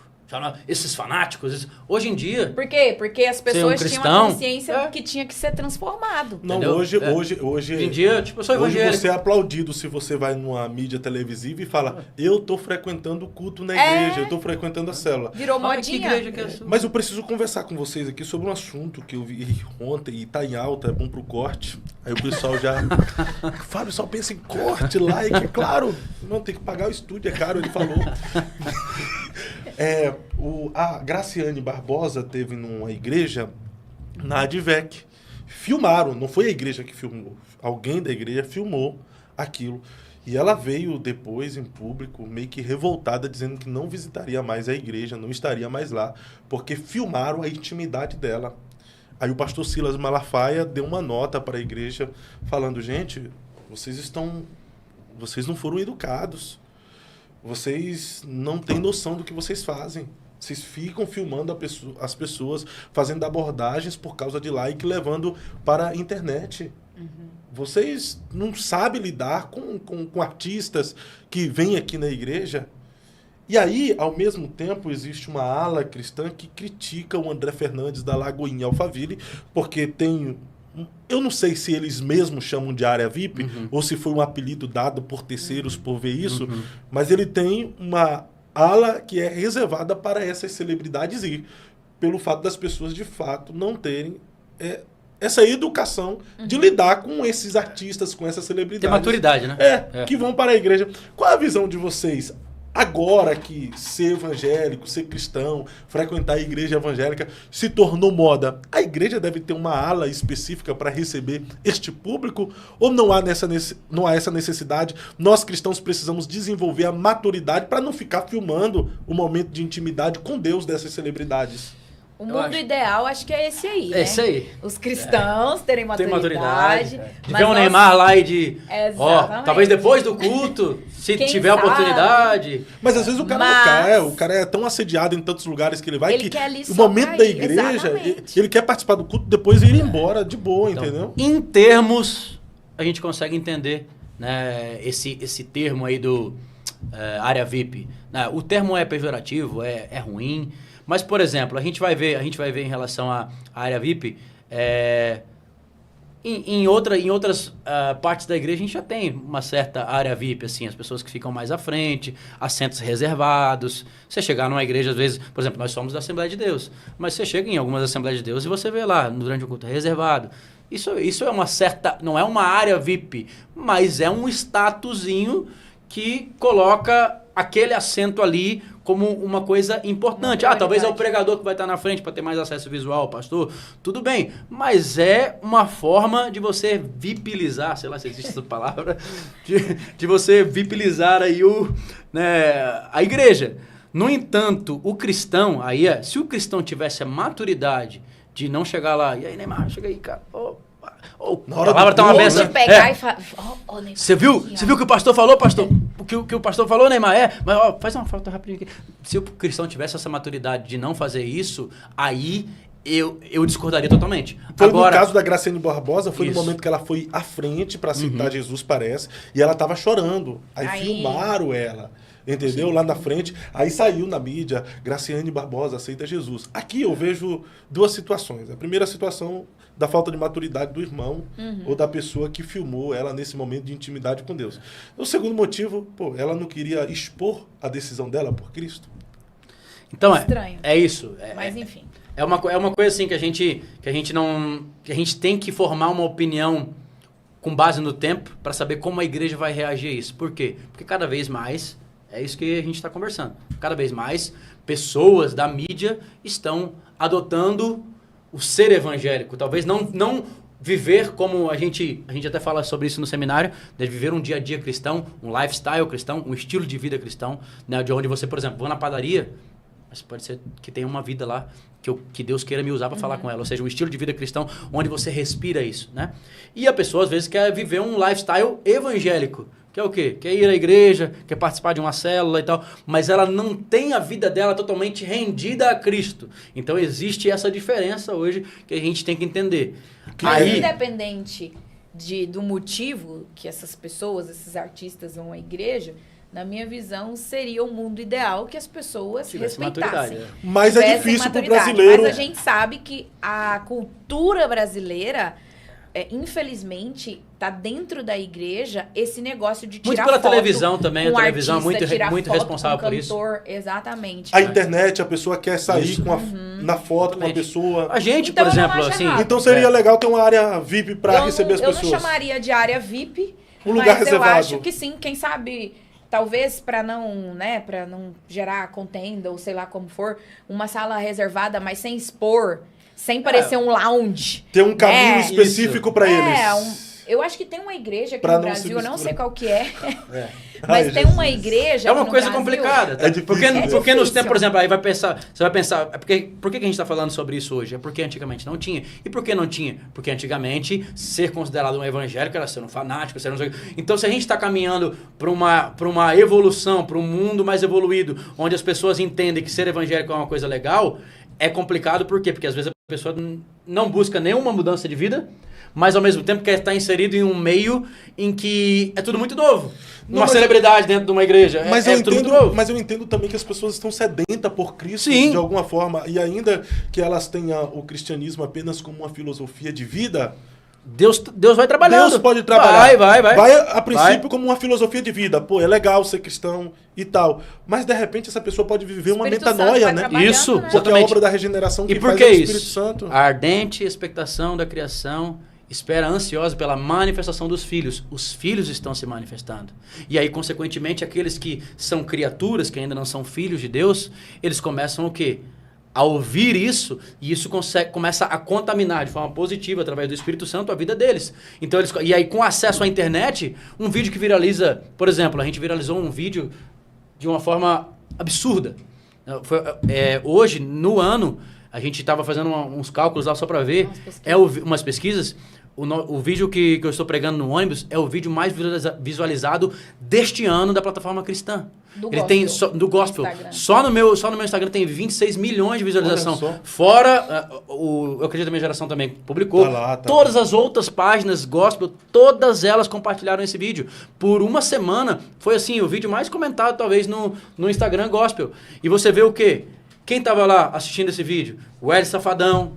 esses fanáticos. Hoje em dia... Por quê? Porque as pessoas cristão, tinham a consciência que tinha que ser transformado. Não, entendeu? hoje em dia, tipo, eu sou evangélico. Hoje você é aplaudido se você vai numa mídia televisiva e fala, eu tô frequentando o culto na igreja, eu tô frequentando a célula. Virou modinha. Que igreja que é a sua? Mas eu preciso conversar com vocês aqui sobre um assunto que eu vi ontem e tá em alta, é bom pro corte. Aí o pessoal já... Fábio, só pensa em corte, like, é claro. Não, tem que pagar o estúdio, é caro, ele falou. A Graciane Barbosa teve numa igreja na Advec. Filmaram, não foi a igreja que filmou. Alguém da igreja filmou aquilo. E ela veio depois em público meio que revoltada, dizendo que não visitaria mais a igreja, não estaria mais lá, porque filmaram a intimidade dela. Aí o pastor Silas Malafaia deu uma nota para a igreja falando, gente, vocês não foram educados. Vocês não têm noção do que vocês fazem. Vocês ficam filmando as pessoas, fazendo abordagens por causa de like, levando para a internet. Uhum. Vocês não sabem lidar com artistas que vêm aqui na igreja. E aí, ao mesmo tempo, existe uma ala cristã que critica o André Fernandes da Lagoinha Alphaville, porque tem... Eu não sei se eles mesmos chamam de área VIP, ou se foi um apelido dado por terceiros por ver isso, mas ele tem uma ala que é reservada para essas celebridades ir, pelo fato das pessoas, de fato, não terem essa educação de lidar com esses artistas, com essas celebridades. Tem maturidade, né? Que vão para a igreja. Qual a visão de vocês? Agora que ser evangélico, ser cristão, frequentar a igreja evangélica se tornou moda, a igreja deve ter uma ala específica para receber este público? Ou não há essa necessidade? Nós cristãos precisamos desenvolver a maturidade para não ficar filmando o momento de intimidade com Deus dessas celebridades. O mundo ideal, acho que é esse aí, né? Esse aí. Os cristãos terem maturidade. De ver um Neymar lá e de... Exatamente. Talvez depois do culto, se tiver oportunidade. Mas às vezes o cara não quer. O cara é tão assediado em tantos lugares que ele vai que o momento da igreja, ele quer participar do culto, depois ir embora de boa, então, entendeu? Em termos, a gente consegue entender, né, esse termo aí do área VIP. O termo é pejorativo, é ruim. Mas, por exemplo, a gente vai ver em relação à área VIP, em outras partes da igreja a gente já tem uma certa área VIP, assim, as pessoas que ficam mais à frente, assentos reservados. Você chegar numa igreja, às vezes, por exemplo, nós somos da Assembleia de Deus, mas você chega em algumas Assembleias de Deus e você vê lá, durante o culto, reservado. Isso é uma certa, não é uma área VIP, mas é um statusinho que coloca aquele assento ali como uma coisa importante. Talvez é o pregador que vai estar na frente para ter mais acesso visual ao pastor. Tudo bem, mas é uma forma de você vipilizar, sei lá se existe essa palavra, de você vipilizar aí a igreja. No entanto, o cristão, se o cristão tivesse a maturidade de não chegar lá, e aí, Neymar, chega aí, cara, na hora a palavra tá uma benção. Pegar e falar, Você viu o que o pastor falou, pastor? O que o pastor falou, Neymar? Mas faz uma foto rapidinho aqui. Se o cristão tivesse essa maturidade de não fazer isso, aí eu discordaria totalmente. Foi no caso da Graciane Barbosa, foi no momento que ela foi à frente para aceitar Jesus, parece, e ela tava chorando. Aí filmaram ela. Entendeu? Sim. Lá na frente, aí saiu na mídia, Graciane Barbosa aceita Jesus. Aqui eu vejo duas situações. A primeira situação da falta de maturidade do irmão ou da pessoa que filmou ela nesse momento de intimidade com Deus. O segundo motivo, ela não queria expor a decisão dela por Cristo. Então estranho. É isso. Mas enfim. É uma coisa assim que a gente tem que formar uma opinião com base no tempo para saber como a igreja vai reagir a isso. Por quê? Porque cada vez mais... É isso que a gente está conversando. Cada vez mais, pessoas da mídia estão adotando o ser evangélico. Talvez não viver como a gente até fala sobre isso no seminário, de viver um dia a dia cristão, um lifestyle cristão, um estilo de vida cristão, né, de onde você, por exemplo, vou na padaria, mas pode ser que tenha uma vida lá que Deus queira me usar para falar com ela. Ou seja, um estilo de vida cristão onde você respira isso, né? E a pessoa, às vezes, quer viver um lifestyle evangélico. Que é o quê? Quer ir à igreja, quer participar de uma célula e tal, mas ela não tem a vida dela totalmente rendida a Cristo. Então existe essa diferença hoje que a gente tem que entender. Mas independente do motivo que essas pessoas, esses artistas vão à igreja, na minha visão, seria o mundo ideal que as pessoas respeitassem. Mas é difícil para o brasileiro. Mas a gente sabe que a cultura brasileira, infelizmente, tá dentro da igreja esse negócio de tirar muito pela foto televisão também, a televisão artista, é muito responsável por isso. Exatamente. A internet, a pessoa quer sair na foto com a pessoa. A gente, então, por exemplo, assim... Então seria legal ter uma área VIP para receber as pessoas. Eu não chamaria de área VIP, lugar reservado. Eu acho que sim, quem sabe... Talvez para não gerar contenda ou sei lá como for, uma sala reservada, mas sem expor, sem parecer um lounge. Ter um caminho específico para eles. Eu acho que tem uma igreja aqui no Brasil, eu não sei qual que é. Mas Ai, tem uma igreja. É uma coisa complicada. Tá? Porque nos tempos, por exemplo, aí você vai pensar, por que a gente está falando sobre isso hoje? É porque antigamente não tinha. E por que não tinha? Porque antigamente ser considerado um evangélico era ser um fanático, ser um... Então, se a gente está caminhando para uma evolução, para um mundo mais evoluído, onde as pessoas entendem que ser evangélico é uma coisa legal, é complicado. Por quê? Porque às vezes a pessoa não busca nenhuma mudança de vida, mas ao mesmo tempo quer estar inserido em um meio em que é tudo muito novo. Uma celebridade dentro de uma igreja. Mas eu entendo também que as pessoas estão sedentas por Cristo de alguma forma. E ainda que elas tenham o cristianismo apenas como uma filosofia de vida... Deus vai trabalhando. Deus pode trabalhar. Vai a princípio como uma filosofia de vida. Pô, é legal ser cristão e tal. Mas de repente essa pessoa pode viver uma metanoia, né? Isso, né? Porque é a obra da regeneração que faz é o Espírito Santo. A ardente expectação da criação... espera ansiosa pela manifestação dos filhos. Os filhos estão se manifestando. E aí, consequentemente, aqueles que são criaturas, que ainda não são filhos de Deus, eles começam o quê? A ouvir isso, e isso começa a contaminar de forma positiva, através do Espírito Santo, a vida deles. Então, e aí, com acesso à internet, um vídeo que viraliza... Por exemplo, a gente viralizou um vídeo de uma forma absurda. Hoje, no ano... A gente estava fazendo uns cálculos lá só para ver. Umas pesquisas. O vídeo que eu estou pregando no ônibus é o vídeo mais visualizado deste ano da plataforma cristã. Do gospel. Só no meu Instagram tem 26 milhões de visualização. Fora, eu acredito que a minha geração também publicou. Todas as outras páginas gospel, todas elas compartilharam esse vídeo. Por uma semana, foi assim, o vídeo mais comentado talvez no Instagram gospel. E você vê o quê? Quem estava lá assistindo esse vídeo? O Hélio Safadão,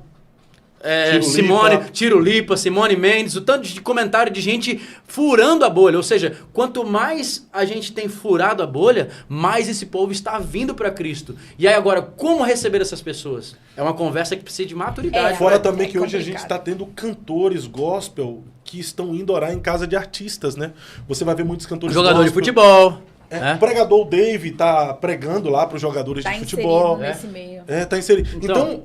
Tiro Lipa, Simone Mendes, o tanto de comentário de gente furando a bolha. Ou seja, quanto mais a gente tem furado a bolha, mais esse povo está vindo para Cristo. E aí agora, como receber essas pessoas? É uma conversa que precisa de maturidade. Fora também que hoje a gente está tendo cantores gospel que estão indo orar em casa de artistas, né? Você vai ver muitos cantores gospel. Jogador de futebol. O pregador Dave tá pregando lá para os jogadores de futebol. Nesse meio. Tá inserido. Então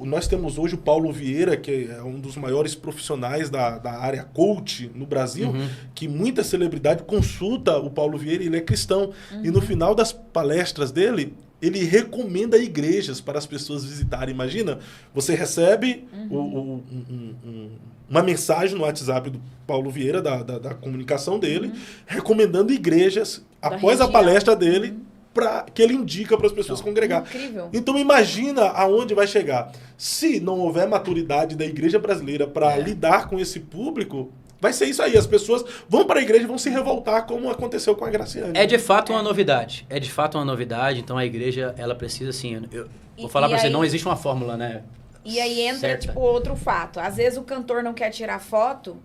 nós temos hoje o Paulo Vieira, que é um dos maiores profissionais da área coach no Brasil, que muita celebridade consulta o Paulo Vieira, ele é cristão. E no final das palestras dele, ele recomenda igrejas para as pessoas visitarem. Imagina, você recebe uma mensagem no WhatsApp do Paulo Vieira, da comunicação dele, recomendando igrejas após a palestra dele, que ele indica para as pessoas congregar. Incrível. Então imagina aonde vai chegar. Se não houver maturidade da igreja brasileira para lidar com esse público, vai ser isso aí. As pessoas vão para a igreja e vão se revoltar, como aconteceu com a Graciane. É de fato uma novidade. Então a igreja, ela precisa, assim... Eu vou falar para você, não existe uma fórmula, né? E aí entra, outro fato. Às vezes o cantor não quer tirar foto,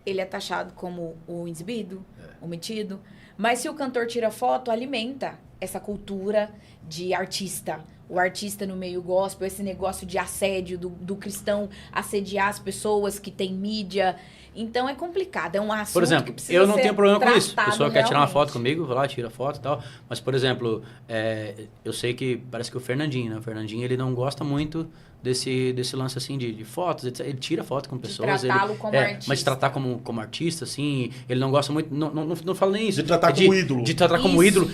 ele é taxado como o exibido, o metido. Mas se o cantor tira foto, alimenta essa cultura de artista. O artista no meio gospel, esse negócio de assédio, do cristão assediar as pessoas que tem mídia. Então é complicado, é um assunto por exemplo, que precisa eu não tenho problema com isso. A pessoa quer tirar uma realmente. foto comigo, vai lá, tira foto e tal. Mas, por exemplo, eu sei que parece que o Fernandinho, né? O Fernandinho, ele não gosta muito desse lance, assim, de fotos. Ele tira foto com pessoas. De tratá-lo como artista. Mas de tratar como artista, assim, ele não gosta muito... Não fala nem isso. De tratar como ídolo. De tratar como ídolo.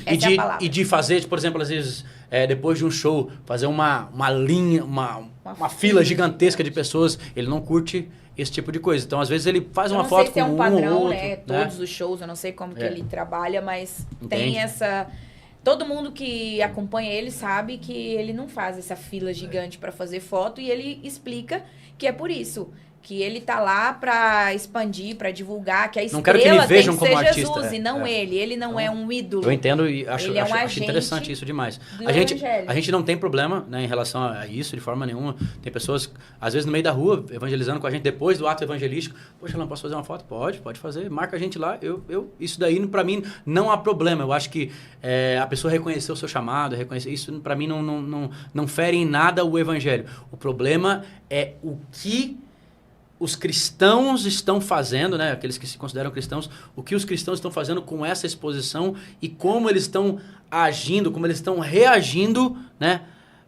E de fazer, por exemplo, às vezes, depois de um show, fazer uma linha, uma fila gigantesca de pessoas. Ele não curte esse tipo de coisa. Então, às vezes, ele faz uma foto com um ou outro. Eu não sei se é um padrão, né? Todos os shows, eu não sei como que ele trabalha, mas tem essa... Todo mundo que acompanha ele sabe que ele não faz essa fila gigante para fazer foto e ele explica que é por isso. que ele tá lá para expandir, para divulgar, que a não quero que me estrela tem vejam que como ser artista, Jesus e não ele. Ele não é um ídolo. Eu entendo e acho, Ele é um acho agente interessante isso demais. do A gente não tem problema, né, em relação a isso, de forma nenhuma. Tem pessoas, às vezes, no meio da rua, evangelizando com a gente depois do ato evangelístico. Poxa, Alan, posso fazer uma foto? Pode fazer. Marca a gente lá. Isso daí, para mim, não há problema. Eu acho que a pessoa reconhecer o seu chamado, reconhecer isso, para mim, não fere em nada o evangelho. O problema é o que os cristãos estão fazendo, né? Aqueles que se consideram cristãos, o que os cristãos estão fazendo com essa exposição e como eles estão agindo, como eles estão reagindo, né?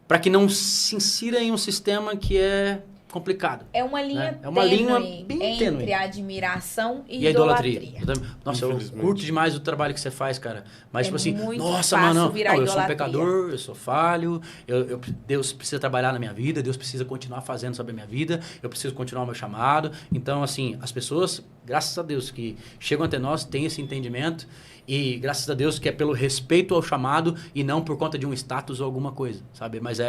Para que não se insira em um sistema que é complicado. É uma linha né? É uma linha bem entre tênue. a admiração e a idolatria. Nossa, eu curto demais o trabalho que você faz, cara. Mas, tipo assim, nossa, fácil mano, virar eu sou um idolatria. pecador, eu sou falho, Deus precisa trabalhar na minha vida, Deus precisa continuar fazendo sobre a minha vida, eu preciso continuar o meu chamado. Então, assim, as pessoas, graças a Deus, que chegam até nós, têm esse entendimento e graças a Deus que é pelo respeito ao chamado e não por conta de um status ou alguma coisa, sabe? Mas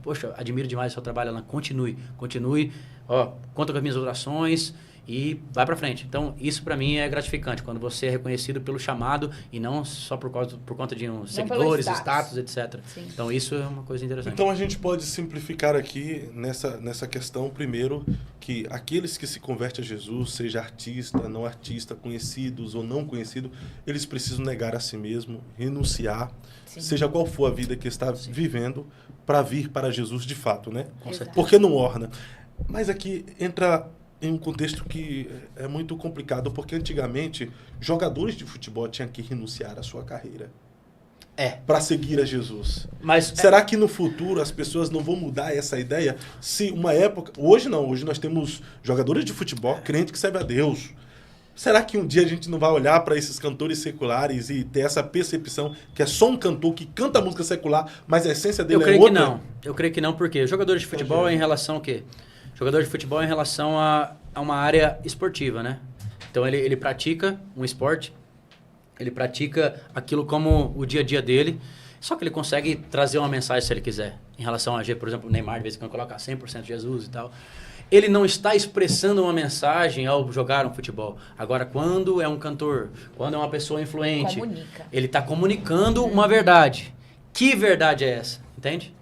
poxa, admiro demais o seu trabalho, Alan. Continue, conta com as minhas orações e vai pra frente. Então, isso pra mim é gratificante, quando você é reconhecido pelo chamado e não só por conta de uns seguidores, status, etc. Sim. Então, isso é uma coisa interessante. Então, a gente pode simplificar aqui nessa questão, primeiro, que aqueles que se convertem a Jesus, seja artista, não artista, conhecidos ou não conhecidos, eles precisam negar a si mesmo, renunciar, seja qual for a vida que está vivendo, para vir para Jesus de fato, né? Porque não orna. Mas aqui entra em um contexto que é muito complicado, porque antigamente jogadores de futebol tinham que renunciar à sua carreira para seguir a Jesus. Mas será que no futuro as pessoas não vão mudar essa ideia? Se uma época... Hoje não, hoje nós temos jogadores de futebol crente que serve a Deus. Será que um dia a gente não vai olhar para esses cantores seculares e ter essa percepção que é só um cantor que canta música secular, mas a essência dele é outra? Eu creio que não, porque jogadores de futebol é em relação ao quê? Jogador de futebol é em relação a uma área esportiva, né? Então ele pratica um esporte, ele pratica aquilo como o dia a dia dele, só que ele consegue trazer uma mensagem se ele quiser. Em relação a, por exemplo, o Neymar, de vez em quando coloca 100% Jesus e tal. Ele não está expressando uma mensagem ao jogar um futebol. Agora, quando é um cantor, quando é uma pessoa influente, ele está comunicando uma verdade. Que verdade é essa? Entende?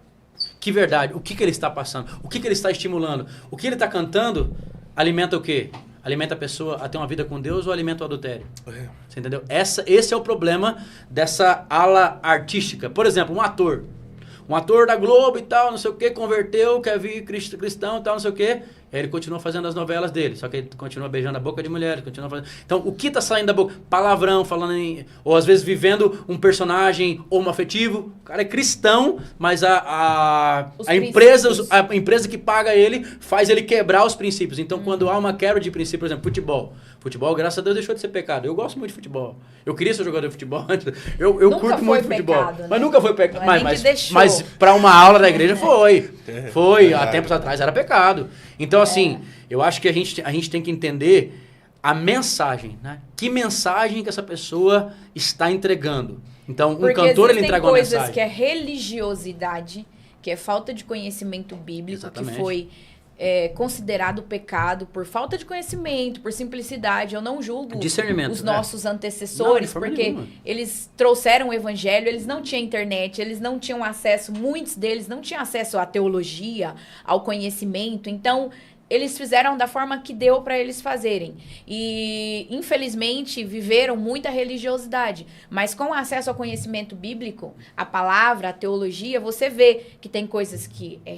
Que verdade? O que ele está passando? O que ele está estimulando? O que ele está cantando alimenta o quê? Alimenta a pessoa a ter uma vida com Deus ou alimenta o adultério? Você entendeu? Esse é o problema dessa ala artística. Por exemplo, um ator. Um ator da Globo e tal, não sei o quê, converteu, quer vir cristão e tal, não sei o quê. Aí ele continua fazendo as novelas dele, só que ele continua beijando a boca de mulheres, continua fazendo... Então, o que tá saindo da boca? Palavrão, ou às vezes vivendo um personagem homoafetivo. O cara é cristão, mas a empresa que paga ele faz ele quebrar os princípios. Então, quando há uma quebra de princípio, por exemplo, futebol. Futebol, graças a Deus, deixou de ser pecado. Eu gosto muito de futebol. Eu queria ser jogador de futebol. Eu curto muito futebol. Pecado, né? Mas nunca foi pecado. Mas para uma aula da igreja foi. Há tempos atrás era pecado. Então, assim, eu acho que a gente tem que entender a mensagem, né? Que mensagem que essa pessoa está entregando. Então, um cantor, ele entrega uma mensagem. Tem coisas que é religiosidade, que é falta de conhecimento bíblico, Exatamente. Que foi considerado pecado por falta de conhecimento, por simplicidade. Eu não julgo os nossos antecessores, porque eles trouxeram o evangelho, eles não tinham internet, eles não tinham acesso, muitos deles não tinham acesso à teologia, ao conhecimento. Então, eles fizeram da forma que deu para eles fazerem. E, infelizmente, viveram muita religiosidade. Mas com acesso ao conhecimento bíblico, a palavra, a teologia, você vê que tem coisas que é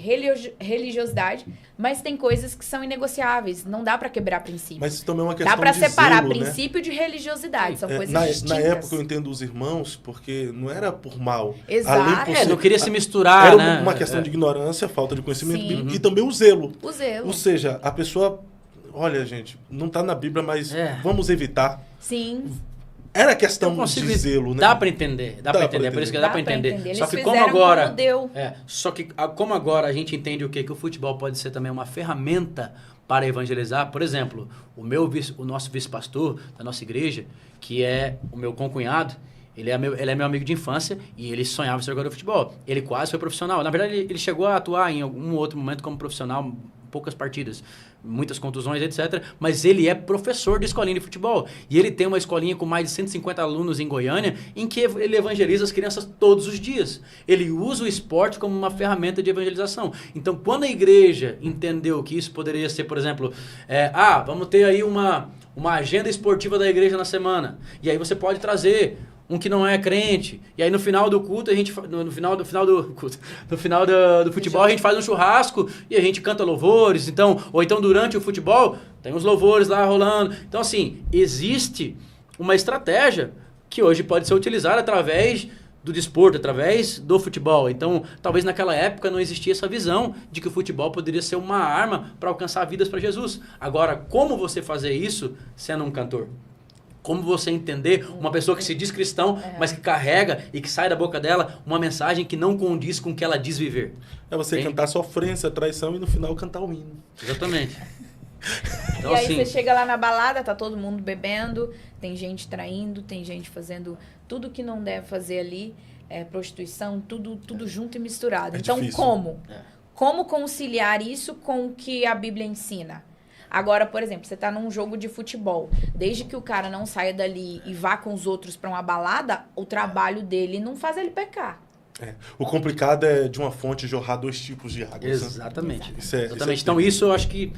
religiosidade, mas tem coisas que são inegociáveis. Não dá para quebrar princípios. Mas isso também é uma questão de dá para separar zelo, princípio, né? De religiosidade. São coisas distintas. Na época eu entendo os irmãos, porque não era por mal. Exato. Não queria se misturar, era uma questão de ignorância, falta de conhecimento bíblico, e também o zelo. O zelo. Ou seja, a pessoa... Olha, gente, não está na Bíblia, mas vamos evitar. Sim. Era questão de zelo, né? Dá para entender, por isso que dá para entender. Só que como agora a gente entende o que o futebol pode ser também uma ferramenta para evangelizar. Por exemplo, o nosso vice-pastor da nossa igreja, que é o meu concunhado, ele é meu amigo de infância e ele sonhava ser jogador de futebol. Ele quase foi profissional. Na verdade, ele chegou a atuar em algum outro momento como profissional poucas partidas, muitas contusões, etc. Mas ele é professor de escolinha de futebol. E ele tem uma escolinha com mais de 150 alunos em Goiânia, em que ele evangeliza as crianças todos os dias. Ele usa o esporte como uma ferramenta de evangelização. Então, quando a igreja entendeu que isso poderia ser, por exemplo, vamos ter aí uma agenda esportiva da igreja na semana. E aí você pode trazer um que não é crente. E aí no final do culto, no final do futebol, a gente faz um churrasco e a gente canta louvores. Então, ou então durante o futebol, tem os louvores lá rolando. Então, assim, existe uma estratégia que hoje pode ser utilizada através do desporto, através do futebol. Então, talvez naquela época não existia essa visão de que o futebol poderia ser uma arma para alcançar vidas para Jesus. Agora, como você fazer isso sendo um cantor? Como você entender uma pessoa que se diz cristão, mas que carrega e que sai da boca dela uma mensagem que não condiz com o que ela diz viver? É você cantar sofrência, traição e no final cantar o hino. Exatamente. Então, e aí você chega lá na balada, tá todo mundo bebendo, tem gente traindo, tem gente fazendo tudo que não deve fazer ali, prostituição, tudo junto e misturado. Então, difícil. Como conciliar isso com o que a Bíblia ensina? Agora, por exemplo, você tá num jogo de futebol. Desde que o cara não saia dali e vá com os outros pra uma balada, o trabalho dele não faz ele pecar. O complicado é de uma fonte jorrar 2 tipos de água. Exatamente. Exatamente. Exatamente. Então, isso eu acho que...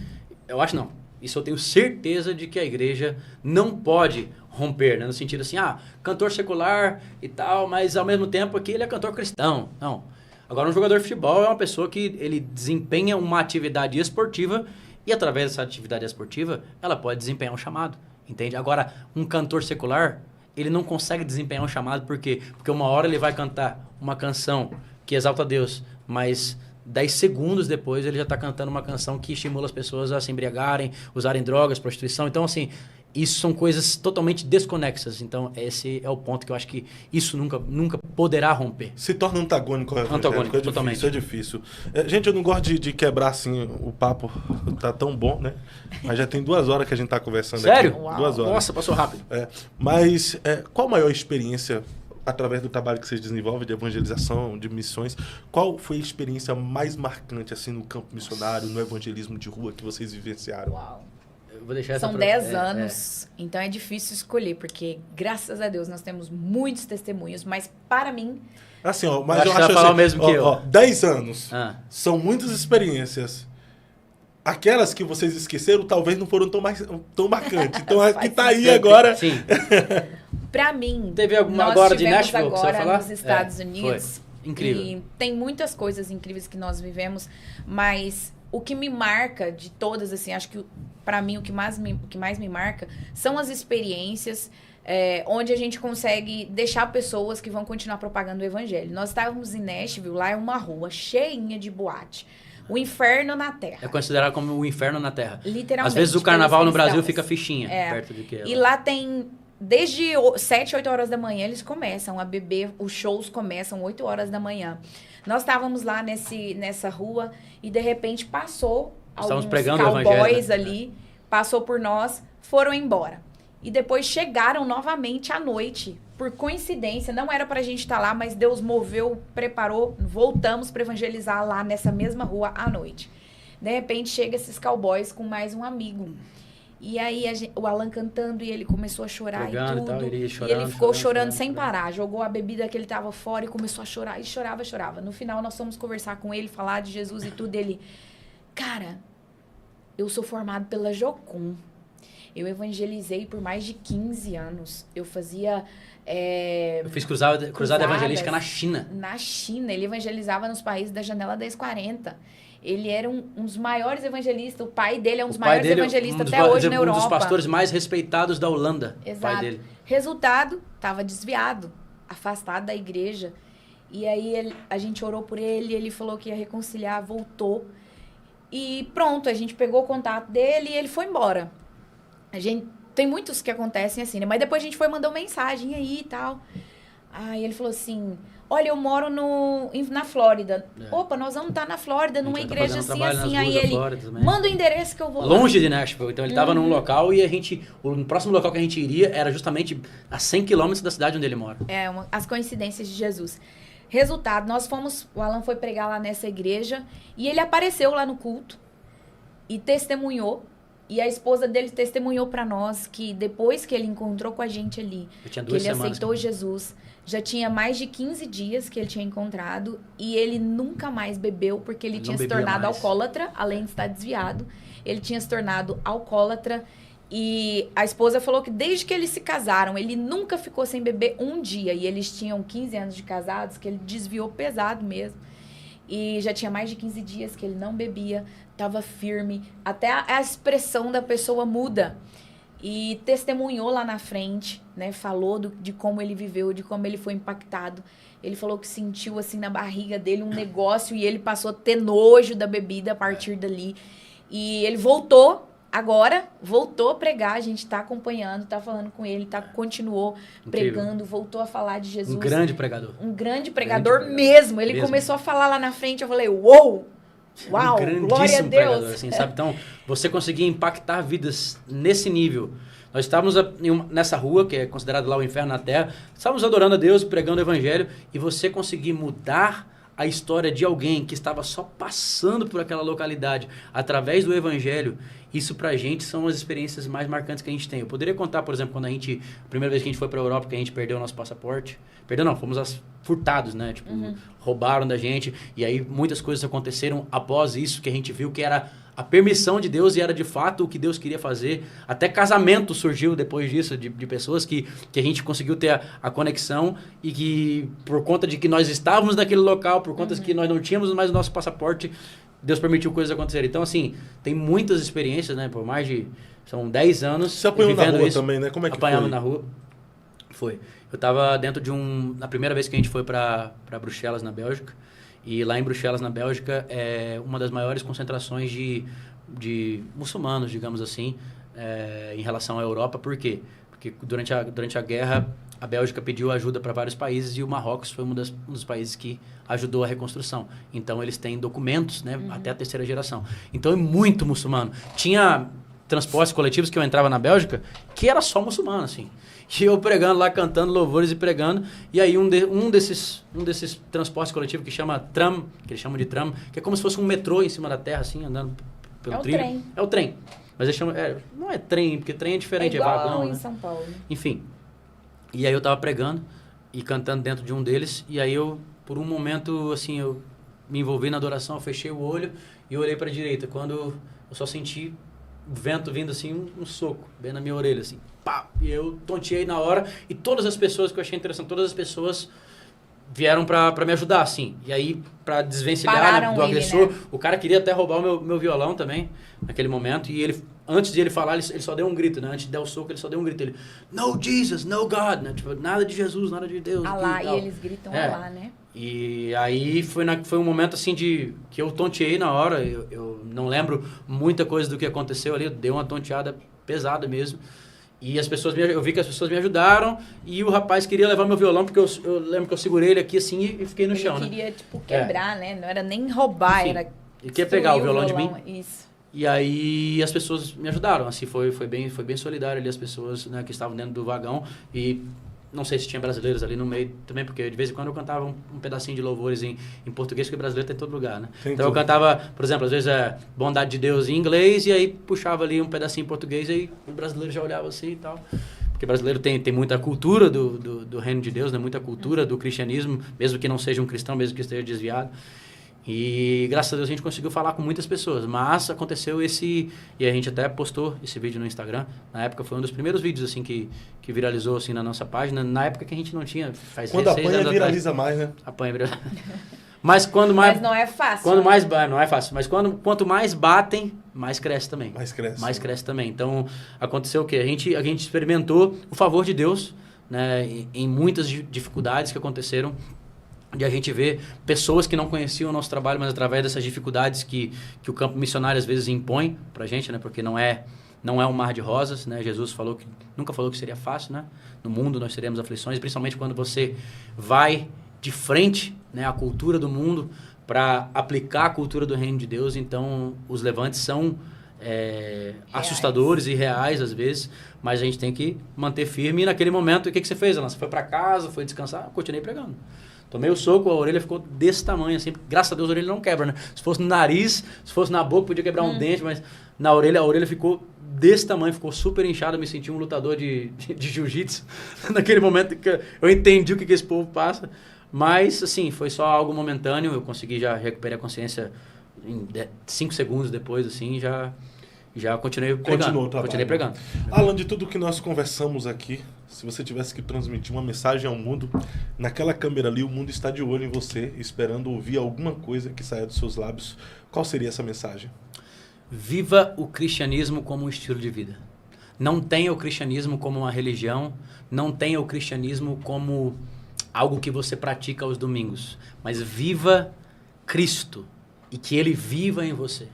Isso eu tenho certeza de que a igreja não pode romper, né? No sentido assim, cantor secular e tal, mas ao mesmo tempo aqui ele é cantor cristão. Não. Agora, um jogador de futebol é uma pessoa que ele desempenha uma atividade esportiva e através dessa atividade esportiva, ela pode desempenhar um chamado, entende? Agora, um cantor secular, ele não consegue desempenhar um chamado, por quê? Porque uma hora ele vai cantar uma canção que exalta a Deus, mas 10 segundos depois ele já está cantando uma canção que estimula as pessoas a se embriagarem, usarem drogas, prostituição. Então, assim, isso são coisas totalmente desconexas. Então, esse é o ponto que eu acho que isso nunca poderá romper. Se torna antagônico. Antagônico, totalmente. É difícil. Gente, eu não gosto de quebrar assim o papo. Tá tão bom, né? Mas já tem 2 horas que a gente tá conversando. Sério? Aqui. 2 horas. Nossa, passou rápido. Mas qual a maior experiência, através do trabalho que vocês desenvolvem de evangelização, de missões, qual foi a experiência mais marcante assim no campo missionário, no evangelismo de rua que vocês vivenciaram? Uau. Vou deixar São 10 anos, então é difícil escolher, porque graças a Deus nós temos muitos testemunhos, mas para mim... Assim, mas eu acho falar o mesmo que eu. 10 anos são muitas experiências. Aquelas que vocês esqueceram talvez não foram tão marcantes. Então é que tá aí agora. Sim. Para mim, teve alguma agora de Nashville que você vai falar? Nos Estados Unidos. Foi. Incrível. E tem muitas coisas incríveis que nós vivemos, mas o que me marca de todas, assim, acho que para mim o que mais me marca são as experiências onde a gente consegue deixar pessoas que vão continuar propagando o evangelho. Nós estávamos em Nashville, lá é uma rua cheinha de boate. O inferno na terra. É considerado como o inferno na terra. Literalmente. Às vezes o carnaval no Brasil fica fichinha perto de que ela. E lá tem... Desde 7, 8 horas da manhã eles começam a beber, os shows começam 8 horas da manhã. Nós estávamos lá nessa rua e de repente passou alguns cowboys ali, passou por nós, foram embora. E depois chegaram novamente à noite. Por coincidência, não era pra gente estar lá, mas Deus moveu, preparou, voltamos para evangelizar lá nessa mesma rua à noite. De repente chega esses cowboys com mais um amigo. E aí o Alan cantando e ele começou a chorar e tudo. E ele ficou chorando sem parar. Jogou a bebida que ele tava fora e começou a chorar. E chorava. No final nós fomos conversar com ele, falar de Jesus e tudo. Ele, cara, eu sou formado pela Jocum. Eu evangelizei por mais de 15 anos. Eu fazia... eu fiz cruzada evangelística na China. Na China. Ele evangelizava nos países da janela 1040. Ele era um dos maiores evangelistas. O pai dele é um dos maiores evangelistas até hoje na Europa. Um dos pastores mais respeitados da Holanda. Exato. O pai dele. Resultado, estava desviado, afastado da igreja. E aí a gente orou por ele, ele falou que ia reconciliar, voltou. E pronto, a gente pegou o contato dele e ele foi embora. Tem muitos que acontecem assim, né? Mas depois a gente foi mandar uma mensagem aí e tal. Aí ele falou assim... Olha, eu moro na Flórida. Opa, nós vamos estar na Flórida, numa igreja assim. Aí ele, manda o endereço que eu vou lá. Longe de Nashville. Então ele estava num local e o próximo local que a gente iria era justamente a 100 quilômetros da cidade onde ele mora. As coincidências de Jesus. Resultado, o Alan foi pregar lá nessa igreja e ele apareceu lá no culto. e testemunhou. E a esposa dele testemunhou para nós que depois que ele encontrou com a gente ali, que ele aceitou Jesus, já tinha mais de 15 dias que ele tinha encontrado e ele nunca mais bebeu porque ele tinha se tornado alcoólatra, além de estar desviado. Ele tinha se tornado alcoólatra e a esposa falou que desde que eles se casaram, ele nunca ficou sem beber um dia. E eles tinham 15 anos de casados, que ele desviou pesado mesmo. E já tinha mais de 15 dias que ele não bebia, estava firme. Até a expressão da pessoa muda. E testemunhou lá na frente, né? Falou de como ele viveu, de como ele foi impactado. Ele falou que sentiu assim na barriga dele um negócio e ele passou a ter nojo da bebida a partir dali. E ele voltou a pregar, a gente tá acompanhando, tá falando com ele, continuou pregando, voltou a falar de Jesus. Um grande pregador. Um grande pregador mesmo. Ele começou a falar lá na frente, eu falei, uau, glória a Deus. Pregador, assim, sabe? Então, você conseguir impactar vidas nesse nível. Nós estávamos nessa rua, que é considerado lá o inferno na terra, estávamos adorando a Deus, pregando o evangelho, e você conseguir mudar a história de alguém que estava só passando por aquela localidade através do evangelho, isso pra gente são as experiências mais marcantes que a gente tem. Eu poderia contar, por exemplo, quando a primeira vez que a gente foi pra Europa, que a gente perdeu o nosso passaporte. Perdeu não, fomos furtados, né? Tipo, roubaram da gente. E aí muitas coisas aconteceram após isso, que a gente viu que era a permissão de Deus e era de fato o que Deus queria fazer. Até casamento surgiu depois disso, de pessoas que a gente conseguiu ter a conexão e que por conta de que nós estávamos naquele local, por conta de que nós não tínhamos mais o nosso passaporte, Deus permitiu coisas acontecerem. Então, assim, tem muitas experiências, né? Por mais de... São 10 anos. Você apanhou na rua também, né? Como é que Apanhamos na rua. Foi. Eu estava dentro de na primeira vez que a gente foi para Bruxelas, na Bélgica. E lá em Bruxelas, na Bélgica, é uma das maiores concentrações de muçulmanos, digamos assim, em relação à Europa. Por quê? Porque durante a guerra, a Bélgica pediu ajuda para vários países e o Marrocos foi um dos países que ajudou a reconstrução. Então, eles têm documentos, né, até a terceira geração. Então, é muito muçulmano. Tinha transportes coletivos que eu entrava na Bélgica que era só muçulmano, assim. E eu pregando lá, cantando louvores e pregando. E aí um desses transportes coletivos que chama tram, que eles chamam de tram, que é como se fosse um metrô em cima da terra, assim, andando pelo trilho. Trem. É o trem. Mas eles chamam... não é trem, porque trem é diferente, é vagão, em né? São Paulo. Enfim. E aí eu tava pregando e cantando dentro de um deles. E aí eu, por um momento, assim, eu me envolvi na adoração, eu fechei o olho e eu olhei pra direita. Quando eu só senti o vento vindo assim, um soco, bem na minha orelha, assim. Pá! E eu tonteei na hora. E todas as pessoas que eu achei interessante, todas as pessoas vieram pra me ajudar, assim. E aí, pra desvencilhar do agressor, né? O cara queria até roubar o meu violão também, naquele momento. E ele, antes de ele falar, ele só deu um grito, né? Antes de dar o soco, ele só deu um grito. Ele, no Jesus, no God, né? Tipo, nada de Jesus, nada de Deus. Alá, e eles gritam Alá, né? E aí foi um momento assim que eu tonteei na hora. Eu não lembro muita coisa do que aconteceu ali. Deu uma tonteada pesada mesmo. E eu vi que as pessoas me ajudaram. E o rapaz queria levar meu violão, porque eu lembro que eu segurei ele aqui assim e fiquei no chão. Ele queria, tipo, quebrar, né? Não era nem roubar, enfim, era... Ele queria pegar o violão de mim. Isso. E aí as pessoas me ajudaram. Assim, foi bem solidário ali as pessoas, né, que estavam dentro do vagão. E... não sei se tinha brasileiros ali no meio também, porque de vez em quando eu cantava um pedacinho de louvores em português, porque brasileiro tem em todo lugar, né? Então eu cantava, por exemplo, às vezes Bondade de Deus em inglês, e aí puxava ali um pedacinho em português, e aí o brasileiro já olhava assim e tal. Porque brasileiro tem muita cultura do reino de Deus, né? Muita cultura do cristianismo, mesmo que não seja um cristão, mesmo que esteja desviado. E graças a Deus a gente conseguiu falar com muitas pessoas, mas aconteceu e a gente até postou esse vídeo no Instagram. Na época foi um dos primeiros vídeos assim que viralizou assim na nossa página, na época que a gente não tinha, faz 6 anos atrás. Quando apanha viraliza mais, né? Mas quando mais... Mas não é fácil. Quando mais... Não é fácil, mas quanto mais batem, mais cresce também. Mais cresce também. Então, aconteceu o quê? A gente experimentou o favor de Deus, né, em muitas dificuldades que aconteceram. E a gente vê pessoas que não conheciam o nosso trabalho, mas através dessas dificuldades que o campo missionário às vezes impõe pra gente, né? Porque não é um mar de rosas, né? Jesus nunca falou que seria fácil, né? No mundo nós teremos aflições, principalmente quando você vai de frente, né, à cultura do mundo para aplicar a cultura do reino de Deus. Então, os levantes são assustadores e reais às vezes, mas a gente tem que manter firme. E naquele momento, o que você fez, Alan? Você foi para casa, foi descansar? Eu continuei pregando. Tomei o soco, a orelha ficou desse tamanho, assim. Graças a Deus a orelha não quebra, né? Se fosse no nariz, se fosse na boca, podia quebrar um dente, mas na orelha, a orelha ficou desse tamanho, ficou super inchada. Eu me senti um lutador de jiu-jitsu. Naquele momento que eu entendi o que esse povo passa. Mas, assim, foi só algo momentâneo. Eu consegui já recuperar a consciência em 5 segundos depois, assim, já continuei pregando. Continuei pregando. Alan, de tudo que nós conversamos aqui, se você tivesse que transmitir uma mensagem ao mundo, naquela câmera ali, o mundo está de olho em você, esperando ouvir alguma coisa que saia dos seus lábios. Qual seria essa mensagem? Viva o cristianismo como um estilo de vida. Não tenha o cristianismo como uma religião, não tenha o cristianismo como algo que você pratica aos domingos, mas viva Cristo e que Ele viva em você.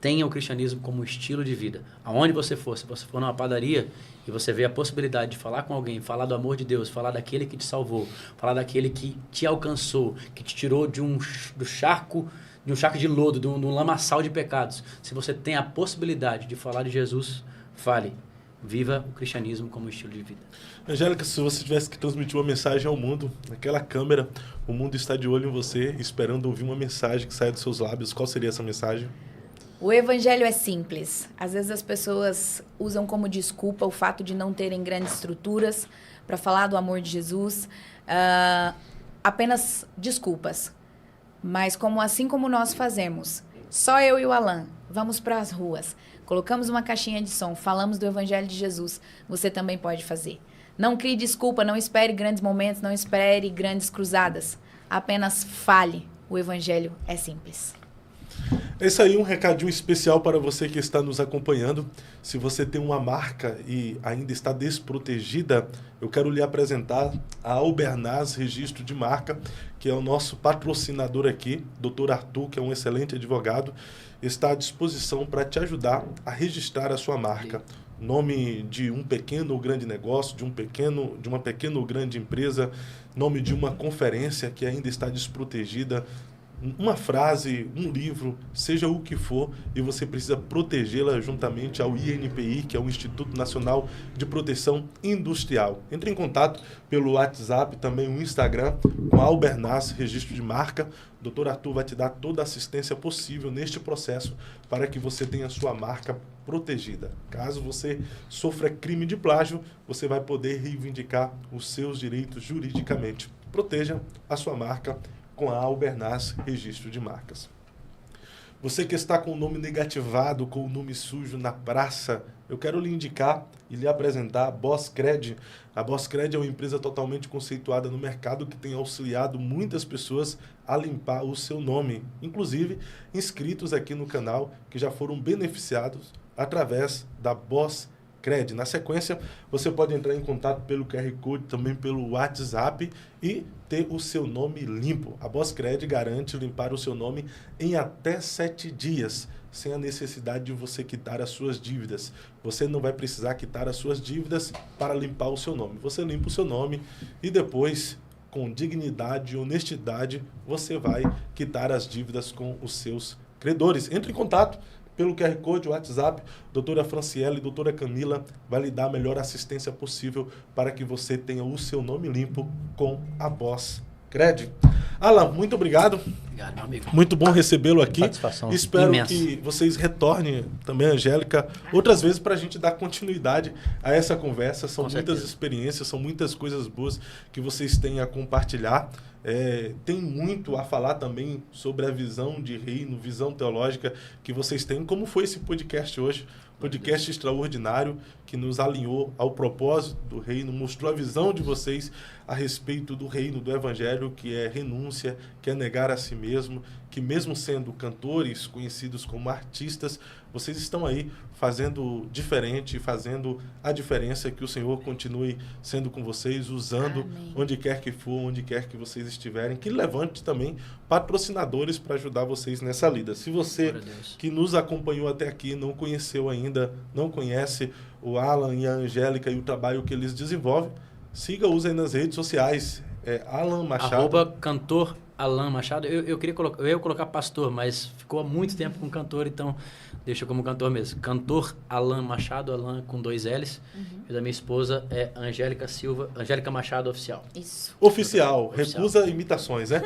Tenha o cristianismo como estilo de vida. Aonde você for, se você for numa padaria e você vê a possibilidade de falar com alguém, falar do amor de Deus, falar daquele que te salvou, falar daquele que te alcançou, que te tirou do charco de lodo, de um lamaçal de pecados. Se você tem a possibilidade de falar de Jesus, fale. Viva o cristianismo como estilo de vida. Angélica, se você tivesse que transmitir uma mensagem ao mundo, naquela câmera, o mundo está de olho em você, esperando ouvir uma mensagem que saia dos seus lábios. Qual seria essa mensagem? O evangelho é simples. Às vezes as pessoas usam como desculpa o fato de não terem grandes estruturas para falar do amor de Jesus. Apenas desculpas. Mas assim como nós fazemos, só eu e o Alan, vamos para as ruas, colocamos uma caixinha de som, falamos do evangelho de Jesus, você também pode fazer. Não crie desculpa, não espere grandes momentos, não espere grandes cruzadas. Apenas fale. O evangelho é simples. É isso aí, um recadinho especial para você que está nos acompanhando. Se você tem uma marca e ainda está desprotegida, eu quero lhe apresentar a Albernaz Registro de Marca, que é o nosso patrocinador aqui, Dr. Arthur, que é um excelente advogado, está à disposição para te ajudar a registrar a sua marca. Nome de um pequeno ou grande negócio, de uma pequena ou grande empresa, nome de uma conferência que ainda está desprotegida, uma frase, um livro, seja o que for, e você precisa protegê-la juntamente ao INPI, que é o Instituto Nacional de Proteção Industrial. Entre em contato pelo WhatsApp, também o Instagram, com a Albernaz Registro de Marca. O Dr. Arthur vai te dar toda a assistência possível neste processo para que você tenha a sua marca protegida. Caso você sofra crime de plágio, você vai poder reivindicar os seus direitos juridicamente. Proteja a sua marca com a Albernaz Registro de Marcas. Você que está com o nome negativado, com o nome sujo na praça, eu quero lhe indicar e lhe apresentar a Bosscred. A Bosscred é uma empresa totalmente conceituada no mercado que tem auxiliado muitas pessoas a limpar o seu nome, inclusive inscritos aqui no canal que já foram beneficiados através da Bosscred. Na sequência, você pode entrar em contato pelo QR Code, também pelo WhatsApp e ter o seu nome limpo. A Bosscred garante limpar o seu nome em até 7 dias, sem a necessidade de você quitar as suas dívidas. Você não vai precisar quitar as suas dívidas para limpar o seu nome. Você limpa o seu nome e depois, com dignidade e honestidade, você vai quitar as dívidas com os seus credores. Entre em contato pelo QR Code, WhatsApp, doutora Franciele e doutora Camila vai lhe dar a melhor assistência possível para que você tenha o seu nome limpo com a Bosscred. Alan, muito obrigado. Obrigado, meu amigo. Muito bom recebê-lo aqui. Satisfação Espero imensa. que vocês retornem também, Angélica, outras vezes para a gente dar continuidade a essa conversa. São muitas experiências, são muitas coisas boas que vocês têm a compartilhar. Tem muito a falar também sobre a visão de reino, visão teológica que vocês têm. Como foi esse podcast hoje? Podcast extraordinário que nos alinhou ao propósito do reino, mostrou a visão de vocês a respeito do reino, do evangelho, que é renúncia, que é negar a si mesmo, que mesmo sendo cantores, conhecidos como artistas, vocês estão aí fazendo diferente, fazendo a diferença, que o Senhor continue sendo com vocês, usando Amém. Onde quer que for, onde quer que vocês estiverem, que levante também patrocinadores para ajudar vocês nessa lida. Se você que nos acompanhou até aqui não conheceu ainda, não conhece o Alan e a Angélica e o trabalho que eles desenvolvem, siga-os aí nas redes sociais. Alan Machado. @cantor Alan Machado. Eu ia colocar pastor, mas ficou há muito tempo com cantor, então deixa como cantor mesmo. Cantor Alan Machado, Alan com 2 L's. E da minha esposa é Angélica Machado Oficial. Isso. Oficial. Recusa imitações, né?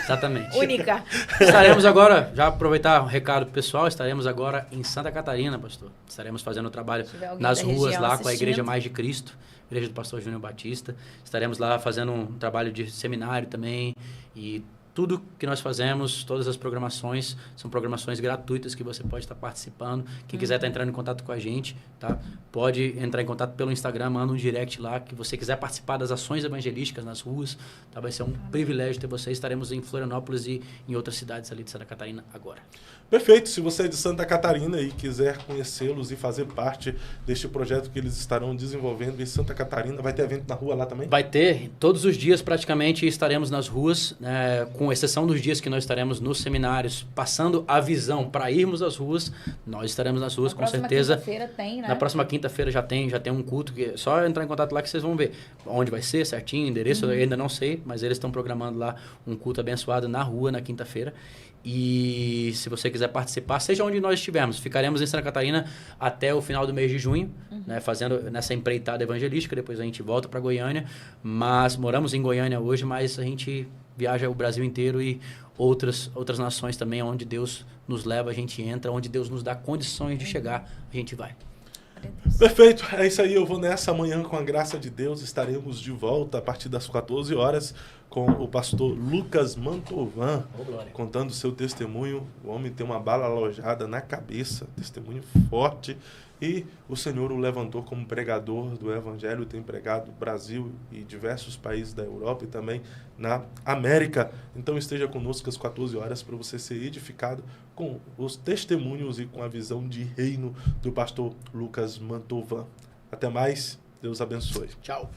Exatamente. Única. Estaremos agora, já aproveitar o recado pessoal, estaremos agora em Santa Catarina, pastor. Estaremos fazendo o trabalho nas ruas lá com a Igreja Mais de Cristo, Igreja do Pastor Júnior Batista. Estaremos lá fazendo um trabalho de seminário também e tudo que nós fazemos, todas as programações, são programações gratuitas que você pode estar participando. Quem quiser estar entrando em contato com a gente, tá? Pode entrar em contato pelo Instagram, manda um direct lá, que você quiser participar das ações evangelísticas nas ruas, tá? Vai ser um privilégio ter você. Estaremos em Florianópolis e em outras cidades ali de Santa Catarina agora. Perfeito. Se você é de Santa Catarina e quiser conhecê-los e fazer parte deste projeto que eles estarão desenvolvendo em Santa Catarina, vai ter evento na rua lá também? Vai ter. Todos os dias praticamente estaremos nas ruas, com exceção dos dias que nós estaremos nos seminários, passando a visão para irmos às ruas, nós estaremos nas ruas, com certeza. Na próxima quinta-feira tem, né? Na próxima quinta-feira já tem um culto, que é só entrar em contato lá que vocês vão ver onde vai ser certinho, endereço, eu ainda não sei, mas eles estão programando lá um culto abençoado na rua na quinta-feira. E se você quiser participar, seja onde nós estivermos, ficaremos em Santa Catarina até o final do mês de junho, fazendo nessa empreitada evangelística, depois a gente volta para Goiânia, mas moramos em Goiânia hoje, mas a gente viaja o Brasil inteiro e outras nações também, onde Deus nos leva, a gente entra, onde Deus nos dá condições de chegar, a gente vai. Perfeito, é isso aí, eu vou nessa. Amanhã, com a graça de Deus, estaremos de volta a partir das 14 horas com o pastor Lucas Mantovan, contando seu testemunho. O homem tem uma bala alojada na cabeça, testemunho forte, e o Senhor o levantou como pregador do Evangelho, tem pregado no Brasil e diversos países da Europa e também na América. Então esteja conosco às 14 horas para você ser edificado com os testemunhos e com a visão de reino do pastor Lucas Mantovan. Até mais, Deus abençoe. Tchau.